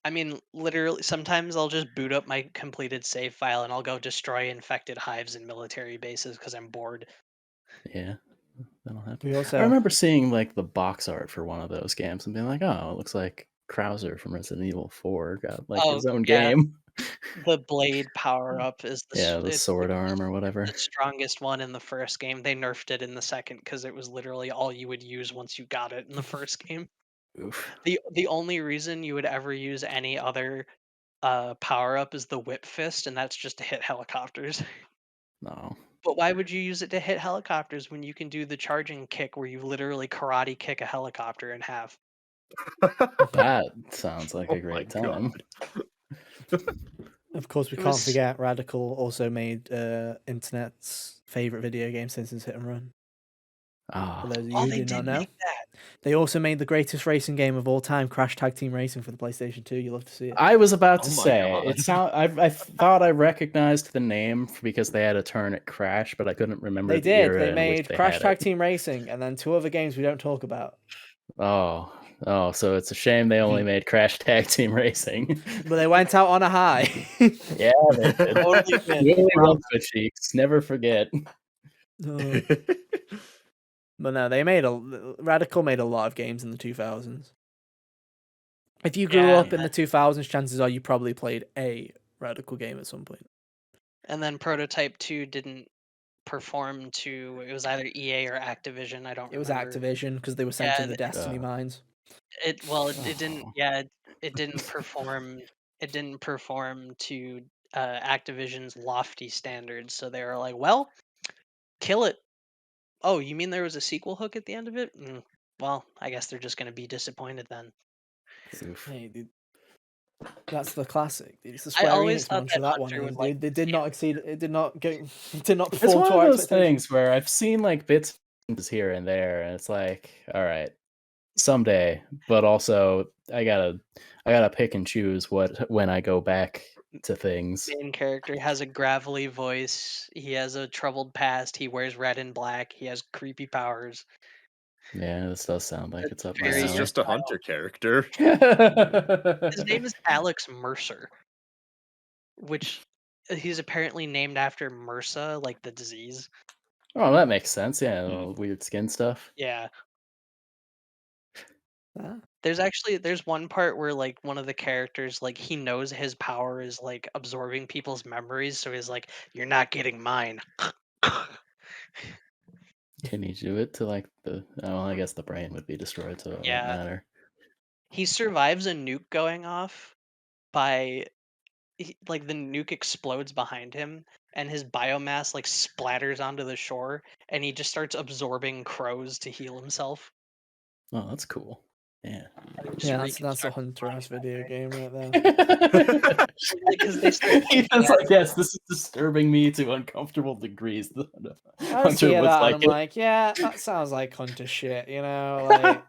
Speaker 4: I mean, literally, sometimes I'll just boot up my completed save file and I'll go destroy infected hives and military bases because I'm bored.
Speaker 2: Yeah, that'll happen.
Speaker 1: We also
Speaker 2: I remember seeing like the box art for one of those games and being like, "Oh, it looks like Krauser from Resident Evil 4 got like his own game."
Speaker 4: The blade power up is
Speaker 2: the sword arm or whatever.
Speaker 4: the strongest one in the first game. They nerfed it in the second because it was literally all you would use once you got it in the first game.
Speaker 2: Oof.
Speaker 4: The only reason you would ever use any other power up is the whip fist, and that's just to hit helicopters.
Speaker 2: No.
Speaker 4: But why would you use it to hit helicopters when you can do the charging kick where you literally karate kick a helicopter in half?
Speaker 2: That sounds like a great time.
Speaker 1: Of course, we can't forget Radical also made internet's favorite video game since its Hit and Run. For those of you who did not know, they also made the greatest racing game of all time, Crash Tag Team Racing, for the PlayStation 2. You love to see it.
Speaker 2: I was about to say I thought I recognized the name because they had a turn at Crash, but I couldn't remember.
Speaker 1: They did. They made Crash Tag Team Racing and then 2 other games we don't talk about.
Speaker 2: Oh, so it's a shame they only made Crash Tag Team Racing.
Speaker 1: But they went out on a high.
Speaker 2: Yeah, they did. Really love the cheeks. Never forget.
Speaker 1: But no, Radical made a lot of games in the 2000s. If you grew up in the 2000s, chances are you probably played a Radical game at some point.
Speaker 4: And then Prototype 2 didn't perform to, it was either EA or Activision, I don't remember.
Speaker 1: It was Activision because they were sent to the Destiny mines.
Speaker 4: It didn't perform to Activision's lofty standards, so they were like, well, kill it. Oh, you mean there was a sequel hook at the end of it? Well, I guess they're just going to be disappointed then.
Speaker 1: Hey, dude. That's the classic. It's the Square Enix mantra, that one. They did not exceed. It did not perform.
Speaker 2: It's one of those things where I've seen like bits here and there, and it's like, all right, someday, but also I gotta pick and choose when I go back to things.
Speaker 4: Main character has a gravelly voice. He has a troubled past. He wears red and black. He has creepy powers.
Speaker 2: Yeah, this does sound like
Speaker 4: It's
Speaker 2: it's up my
Speaker 3: This
Speaker 4: very
Speaker 3: is
Speaker 2: alley.
Speaker 3: just a hunter character.
Speaker 4: His name is Alex Mercer, which he's apparently named after MRSA, like the disease.
Speaker 2: Oh, that makes sense. Yeah,
Speaker 3: Hmm.
Speaker 2: little weird skin stuff.
Speaker 4: Yeah.
Speaker 1: Ah,
Speaker 4: There's one part where like one of the characters like he knows his power is like absorbing people's memories, so he's like, "You're not getting mine."
Speaker 2: Can you do it to like the? Oh, I guess the brain would be destroyed, so it won't
Speaker 4: Yeah.
Speaker 2: matter.
Speaker 4: He survives a nuke going off by like the nuke explodes behind him and his biomass like splatters onto the shore and he just starts absorbing crows to heal himself.
Speaker 2: Oh, that's cool. Yeah.
Speaker 4: And he just
Speaker 1: yeah, that's a
Speaker 4: reconstructs
Speaker 1: hunter ass
Speaker 4: his mind
Speaker 1: video
Speaker 4: that way.
Speaker 1: game right there.
Speaker 4: Because they start
Speaker 2: Ethan's like, yes, this is disturbing me to uncomfortable degrees. The
Speaker 1: I just
Speaker 2: hunter
Speaker 1: hear
Speaker 2: was
Speaker 1: that and
Speaker 2: like,
Speaker 1: I'm like, yeah, that sounds like hunter shit, you know, like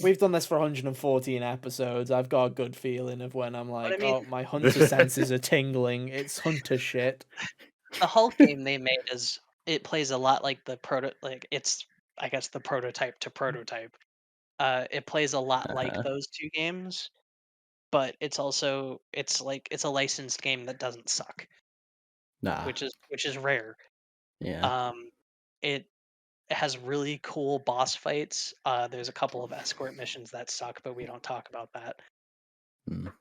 Speaker 1: we've done this for 114 episodes. I've got a good feeling of when I'm
Speaker 4: But I
Speaker 1: like,
Speaker 4: mean,
Speaker 1: oh, my hunter senses are tingling. It's hunter shit.
Speaker 4: the Hulk game they made is it plays a lot like the it's I guess the prototype to prototype. It plays a lot like
Speaker 2: uh-huh.
Speaker 4: those two games, but it's a licensed game that doesn't suck,
Speaker 2: Nah,
Speaker 4: which is rare.
Speaker 2: yeah.
Speaker 4: Um, it has really cool boss fights. There's a couple of escort missions that suck, but we don't talk about that.
Speaker 2: Mm,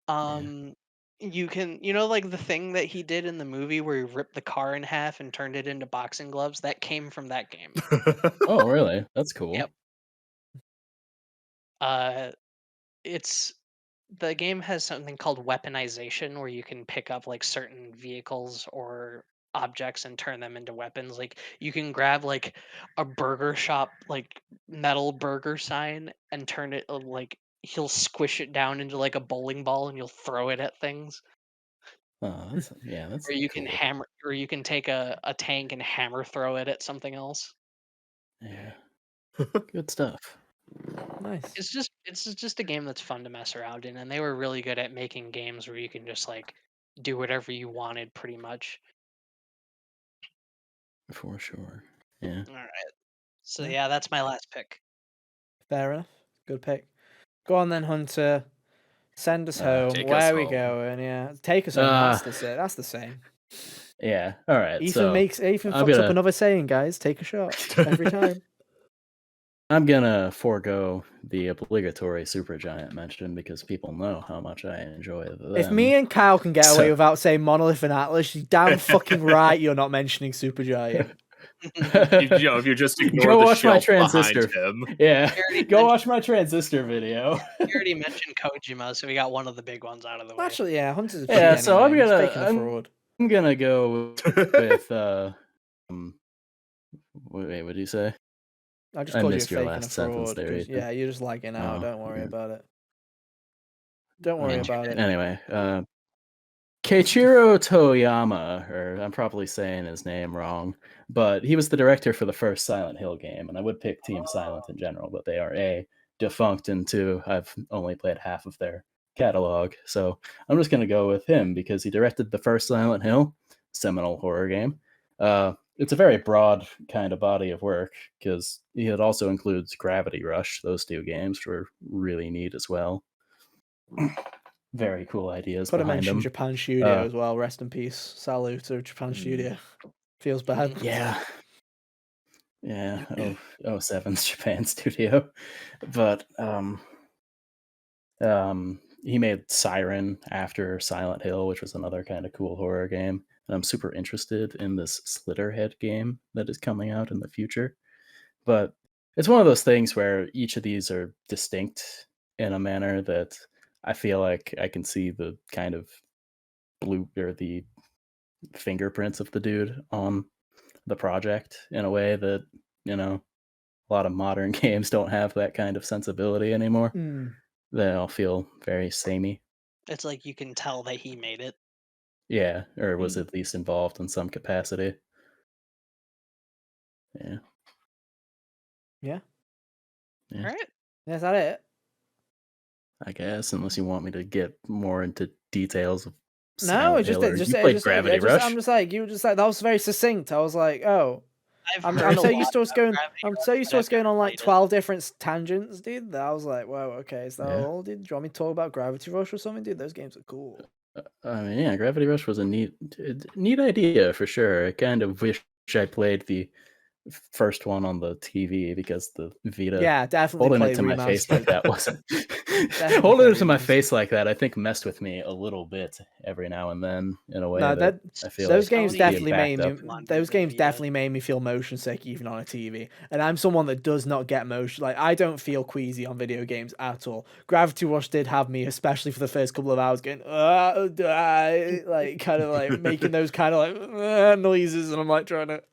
Speaker 2: yeah.
Speaker 4: Um, you know, like the thing that he did in the movie where he ripped the car in half and turned it into boxing gloves, that came from that game.
Speaker 2: Oh, really? That's cool.
Speaker 4: Yep. Uh, it's the game has something called weaponization where you can pick up like certain vehicles or objects and turn them into weapons. Like you can grab like a burger shop like metal burger sign and turn it like he'll squish it down into like a bowling ball and you'll throw it at things.
Speaker 2: Oh, that's
Speaker 4: Or you can
Speaker 2: cool.
Speaker 4: hammer or you can take a tank and hammer throw it at something else.
Speaker 2: Yeah, good stuff.
Speaker 1: Nice.
Speaker 4: It's just a game that's fun to mess around in, and they were really good at making games where you can just like do whatever you wanted pretty much.
Speaker 2: For sure. Yeah.
Speaker 4: All right. So
Speaker 1: Yeah.
Speaker 4: yeah, that's my last pick.
Speaker 1: Fair enough. Good pick. Go on then, Hunter. Send us home.
Speaker 3: Take
Speaker 1: Where
Speaker 3: us
Speaker 1: are we
Speaker 3: home.
Speaker 1: going? Yeah, take us home. That's the same.
Speaker 2: Yeah. All right.
Speaker 1: Ethan
Speaker 2: So
Speaker 1: Ethan
Speaker 2: I'm
Speaker 1: fucks up
Speaker 2: gonna
Speaker 1: another saying, guys. Take a shot every time.
Speaker 2: I'm gonna forego the obligatory Supergiant mention because people know how much I enjoy them.
Speaker 1: If me and Kyle can get away
Speaker 2: So-
Speaker 1: without saying Monolith and Atlas, you're damn fucking right you're not mentioning Supergiant.
Speaker 3: You know, if you just ignore
Speaker 2: Go
Speaker 3: the
Speaker 2: watch my
Speaker 3: shelf behind
Speaker 2: transistor.
Speaker 3: him.
Speaker 2: Yeah,
Speaker 4: You already
Speaker 2: go
Speaker 4: mentioned-
Speaker 2: watch my transistor video.
Speaker 4: You already mentioned Kojima, so we got one of the big ones out of the way.
Speaker 1: Actually, yeah, Hunter's a cheat
Speaker 2: Yeah, so
Speaker 1: anyway. He's faking a fraud.
Speaker 2: I'm gonna go with wait, what did you say?
Speaker 1: I just
Speaker 2: I
Speaker 1: called you
Speaker 2: missed your
Speaker 1: faking a
Speaker 2: last sentence
Speaker 1: fraud.
Speaker 2: there,
Speaker 1: 'Cause,
Speaker 2: Ethan.
Speaker 1: yeah, you're just lagging out.
Speaker 2: Oh,
Speaker 1: Don't worry
Speaker 2: yeah.
Speaker 1: about it. Don't worry
Speaker 2: Oh,
Speaker 1: about it.
Speaker 2: Anyway, Keiichiro Toyama, or I'm probably saying his name wrong, but he was the director for the first Silent Hill game, and I would pick Team Silent in general, but they are A, defunct, and two, I've only played half of their catalog, so I'm just going to go with him because he directed the first Silent Hill, seminal horror game. It's a very broad kind of body of work because it also includes Gravity Rush. Those two games were really neat as well. Very cool ideas
Speaker 1: Could have
Speaker 2: behind
Speaker 1: mentioned
Speaker 2: them.
Speaker 1: Japan Studio as well. Rest in peace. Salute to Japan Studio. Feels bad.
Speaker 2: Yeah. Yeah. 07's Japan Studio. But he made Siren after Silent Hill, which was another kind of cool horror game. And I'm super interested in this Slitterhead game that is coming out in the future. But it's one of those things where each of these are distinct in a manner that I feel like I can see the kind of blue or the fingerprints of the dude on the project in a way that, you know, a lot of modern games don't have that kind of sensibility anymore. They all feel very samey.
Speaker 4: It's like you can tell that he made it.
Speaker 2: Yeah, or was at least involved in some capacity. Yeah.
Speaker 1: Yeah.
Speaker 2: Yeah.
Speaker 4: All right.
Speaker 1: Is that it?
Speaker 2: I guess, unless you want me to get more into details of
Speaker 1: No,
Speaker 2: Silent Hill, or you played Gravity Rush.
Speaker 1: I'm just like you were just like that was very succinct. I was like, oh,
Speaker 4: I've
Speaker 1: I'm
Speaker 4: heard a
Speaker 1: so
Speaker 4: lot
Speaker 1: used to us
Speaker 4: about
Speaker 1: going.
Speaker 4: Gravity
Speaker 1: I'm
Speaker 4: Rush,
Speaker 1: so used
Speaker 4: but
Speaker 1: to
Speaker 4: I've
Speaker 1: us going
Speaker 4: never
Speaker 1: on like
Speaker 4: played it.
Speaker 1: 12 different tangents, dude. That I was like, whoa, okay, is that
Speaker 2: Yeah.
Speaker 1: all, dude? Do you want me to talk about Gravity Rush or something, dude? Those games are cool.
Speaker 2: I mean, yeah, Gravity Rush was a neat idea for sure. I kind of wish I played the first one on the TV, because the Vita,
Speaker 1: Yeah, definitely
Speaker 2: holding
Speaker 1: play
Speaker 2: it to my face like that wasn't holding
Speaker 1: play
Speaker 2: it to my
Speaker 1: remastered.
Speaker 2: face like that, I think messed with me a little bit every now and then, in a way
Speaker 1: No,
Speaker 2: that I feel
Speaker 1: those
Speaker 2: like
Speaker 1: games
Speaker 2: needs to be
Speaker 1: definitely made
Speaker 2: backed
Speaker 1: me.
Speaker 2: up.
Speaker 1: Those games definitely made me feel motion sick even on a TV. And I'm someone that does not get motion. Like I don't feel queasy on video games at all. Gravity Rush did have me, especially for the first couple of hours, going like kind of like making those kind of like noises, and I'm like trying to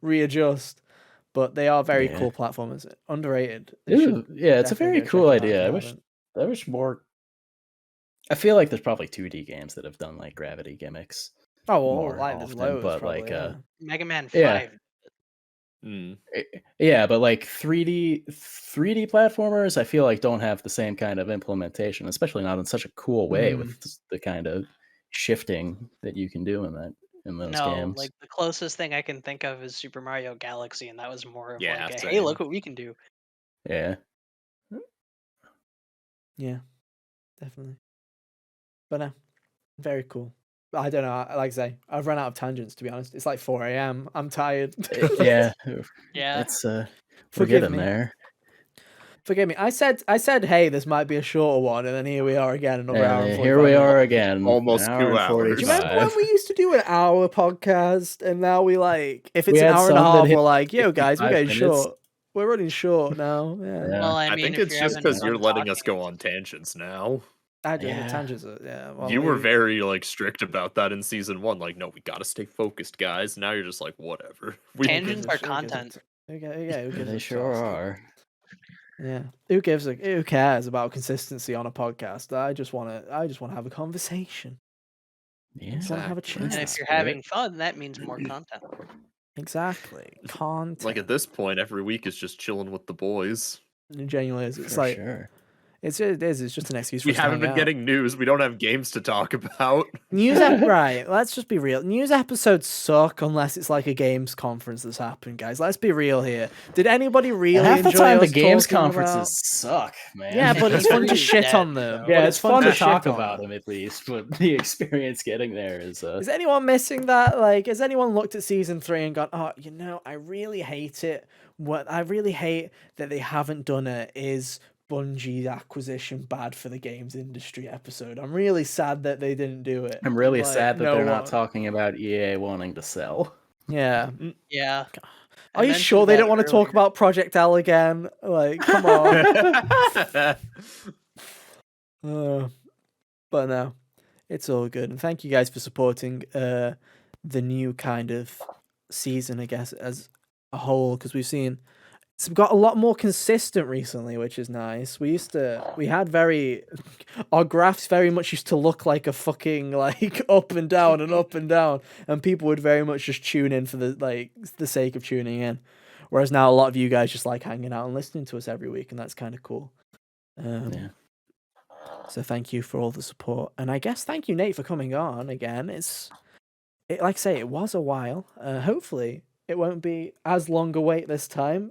Speaker 1: readjust. But they are very
Speaker 2: Yeah.
Speaker 1: cool platformers. Underrated. They
Speaker 2: Ooh,
Speaker 1: should
Speaker 2: yeah, it's a
Speaker 1: definitely
Speaker 2: very
Speaker 1: go check
Speaker 2: cool
Speaker 1: them out if
Speaker 2: idea.
Speaker 1: you
Speaker 2: I
Speaker 1: haven't.
Speaker 2: wish more. I feel like there's probably 2D games that have done like gravity gimmicks
Speaker 1: Oh well,
Speaker 2: more
Speaker 1: like there's
Speaker 2: often,
Speaker 1: loads,
Speaker 2: but
Speaker 1: probably,
Speaker 2: like
Speaker 1: yeah.
Speaker 4: Mega Man 5.
Speaker 2: yeah.
Speaker 3: Mm.
Speaker 2: Yeah, but like 3D platformers, I feel like don't have the same kind of implementation, especially not in such a cool way with the kind of shifting that you can do in those
Speaker 4: No,
Speaker 2: games.
Speaker 4: like the closest thing I can think of is Super Mario Galaxy, and that was more of
Speaker 3: Yeah,
Speaker 4: like a, hey,
Speaker 3: same.
Speaker 4: look what we can do.
Speaker 2: Yeah.
Speaker 1: Yeah, definitely. But no, very cool. I don't know. Like I say, I've run out of tangents, to be honest. It's like 4 a.m. I'm tired.
Speaker 2: Yeah.
Speaker 4: Yeah.
Speaker 2: It's we're
Speaker 1: Forgive
Speaker 2: getting
Speaker 1: me.
Speaker 2: there.
Speaker 1: Forgive me. I said, hey, this might be a shorter one, and then here we are again, another hour and 45
Speaker 2: Here we are
Speaker 1: minutes.
Speaker 2: again.
Speaker 3: Almost
Speaker 2: an hour
Speaker 3: 2
Speaker 2: and
Speaker 3: hours.
Speaker 1: Do you remember when
Speaker 2: 45.
Speaker 1: we used to do an hour podcast, and now we like, if it's
Speaker 2: We
Speaker 1: an
Speaker 2: had
Speaker 1: hour and a
Speaker 2: some that
Speaker 1: half,
Speaker 2: hit
Speaker 1: we're like, yo, guys, we're
Speaker 2: 55
Speaker 1: getting
Speaker 2: minutes.
Speaker 1: short. We're running short now. Yeah.
Speaker 2: Yeah.
Speaker 4: Well, I
Speaker 3: I
Speaker 4: mean,
Speaker 3: think
Speaker 4: if
Speaker 3: it's
Speaker 4: you're
Speaker 3: just
Speaker 4: having
Speaker 3: because you're
Speaker 4: fun
Speaker 3: letting us
Speaker 4: talking,
Speaker 3: go on tangents now.
Speaker 1: I do. The
Speaker 2: Yeah.
Speaker 1: tangents are, yeah. Well,
Speaker 3: You were very like strict about that in season 1. Like, no, we gotta stay focused, guys. Now you're just like, whatever.
Speaker 4: tangents are content.
Speaker 1: Who gives
Speaker 2: They
Speaker 1: a
Speaker 2: sure
Speaker 1: toss, dude?
Speaker 2: are.
Speaker 1: Yeah. Who cares about consistency on a podcast? I just want to have a conversation.
Speaker 2: Yeah.
Speaker 1: I just want to have a
Speaker 3: Exactly.
Speaker 1: chat.
Speaker 4: And if you're having fun, that means more content.
Speaker 1: Exactly. Content.
Speaker 3: Like at this point, every week is just chilling with the boys.
Speaker 1: It genuinely is. It's
Speaker 2: For
Speaker 1: like
Speaker 2: sure.
Speaker 1: it's just an excuse for
Speaker 3: We
Speaker 1: us to
Speaker 3: haven't
Speaker 1: hang
Speaker 3: been
Speaker 1: out.
Speaker 3: getting news. We don't have games to talk about.
Speaker 1: Right, let's just be real. News episodes suck unless it's like a games conference that's happened, guys. Let's be real here. Did anybody really
Speaker 2: Half the
Speaker 1: enjoy
Speaker 2: time, the
Speaker 1: us
Speaker 2: games
Speaker 1: talking
Speaker 2: conferences suck, man.
Speaker 1: Yeah, but it's fun to
Speaker 4: E3
Speaker 1: shit
Speaker 4: dead,
Speaker 1: on them.
Speaker 4: so-
Speaker 2: Yeah,
Speaker 1: But
Speaker 2: it's fun to
Speaker 1: shit
Speaker 2: talk
Speaker 1: on
Speaker 2: about them at least, but the experience getting there is
Speaker 1: Is anyone missing that? Like, has anyone looked at season 3 and gone, "Oh, I really hate it. What I really hate that they haven't done it is Bungie's acquisition bad for the games industry episode. I'm really sad that they didn't do it."
Speaker 2: I'm really
Speaker 1: Like,
Speaker 2: sad that
Speaker 1: no
Speaker 2: they're not
Speaker 1: one.
Speaker 2: talking about EA wanting to sell.
Speaker 1: Yeah.
Speaker 4: Yeah.
Speaker 1: Are you sure they don't want to talk about Project L again? Like, come on. But no, it's all good. And thank you guys for supporting the new kind of season, I guess, as a whole, because we've seen it's got a lot more consistent recently, which is nice. We had our graphs very much used to look like a fucking like up and down and up and down, and people would very much just tune in for the sake of tuning in. Whereas now a lot of you guys just like hanging out and listening to us every week, and that's kind of cool.
Speaker 2: Yeah.
Speaker 1: So thank you for all the support, and I guess thank you, Nate, for coming on again. Like I say, it was a while. Hopefully, it won't be as long a wait this time.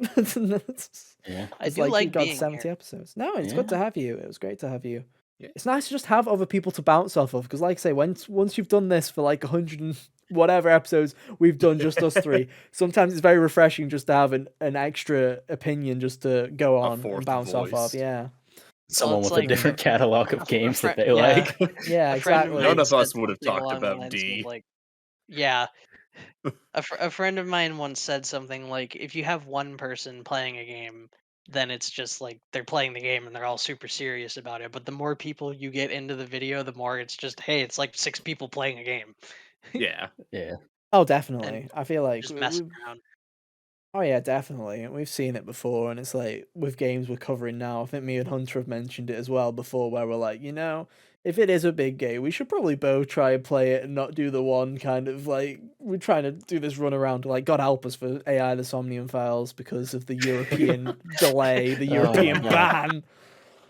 Speaker 2: Yeah.
Speaker 4: I
Speaker 1: It's
Speaker 4: do
Speaker 1: like
Speaker 4: like
Speaker 1: you got
Speaker 4: being
Speaker 1: 70
Speaker 4: here.
Speaker 1: episodes. No, it's good to have you. It was great to have you.
Speaker 3: Yeah.
Speaker 1: It's nice to just have other people to bounce off of, because like I say, once you've done this for like 100 and whatever episodes we've done, just us three, sometimes it's very refreshing just to have an extra opinion just to go on and
Speaker 3: fourth
Speaker 1: bounce off of.
Speaker 3: voice.
Speaker 1: Yeah.
Speaker 2: Someone
Speaker 4: it's
Speaker 2: with
Speaker 4: like
Speaker 2: a different catalog of games that they
Speaker 4: yeah.
Speaker 2: like.
Speaker 1: Yeah,
Speaker 4: A friend of
Speaker 1: exactly.
Speaker 3: None
Speaker 4: mine
Speaker 3: of us
Speaker 4: said
Speaker 3: would have
Speaker 4: something
Speaker 3: talked
Speaker 4: along the
Speaker 3: about
Speaker 4: lines
Speaker 3: D.
Speaker 4: of, like, yeah. A friend of mine once said something like, if you have one person playing a game, then it's just like they're playing the game and they're all super serious about it. But the more people you get into the video, the more it's just, hey, it's like 6 people playing a game.
Speaker 3: Yeah.
Speaker 2: Yeah.
Speaker 1: Oh,
Speaker 4: And
Speaker 1: definitely. I feel like
Speaker 4: just messing around.
Speaker 1: Oh yeah, definitely. And we've seen it before, and it's like with games we're covering now. I think me and Hunter have mentioned it as well before, where we're like, if it is a big game, we should probably both try and play it and not do the one kind of like we're trying to do this run around. Like, God help us for AI the Somnium Files because of the European delay, the European ban.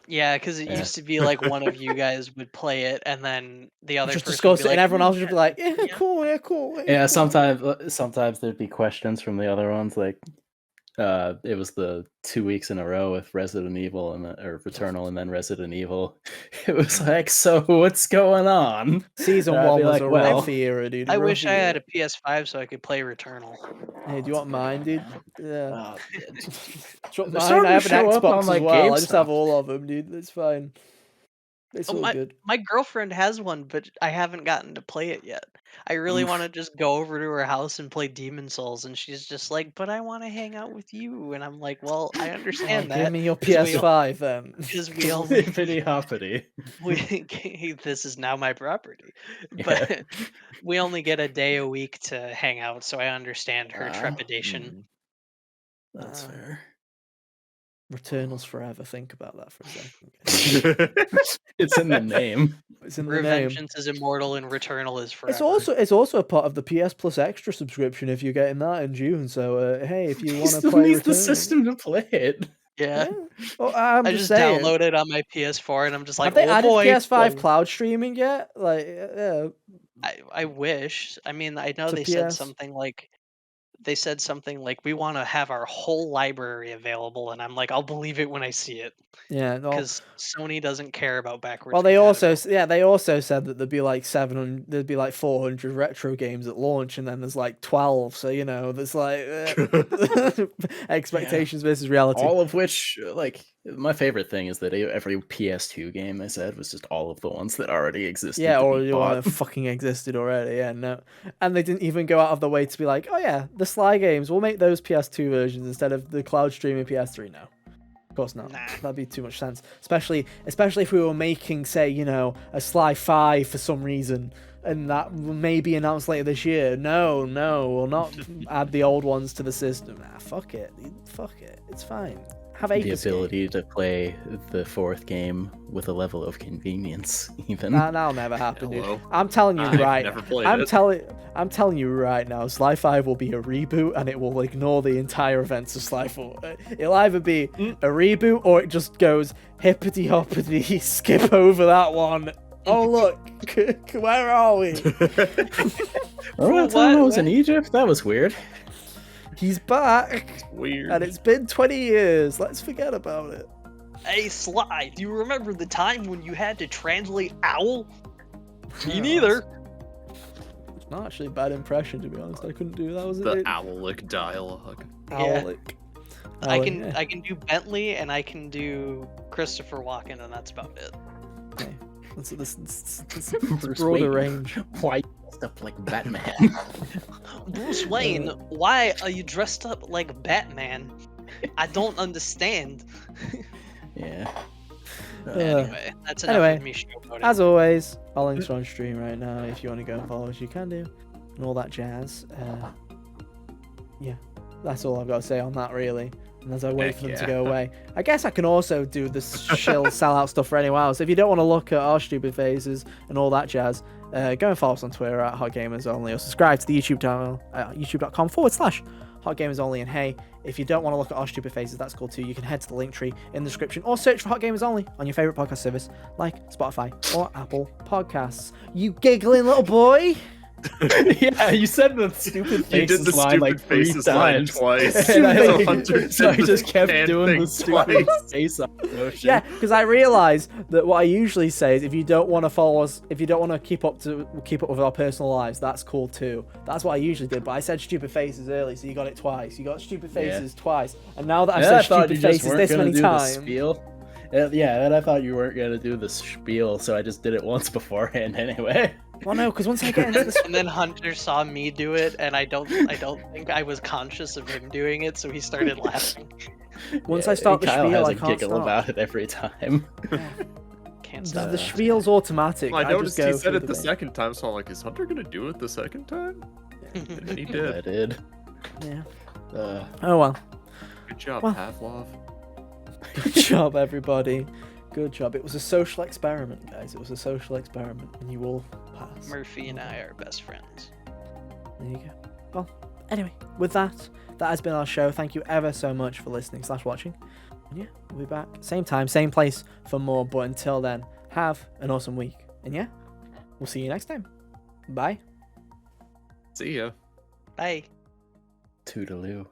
Speaker 4: Yeah, because it
Speaker 2: Yeah.
Speaker 4: used to be like one of you guys would play it, and then the other
Speaker 1: Just
Speaker 4: person
Speaker 1: discuss
Speaker 4: would be
Speaker 1: it, and
Speaker 4: like,
Speaker 1: everyone else would
Speaker 4: "Mm,
Speaker 1: be like, yeah,
Speaker 4: yeah."
Speaker 1: cool, yeah, cool.
Speaker 2: Yeah,
Speaker 1: cool."
Speaker 2: sometimes there'd be questions from the other ones, like it was the 2 weeks in a row with Resident Evil or Returnal and then Resident Evil. It was like, so what's going on?
Speaker 1: Season
Speaker 2: And I'd
Speaker 1: 1
Speaker 2: be
Speaker 1: was
Speaker 2: like,
Speaker 1: a
Speaker 2: well,
Speaker 1: rough era, dude.
Speaker 4: I
Speaker 1: rough
Speaker 4: wish I had
Speaker 1: era.
Speaker 4: a PS5 so I could play Returnal.
Speaker 1: Hey, do you want mine, dude? Yeah.
Speaker 2: uh,
Speaker 1: Do you want
Speaker 2: they're
Speaker 1: mine?
Speaker 2: starting
Speaker 1: I
Speaker 2: to
Speaker 1: have an
Speaker 2: show up
Speaker 1: Xbox
Speaker 2: on,
Speaker 1: as
Speaker 2: like,
Speaker 1: well. I just have
Speaker 2: GameStop.
Speaker 1: all of them, dude. It's fine. It's
Speaker 4: Oh,
Speaker 1: all good.
Speaker 4: my girlfriend has one, but I haven't gotten to play it yet. I really
Speaker 2: Oof.
Speaker 4: want to just go over to her house and play Demon Souls, and she's just like, "But I want to hang out with you," and I'm like, "Well, I
Speaker 1: Well,
Speaker 4: understand
Speaker 1: give
Speaker 4: that
Speaker 1: me your
Speaker 4: 'cause we
Speaker 1: PS5 then.
Speaker 4: because we only
Speaker 2: Hippity hoppity.
Speaker 4: this is now my property,
Speaker 2: Yeah.
Speaker 4: but we only get a day a week to hang out, so I understand her
Speaker 2: Wow.
Speaker 4: trepidation.
Speaker 2: That's
Speaker 1: Uh,
Speaker 2: fair.
Speaker 1: Returnal's forever. Think about that for a second.
Speaker 2: It's in the name.
Speaker 1: It's in the name.
Speaker 4: Revengeance is immortal and Returnal is forever.
Speaker 1: It's also a part of the PS Plus Extra subscription if you're getting that in June. So hey, if you
Speaker 2: He
Speaker 1: want to
Speaker 2: still
Speaker 1: play
Speaker 2: needs the
Speaker 1: Returnal,
Speaker 2: system to play it.
Speaker 4: yeah.
Speaker 1: Well, I'm
Speaker 4: I
Speaker 1: just
Speaker 4: just
Speaker 1: saying.
Speaker 4: download it on my PS4 and I'm just like,
Speaker 1: Have they
Speaker 4: oh
Speaker 1: added
Speaker 4: boy.
Speaker 1: PS5 cloud streaming yet? Like, yeah.
Speaker 4: I wish. I mean, I know
Speaker 1: To
Speaker 4: they said
Speaker 1: PS.
Speaker 4: something like we want to have our whole library available, and I'm like, I'll believe it when I see it
Speaker 1: Yeah, no.
Speaker 4: because Sony doesn't care about backwards.
Speaker 1: Well, they also
Speaker 4: compatibility.
Speaker 1: said that there'd be like 700, there'd be like 400 retro games at launch, and then there's like 12. So there's like expectations versus reality.
Speaker 2: All of which, like, my favorite thing is that every PS2 game I said was just all of the ones that already existed.
Speaker 1: Yeah,
Speaker 2: to
Speaker 1: or
Speaker 2: be
Speaker 1: the one
Speaker 2: bought.
Speaker 1: that fucking existed already. Yeah, no, and they didn't even go out of the way to be like, oh yeah, the Sly games, we'll make those PS2 versions instead of the cloud streaming PS3 now. Of course not.
Speaker 4: Nah.
Speaker 1: That'd be too much sense. Especially if we were making, say, a Sly 5 for some reason, and that may be announced later this year. No, we'll not add the old ones to the system. Nah, fuck it. It's fine. Have
Speaker 2: The ability to play the fourth game with a level of convenience, even.
Speaker 1: That'll never happen,
Speaker 3: Hello?
Speaker 1: dude. I'm telling you
Speaker 3: I've
Speaker 1: right.
Speaker 3: never played
Speaker 1: I'm
Speaker 3: it.
Speaker 1: telling you right now. Sly 5 will be a reboot, and it will ignore the entire events of Sly 4. It'll either be a reboot or it just goes hippity hoppity, skip over that one. Oh look, where are we?
Speaker 2: Remember that time I was in Egypt? That was weird.
Speaker 1: He's back,
Speaker 3: It's weird.
Speaker 1: and it's been 20 years. Let's forget about it.
Speaker 4: Hey Sly, do you remember the time when you had to translate owl? Me
Speaker 1: Yeah,
Speaker 4: neither.
Speaker 1: It's not actually a bad impression, to be honest. I couldn't do that. Was
Speaker 3: the
Speaker 1: it?
Speaker 3: Owlick dialogue.
Speaker 1: Owlick.
Speaker 4: I
Speaker 1: Owlick, yeah.
Speaker 4: can do Bentley and I can do Christopher Walken, and that's about it.
Speaker 1: Okay. This
Speaker 2: Bruce
Speaker 1: broader
Speaker 2: Wayne.
Speaker 1: range.
Speaker 2: Why stuff like Batman?
Speaker 4: Bruce Wayne, why are you dressed up like Batman? I don't understand.
Speaker 2: Yeah.
Speaker 4: Anyway, that's enough
Speaker 1: anyway,
Speaker 4: of me showboating.
Speaker 1: As always, our links are on stream right now. If you want to go and follow us, you can do, and all that jazz. Yeah, that's all I've got to say on that, really. And as I wait
Speaker 3: Heck
Speaker 1: for them to
Speaker 3: yeah.
Speaker 1: go away, I guess I can also do the shill sellout stuff for anyone else. If you don't want to look at our stupid faces and all that jazz, go and follow us on Twitter at HotGamersOnly, or subscribe to the YouTube channel at youtube.com/HotGamersOnly. And hey, if you don't want to look at our stupid faces, that's cool too. You can head to the link tree in the description or search for Hot Gamers Only on your favorite podcast service like Spotify or Apple Podcasts. You giggling little boy.
Speaker 2: Yeah, you said the stupid
Speaker 3: You
Speaker 2: faces
Speaker 3: did the
Speaker 2: line
Speaker 3: stupid
Speaker 2: like 3
Speaker 3: faces line
Speaker 2: times.
Speaker 3: twice.
Speaker 2: And
Speaker 3: So Hunter
Speaker 2: so I
Speaker 3: did
Speaker 2: just
Speaker 3: the
Speaker 2: kept
Speaker 3: hand
Speaker 2: doing
Speaker 3: thing
Speaker 2: the stupid
Speaker 3: twice.
Speaker 2: face up motion.
Speaker 1: Yeah, because I realize that what I usually say is if you don't want to follow us, if you don't want to keep up with our personal lives, that's cool too. That's what I usually did. But I said stupid faces early, so you got it twice. You got stupid faces twice, and now that I've said stupid faces this many times.
Speaker 2: Yeah, and I thought you weren't gonna do the spiel, so I just did it once beforehand anyway.
Speaker 1: Well, no, because once I get into this,
Speaker 4: And then Hunter saw me do it, and I don't think I was conscious of him doing it, so he started laughing.
Speaker 1: once I start the
Speaker 2: Kyle
Speaker 1: spiel,
Speaker 2: has
Speaker 1: I
Speaker 2: a
Speaker 1: can't
Speaker 2: giggle
Speaker 1: stop.
Speaker 2: about it every time.
Speaker 4: Can't stop.
Speaker 1: The spiel's automatic.
Speaker 3: I
Speaker 1: just
Speaker 3: noticed
Speaker 1: go
Speaker 3: he said
Speaker 1: through
Speaker 3: it the
Speaker 1: thing.
Speaker 3: second time, so I'm like, is Hunter gonna do it the second time? And then he did.
Speaker 2: I did.
Speaker 1: Yeah. Oh well.
Speaker 3: Good job,
Speaker 1: Well.
Speaker 3: Pavlov.
Speaker 1: Good job, everybody. Good job. It was a social experiment, guys. It was a social experiment, and you all passed.
Speaker 4: Murphy and I are best friends.
Speaker 1: There you go. Well, anyway, with that has been our show. Thank you ever so much for listening / watching. And yeah, we'll be back same time, same place for more. But until then, have an awesome week. And yeah, we'll see you next time. Bye.
Speaker 3: See ya.
Speaker 4: Bye.
Speaker 2: Toodaloo.